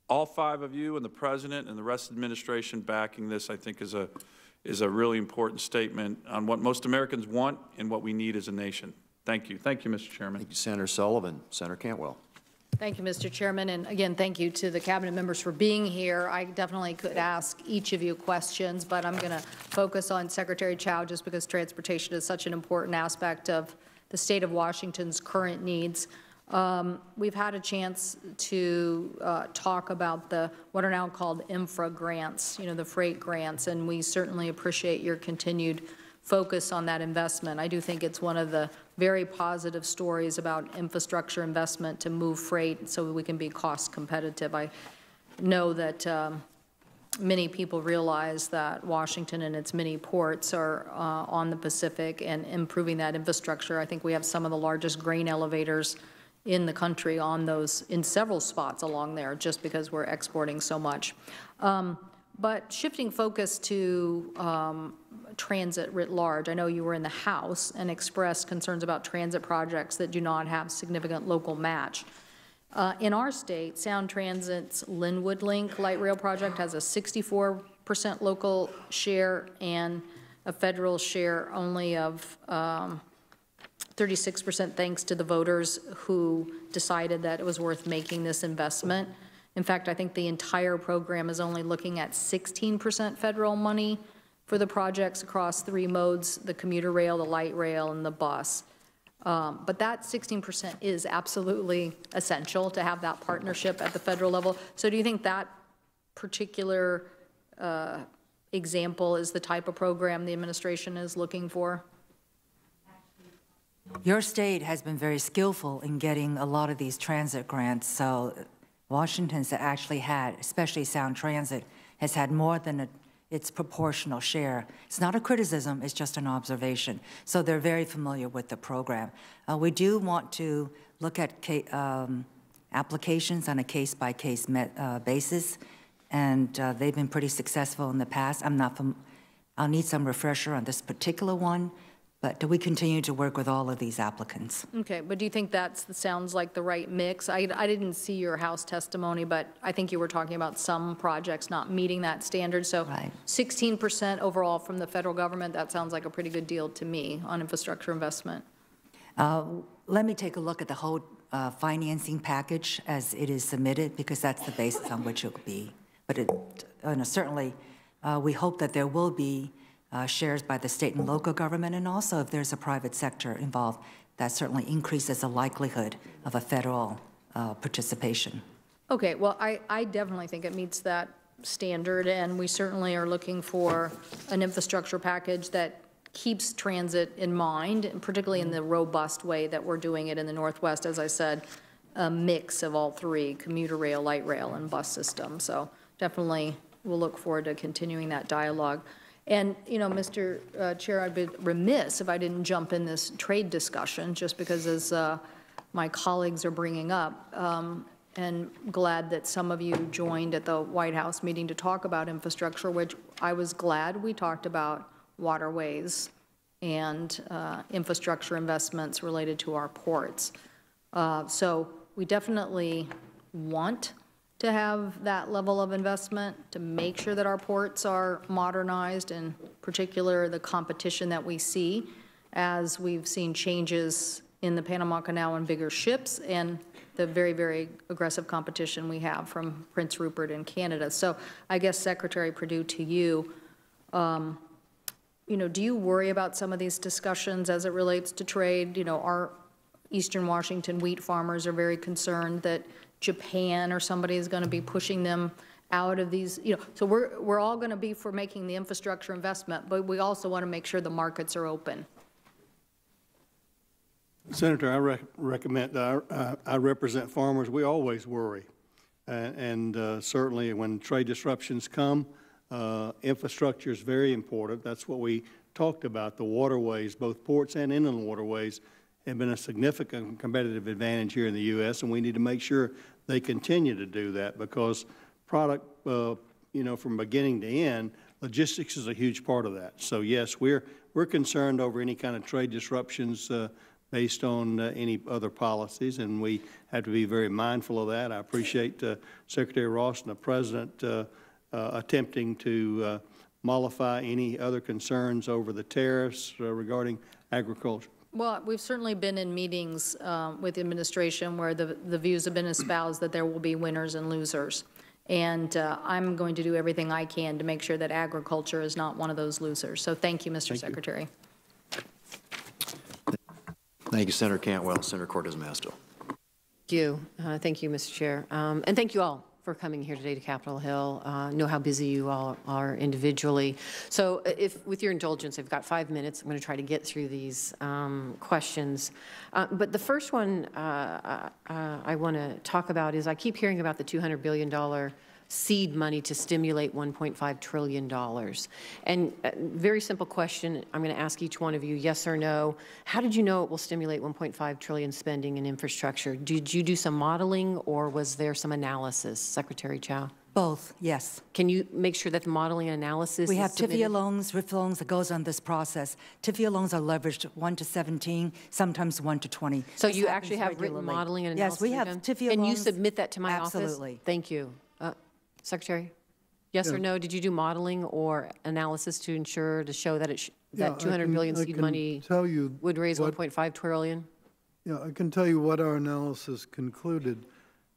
all 5 of you and the President and the rest of the administration backing this, I think, is a really important statement on what most Americans want and what we need as a nation. Thank you. Thank you, Mr. Chairman. Thank you, Senator Sullivan. Senator Cantwell. Thank you, Mr. Chairman, and again, thank you to the Cabinet members for being here. I definitely could ask each of you questions, but I'm going to focus on Secretary Chao just because transportation is such an important aspect of the state of Washington's current needs. We've had a chance to talk about what are now called infra grants, the freight grants, and we certainly appreciate your continued focus on that investment. I do think it's one of the very positive stories about infrastructure investment to move freight so we can be cost competitive. I know that many people realize that Washington and its many ports are on the Pacific, and improving that infrastructure. I think we have some of the largest grain elevators in the country on those, in several spots along there, just because we're exporting so much. But shifting focus to transit writ large, I know you were in the House and expressed concerns about transit projects that do not have significant local match. In our state, Sound Transit's Linwood Link light rail project has a 64% local share and a federal share only of 36% thanks to the voters who decided that it was worth making this investment. In fact, I think the entire program is only looking at 16% federal money for the projects across 3 modes, the commuter rail, the light rail, and the bus. But that 16% is absolutely essential to have that partnership at the federal level. So do you think that particular example is the type of program the administration is looking for? Your state has been very skillful in getting a lot of these transit grants. So Washington's actually had, especially Sound Transit, has had more than its proportional share. It's not a criticism, it's just an observation. So they're very familiar with the program. We do want to look at applications on a case-by-case basis, and they've been pretty successful in the past. I'll need some refresher on this particular one, but we continue to work with all of these applicants. Okay, but do you think that sounds like the right mix? I didn't see your House testimony, but I think you were talking about some projects not meeting that standard. So 16% overall from the federal government, that sounds like a pretty good deal to me on infrastructure investment. Let me take a look at the whole financing package as it is submitted, because that's the basis on which it will be. But certainly, we hope that there will be shares by the state and local government, and also if there's a private sector involved, that certainly increases the likelihood of a federal participation. Okay, well, I definitely think it meets that standard, and we certainly are looking for an infrastructure package that keeps transit in mind, and particularly in the robust way that we're doing it in the Northwest, as I said, a mix of all three, commuter rail, light rail, and bus system. So definitely we'll look forward to continuing that dialogue. And, you know, Mr. Chair, I'd be remiss if I didn't jump in this trade discussion, just because as my colleagues are bringing up, and glad that some of you joined at the White House meeting to talk about infrastructure, which I was glad we talked about waterways and infrastructure investments related to our ports. So we definitely want to have that level of investment to make sure that our ports are modernized, in particular the competition that we see as we've seen changes in the Panama Canal and bigger ships, and the very, very aggressive competition we have from Prince Rupert and Canada. So I guess, Secretary Perdue, to you, you know, do you worry about some of these discussions as it relates to trade? You know, our Eastern Washington wheat farmers are very concerned that Japan or somebody is going to be pushing them out of these, you know, so we're all going to be for making the infrastructure investment, but we also want to make sure the markets are open. Senator, I recommend, I represent farmers. We always worry. And certainly when trade disruptions come, infrastructure is very important. That's what we talked about. The waterways, both ports and inland waterways, have been a significant competitive advantage here in the U.S., and we need to make sure they continue to do that, because product, you know, from beginning to end, logistics is a huge part of that. So yes, we're concerned over any kind of trade disruptions based on any other policies, and we have to be very mindful of that. I appreciate Secretary Ross and the President attempting to mollify any other concerns over the tariffs regarding agriculture. Well, we've certainly been in meetings with the administration where the views have been espoused that there will be winners and losers. And I'm going to do everything I can to make sure that agriculture is not one of those losers. So thank you, Mr. Secretary. Thank you, Senator Cantwell. Senator Cortez Masto. Thank you, Mr. Chair. And thank you all for coming here today to Capitol Hill. Know how busy you all are individually. So if, with your indulgence, I've got 5 minutes. I'm going to try to get through these questions. But the first one I want to talk about is I keep hearing about the $200 billion seed money to stimulate $1.5 trillion. And very simple question, I'm going to ask each one of you, yes or no. How did you know it will stimulate $1.5 trillion spending in infrastructure? Did you do some modeling, or was there some analysis? Secretary Chao? Both, yes. Can you make sure that the modeling and analysis We have is submitted? TIFIA loans, RIF loans that goes on this process. TIFIA loans are leveraged 1 to 17, sometimes 1 to 20. So you actually have written modeling and analysis? Yes, we have done? TIFIA and loans. you submit that to my office? Absolutely. Thank you. Secretary, yes or no? Did you do modeling or analysis to ensure, to show that that $200 billion seed money would raise $1.5 trillion? Yeah, I can tell you what our analysis concluded.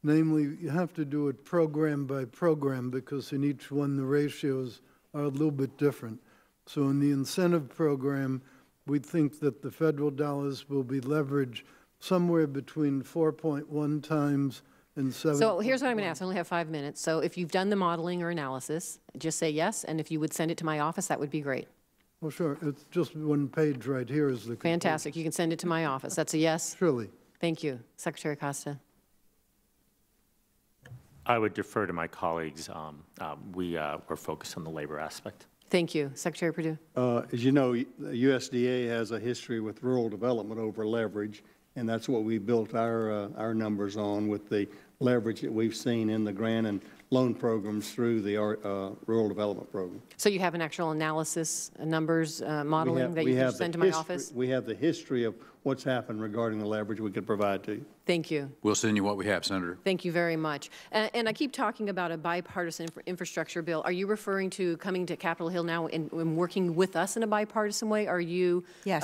Namely, you have to do it program by program, because in each one the ratios are a little bit different. So in the incentive program, we think that the federal dollars will be leveraged somewhere between 4.1 times and 7. So here's what I'm going to ask. I only have 5 minutes. So if you've done the modeling or analysis, just say yes. And if you would send it to my office, that would be great. Well, sure. It's just one page right here is the Fantastic. You can send it to my office. That's a yes? Surely. Thank you. Secretary Acosta. I would defer to my colleagues. We're focused on the labor aspect. Thank you. Secretary Perdue. As you know, the USDA has a history with rural development over leverage, and that's what we built our numbers on with the leverage that we've seen in the grant and loan programs through the Rural Development Program. So you have an actual analysis, numbers, modeling that you can send to my office? We have the history of what's happened regarding the leverage we could provide to you. Thank you. We'll send you what we have, Senator. Thank you very much. And I keep talking about a bipartisan infrastructure bill. Are you referring to coming to Capitol Hill now and working with us in a bipartisan way? Are you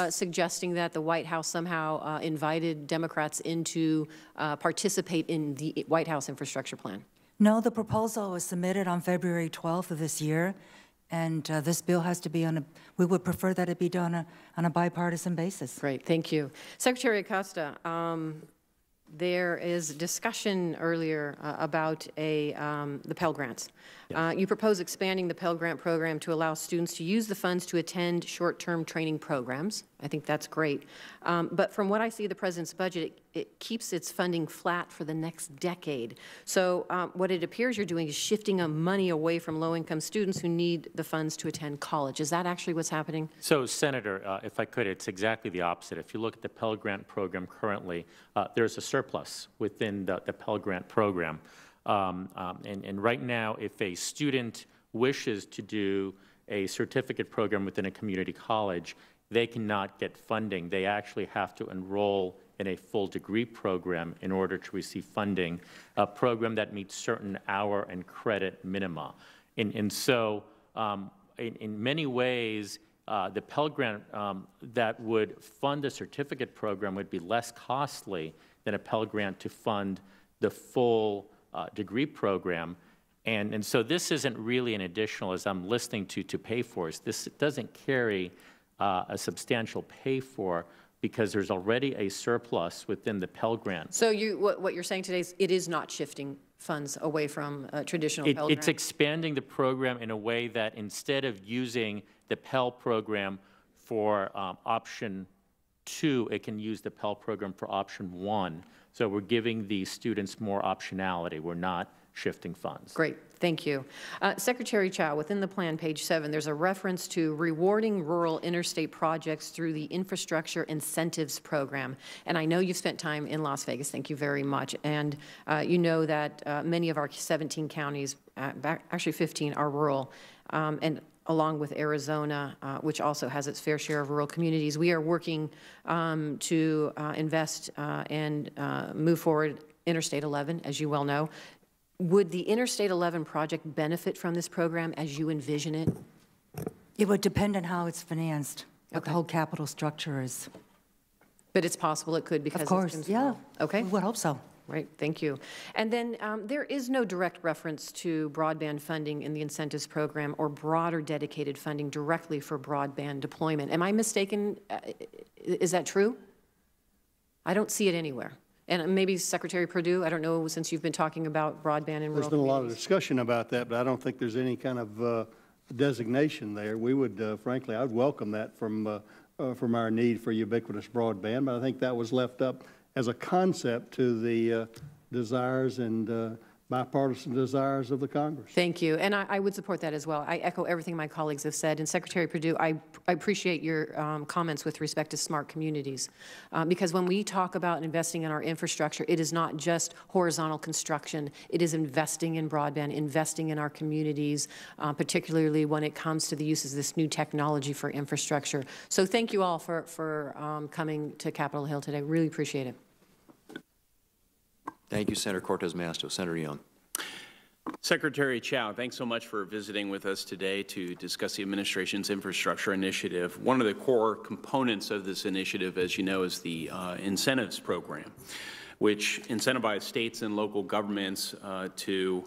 suggesting that the White House somehow invited Democrats into participate in the White House infrastructure plan? No, the proposal was submitted on February 12th of this year, and this bill has to be we would prefer that it be done on a bipartisan basis. Great, thank you. Secretary Acosta, there is discussion earlier about the Pell Grants. You propose expanding the Pell Grant program to allow students to use the funds to attend short-term training programs. I think that's great. But from what I see of the President's budget, it keeps its funding flat for the next decade. So what it appears you're doing is shifting money away from low-income students who need the funds to attend college. Is that actually what's happening? So, Senator, if I could, it's exactly the opposite. If you look at the Pell Grant program currently, there's a surplus within the Pell Grant program. And right now, if a student wishes to do a certificate program within a community college, they cannot get funding. They actually have to enroll in a full degree program in order to receive funding, a program that meets certain hour and credit minima. And so in many ways, the Pell Grant that would fund a certificate program would be less costly than a Pell Grant to fund the full degree program. And so this isn't really an additional, as I'm listening to pay for. This doesn't carry a substantial pay for because there's already a surplus within the Pell Grant. So what you're saying today is it is not shifting funds away from traditional Pell Grant? It's expanding the program in a way that instead of using the Pell program for option 2, it can use the Pell program for option 1. So we're giving the students more optionality. We're not shifting funds. Great, thank you. Secretary Chao, within the plan, page 7, there's a reference to rewarding rural interstate projects through the Infrastructure Incentives Program. And I know you've spent time in Las Vegas, thank you very much. And you know that many of our 17 counties, actually 15, are rural. And along with Arizona, which also has its fair share of rural communities, we are working to invest and move forward Interstate 11, as you well know. Would the Interstate 11 project benefit from this program as you envision it? It would depend on how it's financed, what the whole capital structure is. But it's possible it could because of course, yeah. Okay. We would hope so. Right, thank you. And then there is no direct reference to broadband funding in the incentives program or broader dedicated funding directly for broadband deployment. Am I mistaken? Is that true? I don't see it anywhere. And maybe Secretary Perdue, I don't know, since you've been talking about broadband in rural There's been a lot of discussion about that, but I don't think there's any kind of designation there. We would, frankly, I would welcome that from our need for ubiquitous broadband, but I think that was left up as a concept to the desires and bipartisan desires of the Congress. Thank you, and I would support that as well. I echo everything my colleagues have said, and Secretary Perdue, I appreciate your comments with respect to smart communities, because when we talk about investing in our infrastructure, it is not just horizontal construction, it is investing in broadband, investing in our communities, particularly when it comes to the use of this new technology for infrastructure. So thank you all for coming to Capitol Hill today. Really appreciate it. Thank you, Senator Cortez Masto. Senator Young. Secretary Chao, thanks so much for visiting with us today to discuss the administration's infrastructure initiative. One of the core components of this initiative, as you know, is the incentives program, which incentivizes states and local governments to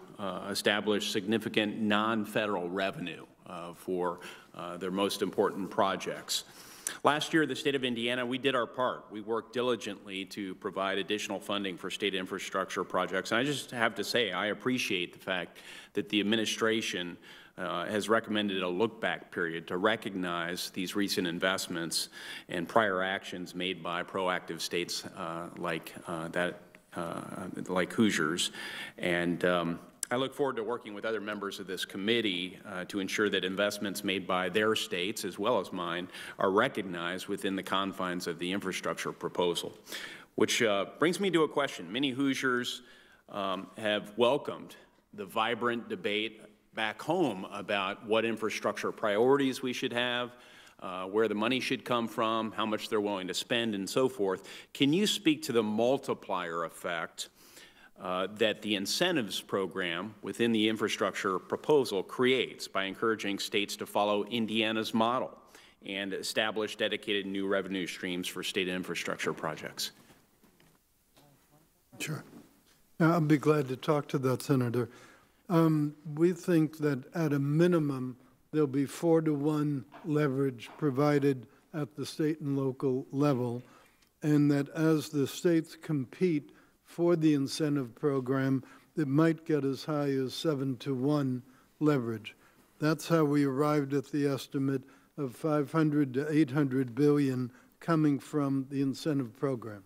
establish significant non-federal revenue for their most important projects. Last year, the state of Indiana, we did our part. We worked diligently to provide additional funding for state infrastructure projects. And I just have to say, I appreciate the fact that the administration has recommended a look-back period to recognize these recent investments and prior actions made by proactive states like Hoosiers. And I look forward to working with other members of this committee to ensure that investments made by their states, as well as mine, are recognized within the confines of the infrastructure proposal. which brings me to a question. Many Hoosiers have welcomed the vibrant debate back home about what infrastructure priorities we should have, where the money should come from, how much they're willing to spend, and so forth. Can you speak to the multiplier effect that the incentives program within the infrastructure proposal creates by encouraging states to follow Indiana's model and establish dedicated new revenue streams for state infrastructure projects? Sure. I'll be glad to talk to that, Senator. We think that at a minimum, there'll be 4-to-1 leverage provided at the state and local level, and that as the states compete for the incentive program, it might get as high as 7-to-1 leverage. That's how we arrived at the estimate of $500 to $800 billion coming from the incentive program.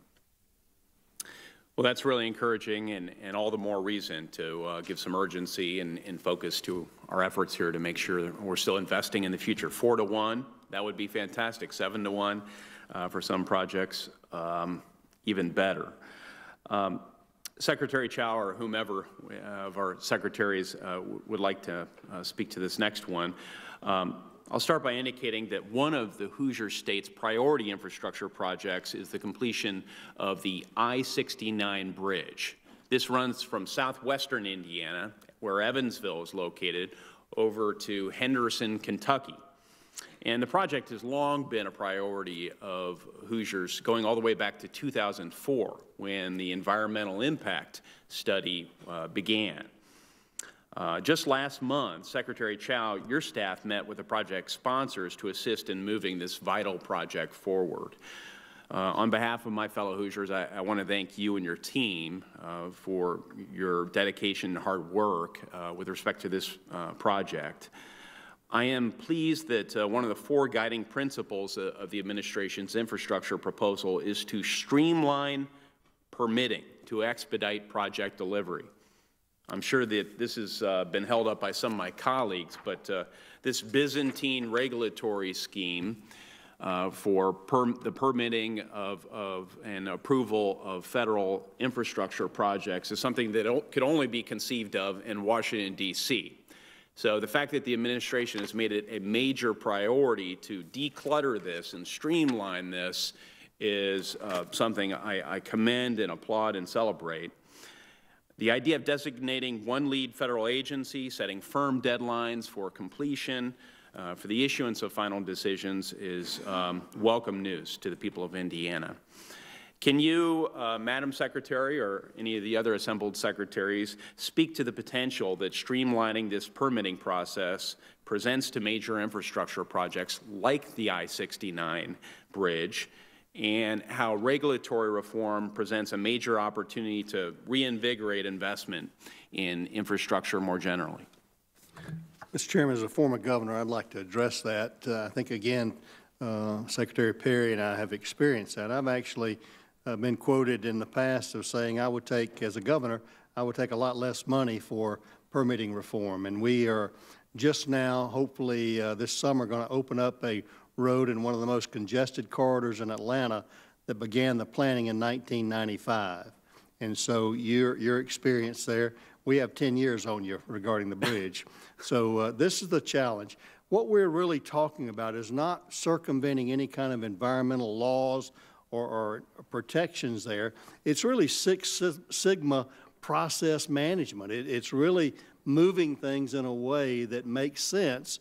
Well, that's really encouraging, and all the more reason to give some urgency and focus to our efforts here to make sure that we're still investing in the future. 4-to-1, that would be fantastic. 7-to-1 for some projects, even better. Secretary Chao or whomever of our secretaries would like to speak to this next one. I'll start by indicating that one of the Hoosier State's priority infrastructure projects is the completion of the I-69 bridge. This runs from southwestern Indiana, where Evansville is located, over to Henderson, Kentucky. And the project has long been a priority of Hoosiers, going all the way back to 2004, when the environmental impact study began. Just last month, Secretary Chao, your staff met with the project sponsors to assist in moving this vital project forward. On behalf of my fellow Hoosiers, I want to thank you and your team for your dedication and hard work with respect to this project. I am pleased that one of the 4 guiding principles of the administration's infrastructure proposal is to streamline permitting to expedite project delivery. I'm sure that this has been held up by some of my colleagues, but this Byzantine regulatory scheme for the permitting of and approval of federal infrastructure projects is something that could only be conceived of in Washington, D.C. So the fact that the administration has made it a major priority to declutter this and streamline this is something I commend and applaud and celebrate. The idea of designating one lead federal agency, setting firm deadlines for completion, for the issuance of final decisions is welcome news to the people of Indiana. Can you, Madam Secretary, or any of the other assembled secretaries, speak to the potential that streamlining this permitting process presents to major infrastructure projects like the I-69 bridge, and how regulatory reform presents a major opportunity to reinvigorate investment in infrastructure more generally? Mr. Chairman, as a former governor, I'd like to address that. I think, again, Secretary Perry and I have experienced that. I've actually been quoted in the past of saying I would take, as a governor, I would take a lot less money for permitting reform. And we are just now, hopefully this summer, going to open up a road in one of the most congested corridors in Atlanta that began the planning in 1995. And so your experience there, we have 10 years on you regarding the bridge. So this is the challenge. What we're really talking about is not circumventing any kind of environmental laws or protections there. It's really Six Sigma process management. It's really moving things in a way that makes sense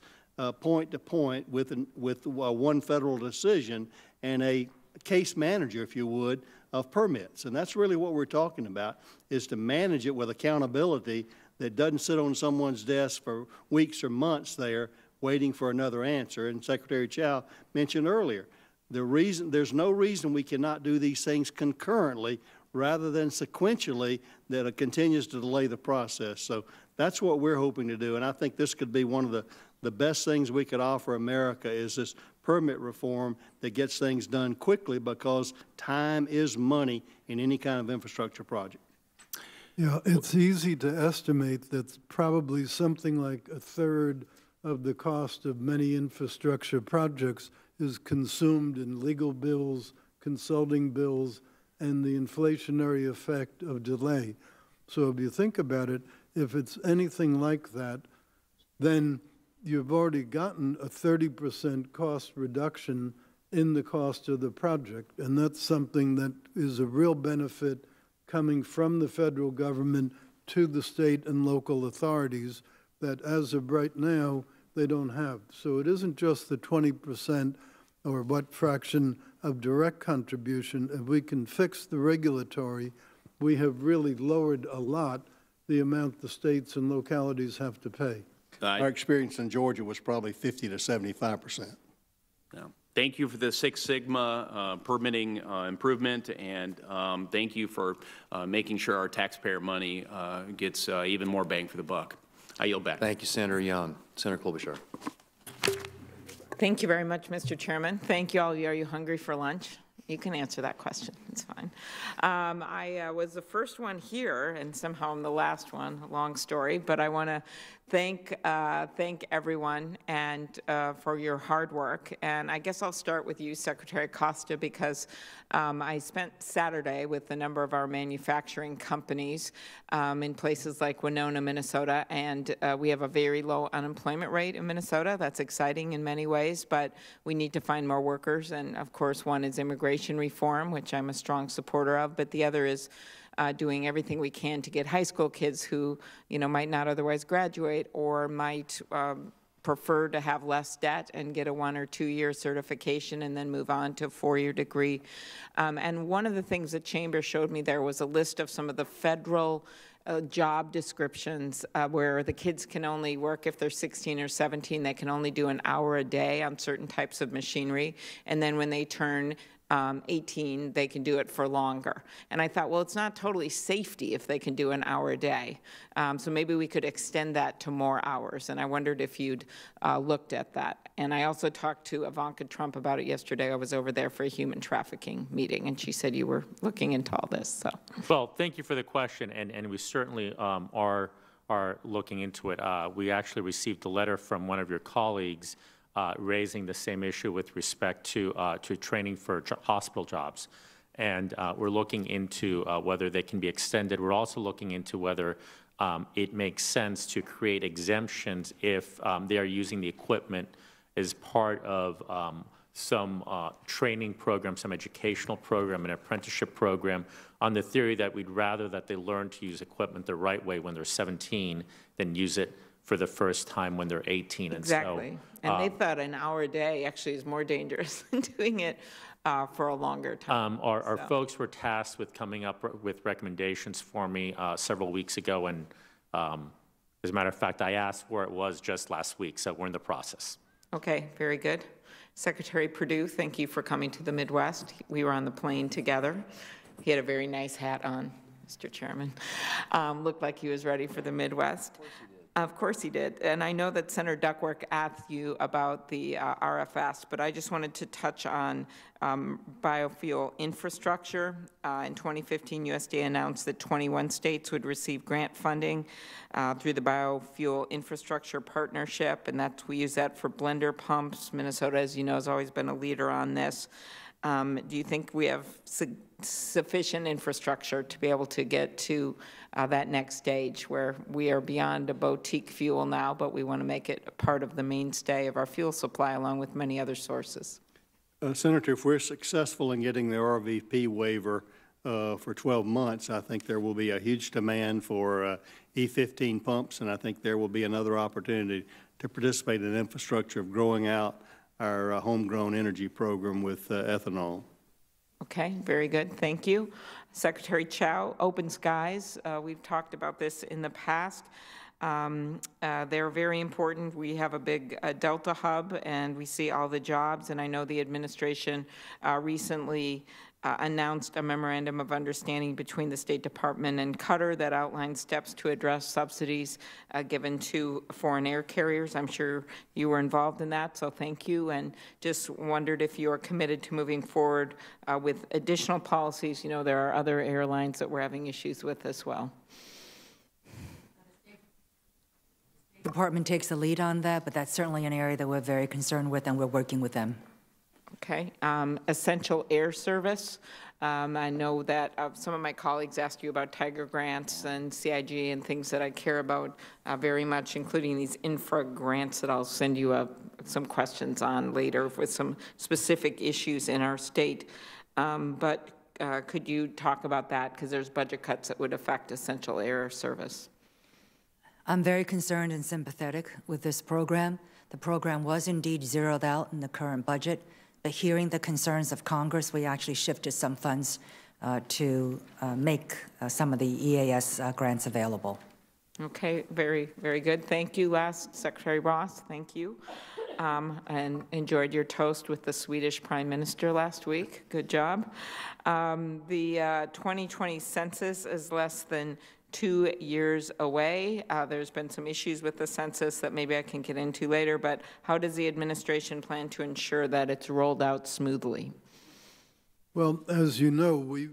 point to point with one federal decision and a case manager, if you would, of permits. And that's really what we're talking about, is to manage it with accountability that doesn't sit on someone's desk for weeks or months there waiting for another answer. And Secretary Chao mentioned earlier, there's no reason we cannot do these things concurrently rather than sequentially that it continues to delay the process. So that's what we're hoping to do. And I think this could be one of the best things we could offer America, is this permit reform that gets things done quickly, because time is money in any kind of infrastructure project. Yeah, it's easy to estimate that probably something like a third of the cost of many infrastructure projects is consumed in legal bills, consulting bills, and the inflationary effect of delay. So if you think about it, if it's anything like that, then you've already gotten a 30% cost reduction in the cost of the project, and that's something that is a real benefit coming from the federal government to the state and local authorities that as of right now, they don't have. So it isn't just the 20% or what fraction of direct contribution. If we can fix the regulatory, we have really lowered a lot the amount the states and localities have to pay. Our experience in Georgia was probably 50 to 75%. No. Thank you for the Six Sigma permitting improvement, and thank you for making sure our taxpayer money gets even more bang for the buck. I yield back. Thank you, Senator Young. Senator Klobuchar. Thank you very much, Mr. Chairman. Thank you all. Are you hungry for lunch? You can answer that question. It's fine. I was the first one here, and somehow I'm the last one. A long story, but I want to thank everyone and for your hard work. And I guess I'll start with you, Secretary Acosta, because I spent Saturday with a number of our manufacturing companies in places like Winona, Minnesota, and we have a very low unemployment rate in Minnesota. That's exciting in many ways, but we need to find more workers. And of course, one is immigration reform, which I'm a strong supporter of, but the other is doing everything we can to get high school kids who, might not otherwise graduate or might prefer to have less debt and get a 1 or 2 year certification and then move on to a 4-year degree. And one of the things the Chamber showed me there was a list of some of the federal job descriptions where the kids can only work if they're 16 or 17. They can only do an hour a day on certain types of machinery. And then when they turn 18, they can do it for longer. And I thought, well, it's not totally safety if they can do an hour a day. So maybe we could extend that to more hours. And I wondered if you'd looked at that. And I also talked to Ivanka Trump about it yesterday. I was over there for a human trafficking meeting, and she said you were looking into all this. So, well, thank you for the question, and we certainly are looking into it. We actually received a letter from one of your colleagues raising the same issue with respect to training for hospital jobs. And we're looking into whether they can be extended. We're also looking into whether it makes sense to create exemptions if they are using the equipment as part of some training program, some educational program, an apprenticeship program, on the theory that we'd rather that they learn to use equipment the right way when they're 17 than use it for the first time when they're 18. Exactly. And they thought an hour a day actually is more dangerous than doing it for a longer time. Our folks were tasked with coming up with recommendations for me several weeks ago, and as a matter of fact, I asked where it was just last week, so we're in the process. Okay, very good. Secretary Perdue, thank you for coming to the Midwest. We were on the plane together. He had a very nice hat on, Mr. Chairman. Looked like he was ready for the Midwest. Of course he did. And I know that Senator Duckworth asked you about the RFS, but I just wanted to touch on biofuel infrastructure. In 2015, USDA announced that 21 states would receive grant funding through the Biofuel Infrastructure Partnership, and we use that for blender pumps. Minnesota, as you know, has always been a leader on this. Do you think we have sufficient infrastructure to be able to get to that next stage where we are beyond a boutique fuel now, but we want to make it a part of the mainstay of our fuel supply along with many other sources? Senator, if we're successful in getting the RVP waiver for 12 months, I think there will be a huge demand for E15 pumps, and I think there will be another opportunity to participate in infrastructure of growing out our homegrown energy program with ethanol. Okay, very good. Thank you. Secretary Chao, open skies. We've talked about this in the past. They're very important. We have a big Delta hub, and we see all the jobs. And I know the administration recently announced a memorandum of understanding between the State Department and Qatar that outlines steps to address subsidies given to foreign air carriers. I'm sure you were involved in that, so thank you. And just wondered if you are committed to moving forward with additional policies. You know, there are other airlines that we're having issues with as well. The department takes the lead on that, but that's certainly an area that we're very concerned with, and we're working with them. Okay. Essential air service. I know that some of my colleagues asked you about Tiger grants and CIG and things that I care about very much, including these infra grants that I'll send you some questions on later with some specific issues in our state. But could you talk about that? Because there's budget cuts that would affect essential air service. I'm very concerned and sympathetic with this program. The program was indeed zeroed out in the current budget, but hearing the concerns of Congress, we actually shifted some funds to make some of the EAS grants available. Okay, very, very good. Thank you, Secretary Ross. Thank you. And enjoyed your toast with the Swedish Prime Minister last week. Good job. The 2020 census is less than 2 years away. There's been some issues with the census that maybe I can get into later, but how does the administration plan to ensure that it's rolled out smoothly? Well, as you know, we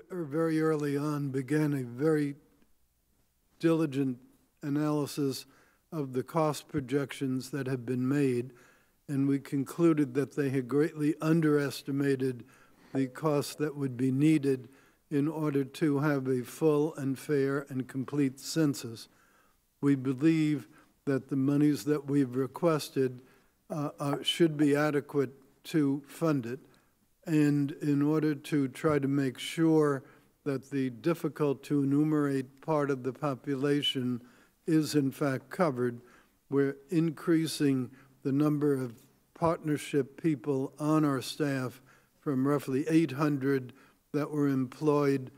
very early on began a very diligent analysis of the cost projections that have been made, and we concluded that they had greatly underestimated the costs that would be needed in order to have a full and fair and complete census. We believe that the monies that we've requested should be adequate to fund it. And in order to try to make sure that the difficult to enumerate part of the population is in fact covered, we're increasing the number of partnership people on our staff from roughly 800 that were employed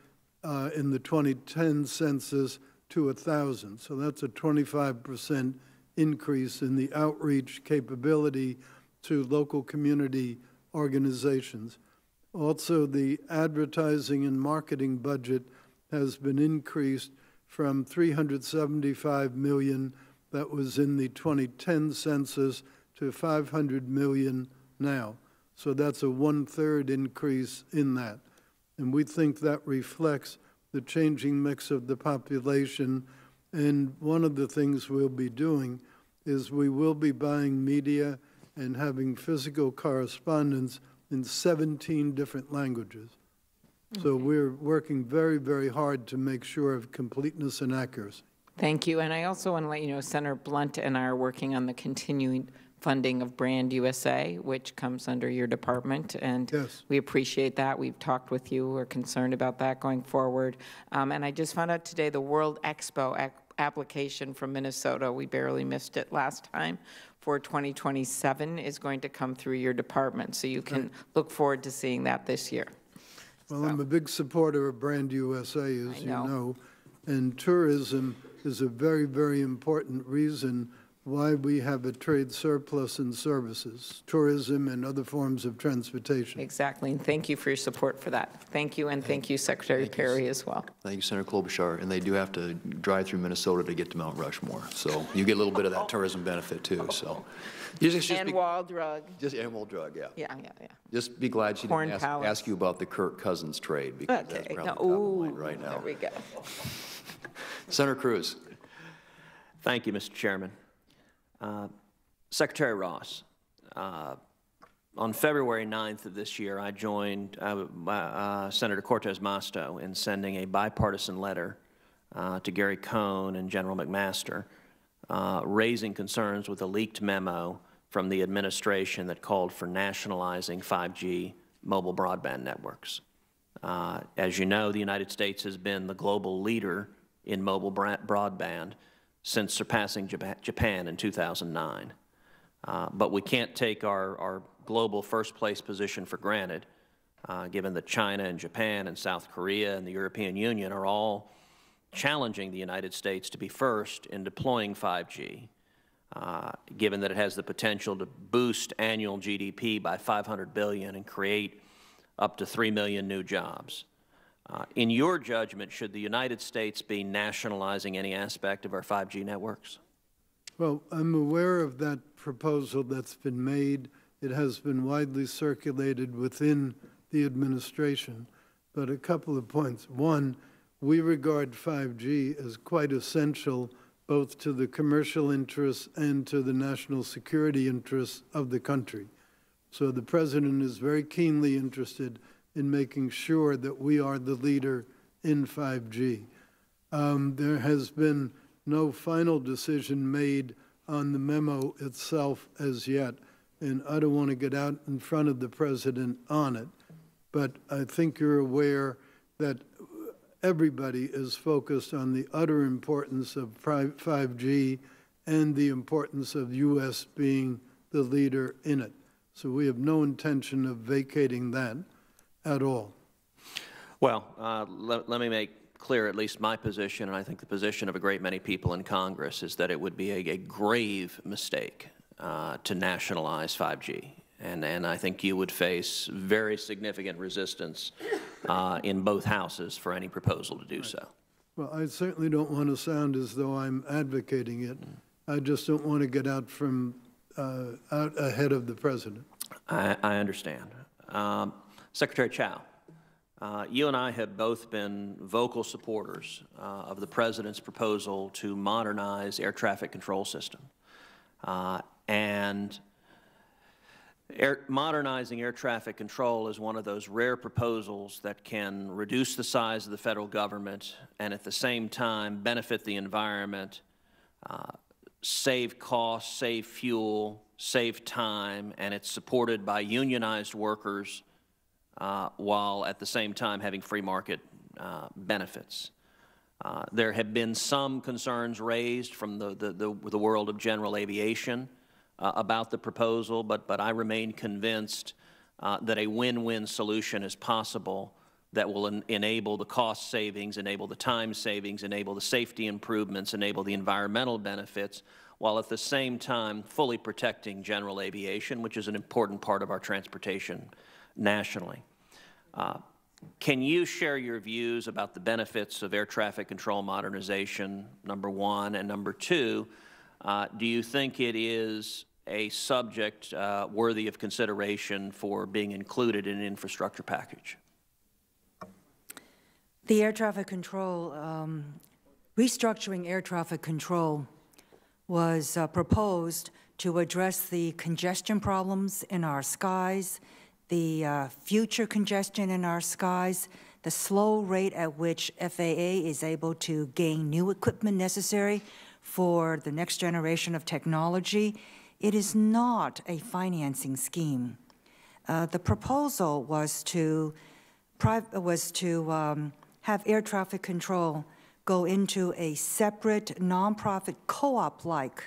in the 2010 census to 1,000. So that's a 25% increase in the outreach capability to local community organizations. Also, the advertising and marketing budget has been increased from $375 million that was in the 2010 census to $500 million now. So that's a 1/3 increase in that. And we think that reflects the changing mix of the population. And one of the things we'll be doing is we will be buying media and having physical correspondence in 17 different languages. Okay. So we're working very, very hard to make sure of completeness and accuracy. Thank you. And I also want to let you know, Senator Blunt and I are working on the continuing funding of Brand USA, which comes under your department, and yes, we appreciate that. We've talked with you. We're concerned about that going forward. And I just found out today the World Expo application from Minnesota, we barely missed it last time, for 2027 is going to come through your department. So you can look forward to seeing that this year. Well, I'm a big supporter of Brand USA, as you know, and tourism is a very, very important reason why we have a trade surplus in services, tourism and other forms of transportation. Exactly, and thank you for your support for that. Thank you, and thank you, Secretary Perry, as well. Thank you, Senator Klobuchar. And they do have to drive through Minnesota to get to Mount Rushmore, so you get a little bit of that tourism benefit too. So, and Wall Drug. And Wall Drug, yeah. Yeah. Just be glad she didn't ask you about the Kirk Cousins trade, because that's probably top of mind right now. There we go. Senator Cruz. Thank you, Mr. Chairman. Secretary Ross, on February 9th of this year, I joined Senator Cortez Masto in sending a bipartisan letter to Gary Cohn and General McMaster, raising concerns with a leaked memo from the administration that called for nationalizing 5G mobile broadband networks. As you know, the United States has been the global leader in mobile broadband since surpassing Japan in 2009. But we can't take our global first-place position for granted, given that China and Japan and South Korea and the European Union are all challenging the United States to be first in deploying 5G, given that it has the potential to boost annual GDP by $500 billion and create up to 3 million new jobs. In your judgment, should the United States be nationalizing any aspect of our 5G networks? Well, I'm aware of that proposal that's been made. It has been widely circulated within the administration. But a couple of points. One, we regard 5G as quite essential both to the commercial interests and to the national security interests of the country. So the President is very keenly interested in making sure that we are the leader in 5G. There has been no final decision made on the memo itself as yet, and I don't want to get out in front of the President on it, but I think you're aware that everybody is focused on the utter importance of 5G and the importance of U.S. being the leader in it. So we have no intention of vacating that at all. Well, let me make clear at least my position, and I think the position of a great many people in Congress, is that it would be a grave mistake to nationalize 5G. And I think you would face very significant resistance in both houses for any proposal to do so. Well, I certainly don't want to sound as though I'm advocating it. I just don't want to get out from out ahead of the President. I understand. Secretary Chao, you and I have both been vocal supporters of the President's proposal to modernize air traffic control system. Modernizing air traffic control is one of those rare proposals that can reduce the size of the federal government and at the same time benefit the environment, save costs, save fuel, save time, and it's supported by unionized workers while at the same time having free market benefits. There have been some concerns raised from the world of general aviation about the proposal, but I remain convinced that a win-win solution is possible that will enable the cost savings, enable the time savings, enable the safety improvements, enable the environmental benefits, while at the same time fully protecting general aviation, which is an important part of our transportation nationally. Can you share your views about the benefits of air traffic control modernization, number one, and number two, do you think it is a subject worthy of consideration for being included in an infrastructure package? The air traffic control, restructuring air traffic control was proposed to address the congestion problems in our skies, the future congestion in our skies, the slow rate at which FAA is able to gain new equipment necessary for the next generation of technology. It is not a financing scheme. The proposal was to have air traffic control go into a separate nonprofit co-op-like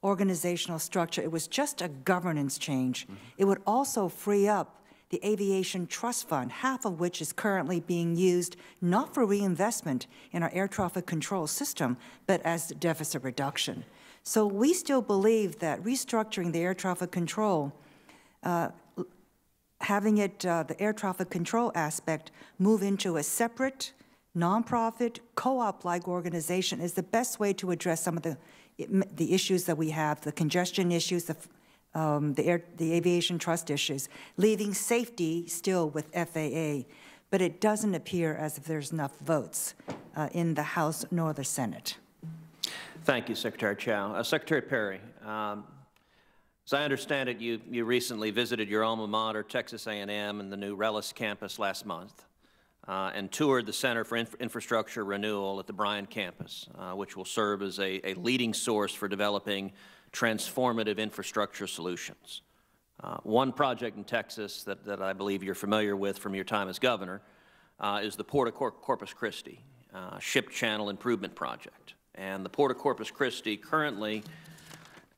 organizational structure. It was just a governance change. It would also free up the Aviation Trust Fund, half of which is currently being used not for reinvestment in our air traffic control system, but as deficit reduction. So we still believe that restructuring the air traffic control, having it, the air traffic control aspect, move into a separate, nonprofit, co-op-like organization is the best way to address some of the issues that we have, the congestion issues, the aviation trust issues, leaving safety still with FAA. But it doesn't appear as if there's enough votes in the House nor the Senate. Thank you, Secretary Chao. Secretary Perry, as I understand it, you recently visited your alma mater, Texas A&M, and the new Rellis campus last month, and toured the Center for Infrastructure Renewal at the Bryan campus, which will serve as a leading source for developing transformative infrastructure solutions. One project in Texas that I believe you're familiar with from your time as governor is the Port of Corpus Christi Ship Channel Improvement Project. And the Port of Corpus Christi currently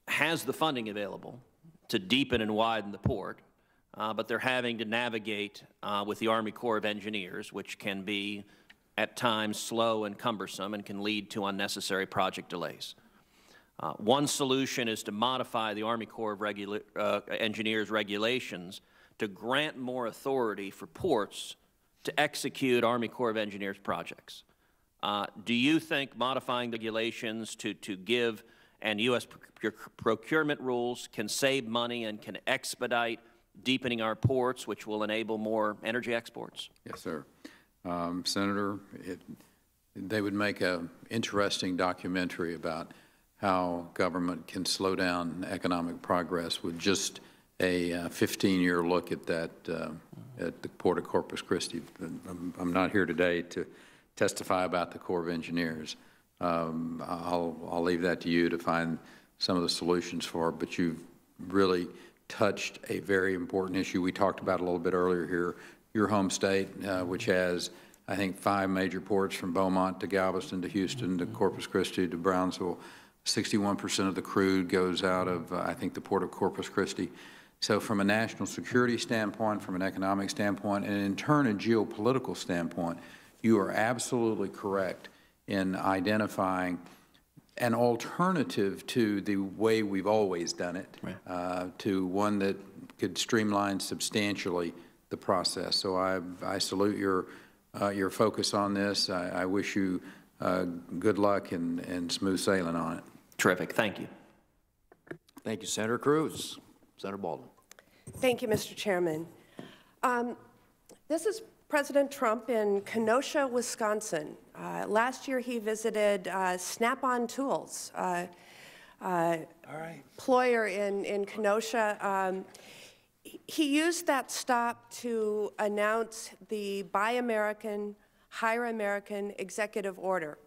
has the funding available to deepen and widen the port, but they're having to navigate with the Army Corps of Engineers, which can be at times slow and cumbersome and can lead to unnecessary project delays. One solution is to modify the Army Corps of Engineers regulations to grant more authority for ports to execute Army Corps of Engineers projects. Do you think modifying the regulations to give and U.S. procurement rules can save money and can expedite deepening our ports, which will enable more energy exports? Yes, sir. Senator, they would make an interesting documentary about how government can slow down economic progress with just a 15-year look at that at the Port of Corpus Christi. I'm not here today to testify about the Corps of Engineers. I'll leave that to you to find some of the solutions for it, but you've really touched a very important issue we talked about a little bit earlier here. Your home state, which has, I think, 5 major ports from Beaumont to Galveston to Houston to Corpus Christi to Brownsville. 61% of the crude goes out of, I think, the Port of Corpus Christi. So from a national security standpoint, from an economic standpoint, and in turn a geopolitical standpoint, you are absolutely correct in identifying an alternative to the way we've always done it, right. To one that could streamline substantially the process. So I salute your focus on this. I wish you good luck and smooth sailing on it. Terrific. Thank you. Thank you, Senator Cruz. Senator Baldwin. Thank you, Mr. Chairman. This is President Trump in Kenosha, Wisconsin. Last year he visited Snap-on Tools, employer in Kenosha. He used that stop to announce the Buy American, Hire American executive order.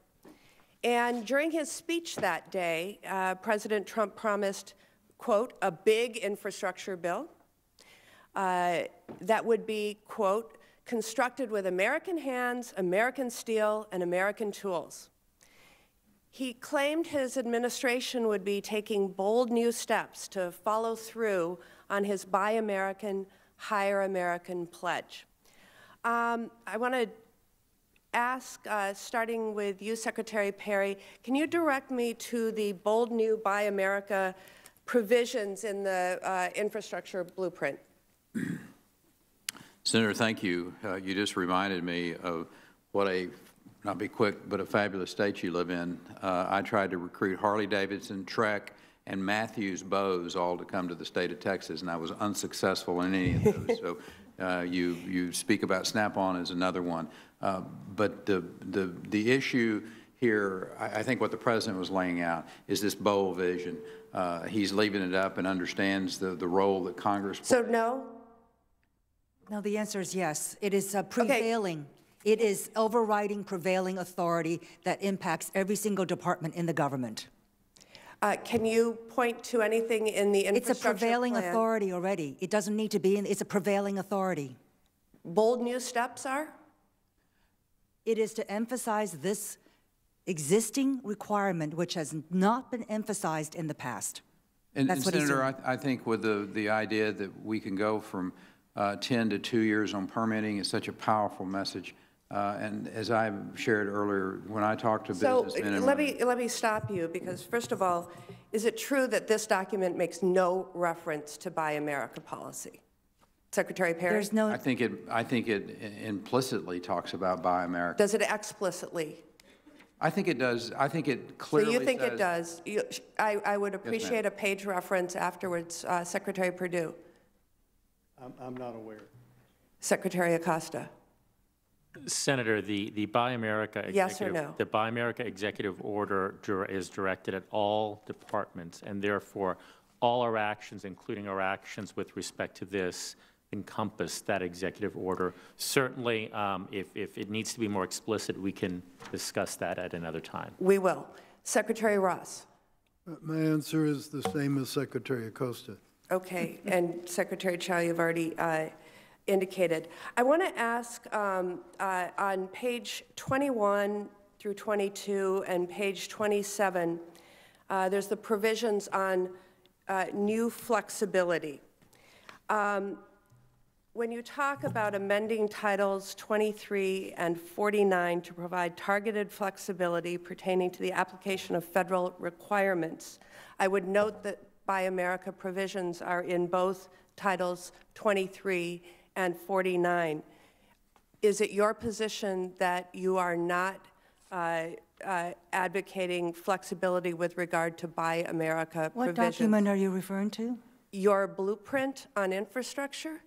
And during his speech that day, President Trump promised, quote, a big infrastructure bill that would be, quote, constructed with American hands, American steel, and American tools. He claimed his administration would be taking bold new steps to follow through on his Buy American, Hire American pledge. I want to ask, starting with you, Secretary Perry, can you direct me to the bold new Buy America provisions in the infrastructure blueprint? Senator, thank you. You just reminded me of what not be quick, but a fabulous state you live in. I tried to recruit Harley-Davidson, Trek, and Matthews Bose all to come to the state of Texas, and I was unsuccessful in any of those. So you speak about Snap-on as another one. But the issue here, I think what the President was laying out is this bold vision. He's leaving it up and understands the role that Congress plays. So no? No, the answer is yes. It is prevailing. Okay. It is overriding prevailing authority that impacts every single department in the government. Can you point to anything in the infrastructure It's a prevailing plan? authority already. It doesn't need to be, it's a prevailing authority. Bold new steps are? It is to emphasize this existing requirement, which has not been emphasized in the past. And Senator, I think with the idea that we can go from 10 to 2 years on permitting is such a powerful message. And as I shared earlier, when I talked to businessmen and let me stop you, because first of all, is it true that this document makes no reference to Buy America policy? Secretary Perry? There's no. I think it implicitly talks about Buy America. Does it explicitly? I think it does. I think it clearly. So you think says, it does? I would appreciate a page reference afterwards, Secretary Perdue. I'm not aware. Secretary Acosta. Senator, the Buy America yes or no? The Buy America executive order is directed at all departments, and therefore all our actions, including our actions with respect to this, encompass that executive order. Certainly, if it needs to be more explicit, we can discuss that at another time. We will. Secretary Ross. My answer is the same as Secretary Acosta. Okay, and Secretary Chao, you've already indicated. I want to ask on page 21 through 22 and page 27, there's the provisions on new flexibility. When you talk about amending titles 23 and 49 to provide targeted flexibility pertaining to the application of federal requirements, I would note that Buy America provisions are in both titles 23 and 49. Is it your position that you are not advocating flexibility with regard to Buy America provisions? What document are you referring to? Your blueprint on infrastructure?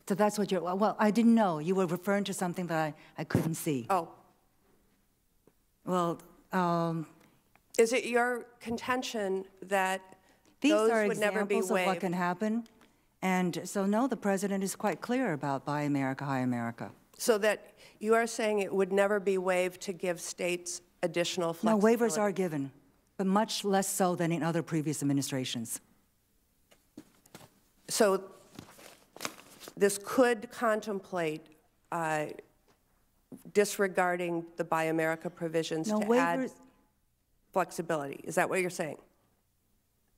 So that's what you're, well, I didn't know. You were referring to something that I couldn't see. Oh. Well, is it your contention that these those are would never be examples waived? of what can happen, And so, no, the president is quite clear about Buy America, High America. So that you are saying it would never be waived to give states additional flexibility? No, waivers are given, but much less so than in other previous administrations. So this could contemplate disregarding the Buy America provisions to add flexibility. Is that what you're saying?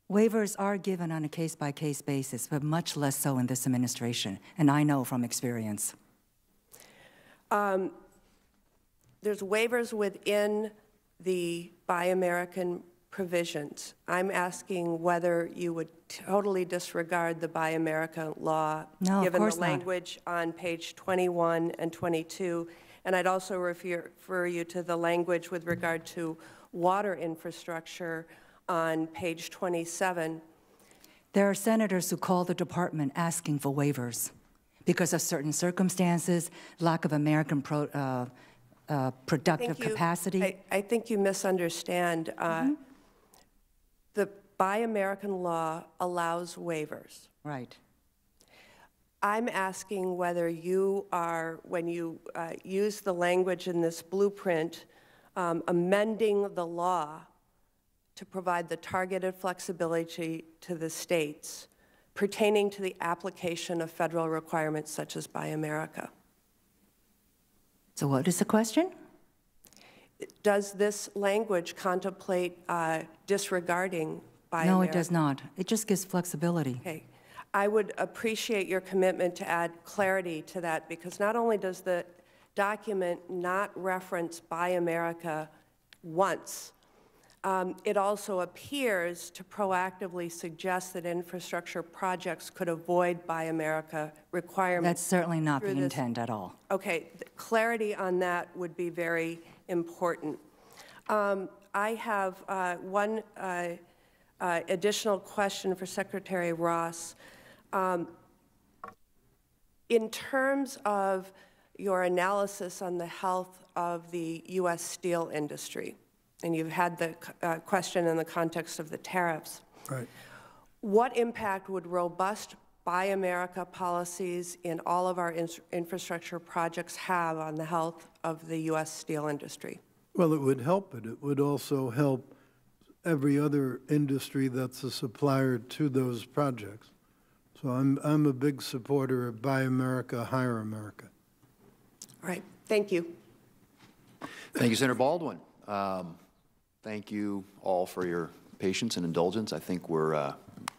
Waivers are given on a case-by-case basis, but much less so in this administration, and I know from experience. There's waivers within the Buy American provisions. I'm asking whether you would totally disregard the Buy America law, given the language on page 21 and 22. And I'd also refer you to the language with regard to water infrastructure on page 27. There are senators who call the department asking for waivers because of certain circumstances, lack of American productive capacity. I think you misunderstand. The Buy American law allows waivers. Right. I'm asking whether you are, when you use the language in this blueprint, amending the law to provide the targeted flexibility to the states pertaining to the application of federal requirements such as Buy America. So what is the question? Does this language contemplate disregarding Buy America? No, it does not. It just gives flexibility. Okay. I would appreciate your commitment to add clarity to that, because not only does the document not reference Buy America once, it also appears to proactively suggest that infrastructure projects could avoid Buy America requirements. That's certainly not the intent at all. Okay, clarity on that would be very important. I have one additional question for Secretary Ross. In terms of your analysis on the health of the U.S. steel industry, and you've had the question in the context of the tariffs, right. What impact would robust Buy America policies in all of our infrastructure projects have on the health of the U.S. steel industry? Well, it would help it. It would also help every other industry that's a supplier to those projects. So I'm a big supporter of Buy America, Hire America. All right. Thank you. Thank you, Senator Baldwin. Thank you all for your patience and indulgence. I think we're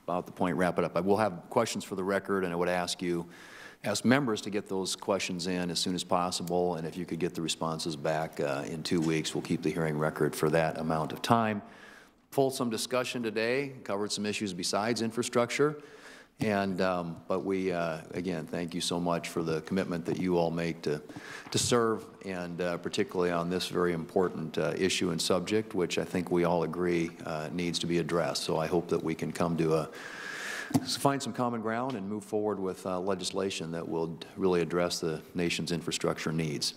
about the point to wrap it up. I will have questions for the record, and I would ask members to get those questions in as soon as possible, and if you could get the responses back in 2 weeks, we'll keep the hearing record for that amount of time. Fulsome discussion today, covered some issues besides infrastructure. And, but we, again, thank you so much for the commitment that you all make to serve, and particularly on this very important issue and subject, which I think we all agree needs to be addressed. So I hope that we can come to find some common ground and move forward with legislation that will really address the nation's infrastructure needs.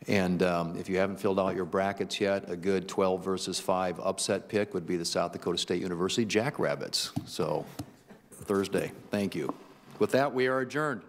And if you haven't filled out your brackets yet, a good 12 versus 5 upset pick would be the South Dakota State University Jackrabbits. So Thursday. Thank you. With that, we are adjourned.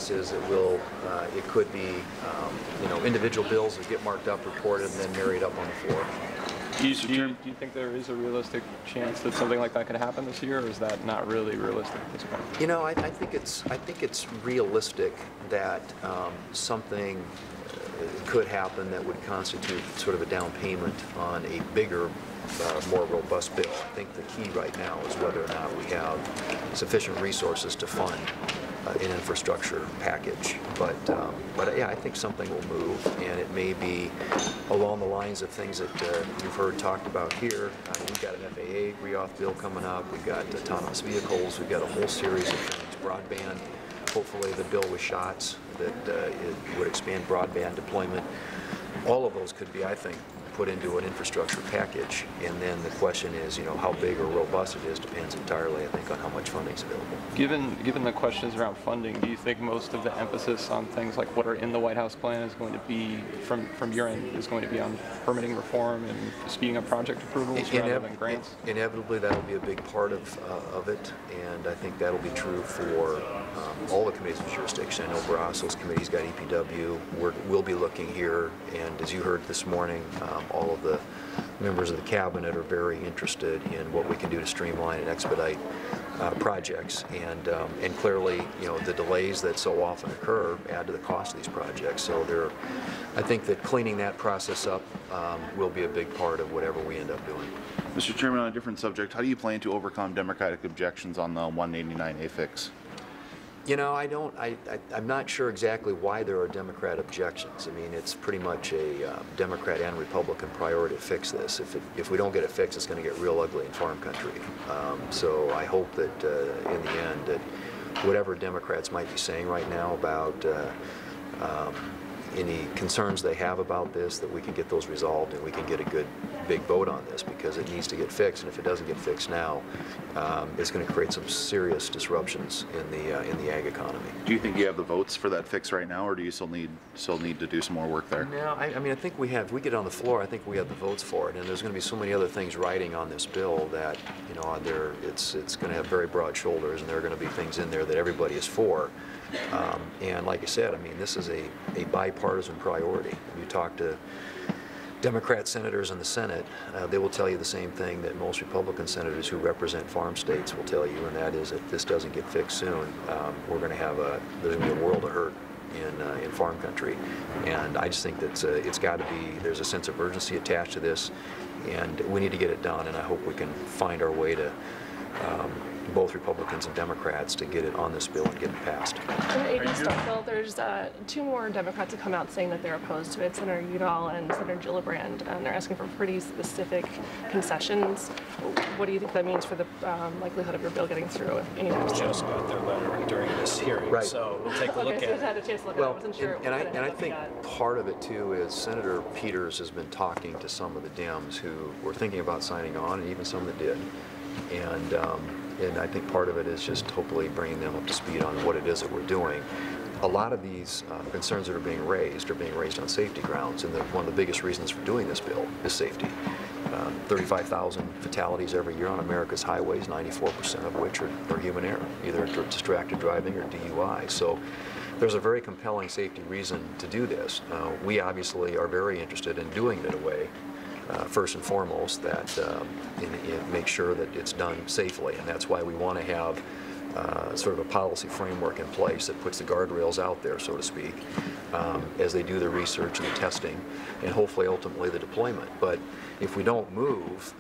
process is that it could be, individual bills that get marked up, reported, and then married up on the floor. Do you think there is a realistic chance that something like that could happen this year, or is that not really realistic at this point? I think it's realistic that something could happen that would constitute sort of a down payment on a bigger, more robust bill. I think the key right now is whether or not we have sufficient resources to fund an infrastructure package. But yeah, I think something will move, and it may be along the lines of things that you've heard talked about here. We've got an FAA reauth bill coming up. We've got autonomous vehicles. We've got a whole series of things. Broadband, hopefully the bill with shots that it would expand broadband deployment. All of those could be, I think, put into an infrastructure package, and then the question is, how big or robust it is depends entirely, I think, on how much funding is available. Given the questions around funding, do you think most of the emphasis on things like what are in the White House plan is going to be, from your end, is going to be on permitting reform and speeding up project approvals rather than grants? Inevitably, that'll be a big part of it, and I think that'll be true for all the committees of jurisdiction. I know Barrasso's committee's got EPW. We'll be looking here, and as you heard this morning, all of the members of the cabinet are very interested in what we can do to streamline and expedite projects, and clearly, the delays that so often occur add to the cost of these projects. So I think that cleaning that process up will be a big part of whatever we end up doing. Mr. Chairman, on a different subject, how do you plan to overcome Democratic objections on the 189A fix? I'm not sure exactly why there are Democrat objections. I mean, it's pretty much a Democrat and Republican priority to fix this. If we don't get it fixed, it's going to get real ugly in farm country. So I hope that in the end, that whatever Democrats might be saying right now about any concerns they have about this, that we can get those resolved and we can get a good big vote on this, because it needs to get fixed, and if it doesn't get fixed now, it's going to create some serious disruptions in the ag economy. Do you think you have the votes for that fix right now, or do you still need to do some more work there? No, I mean, I think we have. If we get it on the floor, I think we have the votes for it, and there's going to be so many other things riding on this bill that it's going to have very broad shoulders, and there are going to be things in there that everybody is for. And like I said, I mean, this is a bipartisan priority. When you talk to Democrat senators in the Senate, they will tell you the same thing that most Republican senators who represent farm states will tell you, and that is that this doesn't get fixed soon, there's going to be a world of hurt in farm country. And I just think that it's got to be, there's a sense of urgency attached to this, and we need to get it done, and I hope we can find our way to both Republicans and Democrats to get it on this bill and get it passed. In the AD Stuff bill, there's two more Democrats have come out saying that they're opposed to it, Senator Udall and Senator Gillibrand, and they're asking for pretty specific concessions. What do you think that means for the likelihood of your bill getting through? Just got their letter during this hearing, right. So we'll take a look at it. I had a chance to look at it. I wasn't sure. And I think part of it, too, is Senator Peters has been talking to some of the Dems who were thinking about signing on, and even some that did. And I think part of it is just hopefully bringing them up to speed on what it is that we're doing. A lot of these concerns that are being raised on safety grounds, and one of the biggest reasons for doing this bill is safety. 35,000 fatalities every year on America's highways, 94% of which are human error, either distracted driving or DUI. So there's a very compelling safety reason to do this. We obviously are very interested in doing it in a way, first and foremost, that make sure that it's done safely, and that's why we want to have sort of a policy framework in place that puts the guardrails out there, so to speak, as they do the research and the testing, and hopefully ultimately the deployment. But if we don't move,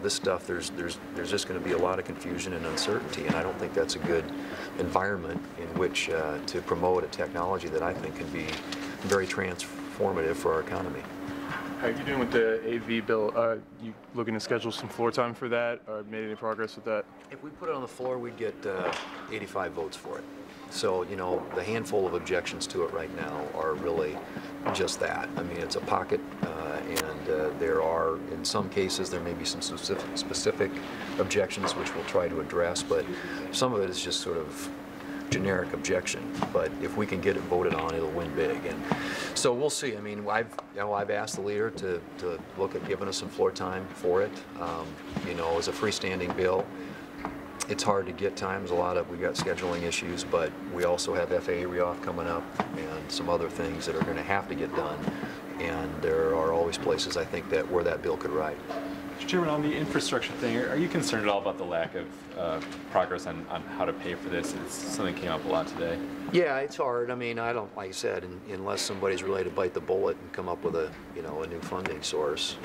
this stuff, there's just going to be a lot of confusion and uncertainty, and I don't think that's a good environment in which to promote a technology that I think can be very transformative for our economy. How are you doing with the AV bill? You looking to schedule some floor time for that, or made any progress with that? If we put it on the floor, we'd get 85 votes for it. So, the handful of objections to it right now are really just that. I mean, it's a pocket, and there are, in some cases, there may be some specific objections which we'll try to address, but some of it is just sort of generic objection, but if we can get it voted on, it'll win big. And so we'll see. I mean, I've asked the leader to look at giving us some floor time for it. As a freestanding bill, It's hard to get times. We got scheduling issues, but we also have FAA reauth coming up and some other things that are going to have to get done. And there are always places, I think, where that bill could ride. Mr. Chairman, on the infrastructure thing, are you concerned at all about the lack of progress on how to pay for this? It's something that came up a lot today. Yeah, it's hard. I mean, I don't, like I said, unless somebody's ready to bite the bullet and come up with a new funding source,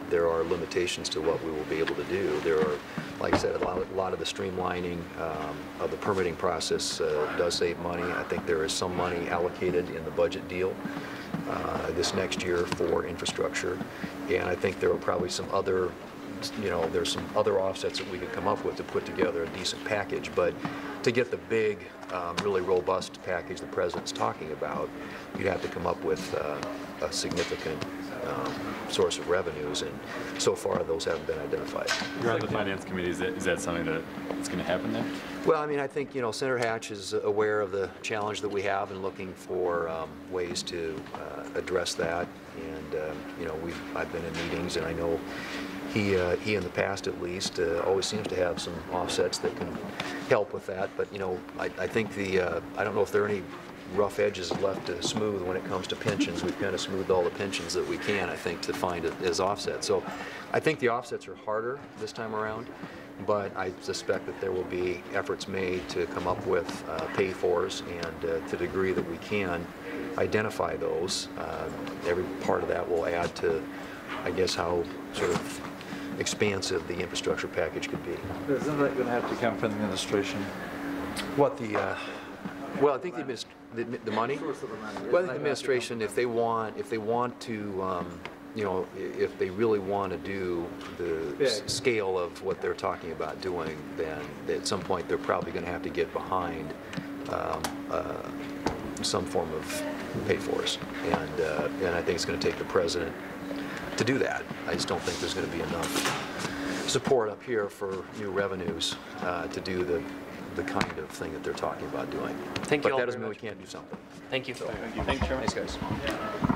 there are limitations to what we will be able to do. There are, like I said, a lot of the streamlining of the permitting process does save money. I think there is some money allocated in the budget deal this next year for infrastructure, and I think there are probably some other, there's some other offsets that we could come up with to put together a decent package. But to get the big, really robust package the President's talking about, you'd have to come up with a significant source of revenues, and so far those haven't been identified. You're on the Finance Committee. Is that something that's going to happen there? Well, I mean, I think, Senator Hatch is aware of the challenge that we have and looking for ways to address that. And, I've been in meetings, and I know he in the past at least always seems to have some offsets that can help with that. But, I think I don't know if there are any rough edges left to smooth when it comes to pensions. We've kind of smoothed all the pensions that we can, I think, to find it as offsets. So I think the offsets are harder this time around, but I suspect that there will be efforts made to come up with pay-fors, and to the degree that we can identify those, every part of that will add to, I guess, how sort of expansive the infrastructure package could be. Isn't that going to have to come from the administration? What the, well, I think the money? Well, the administration, if they want to, if they really want to do the scale of what they're talking about doing, then at some point they're probably going to have to get behind some form of pay-for-us, and I think it's going to take the President to do that. I just don't think there's going to be enough support up here for new revenues to do the kind of thing that they're talking about doing. Thank you all but that doesn't very mean we can't do something. Thank you. So, Thank you, Chairman. Thanks, guys.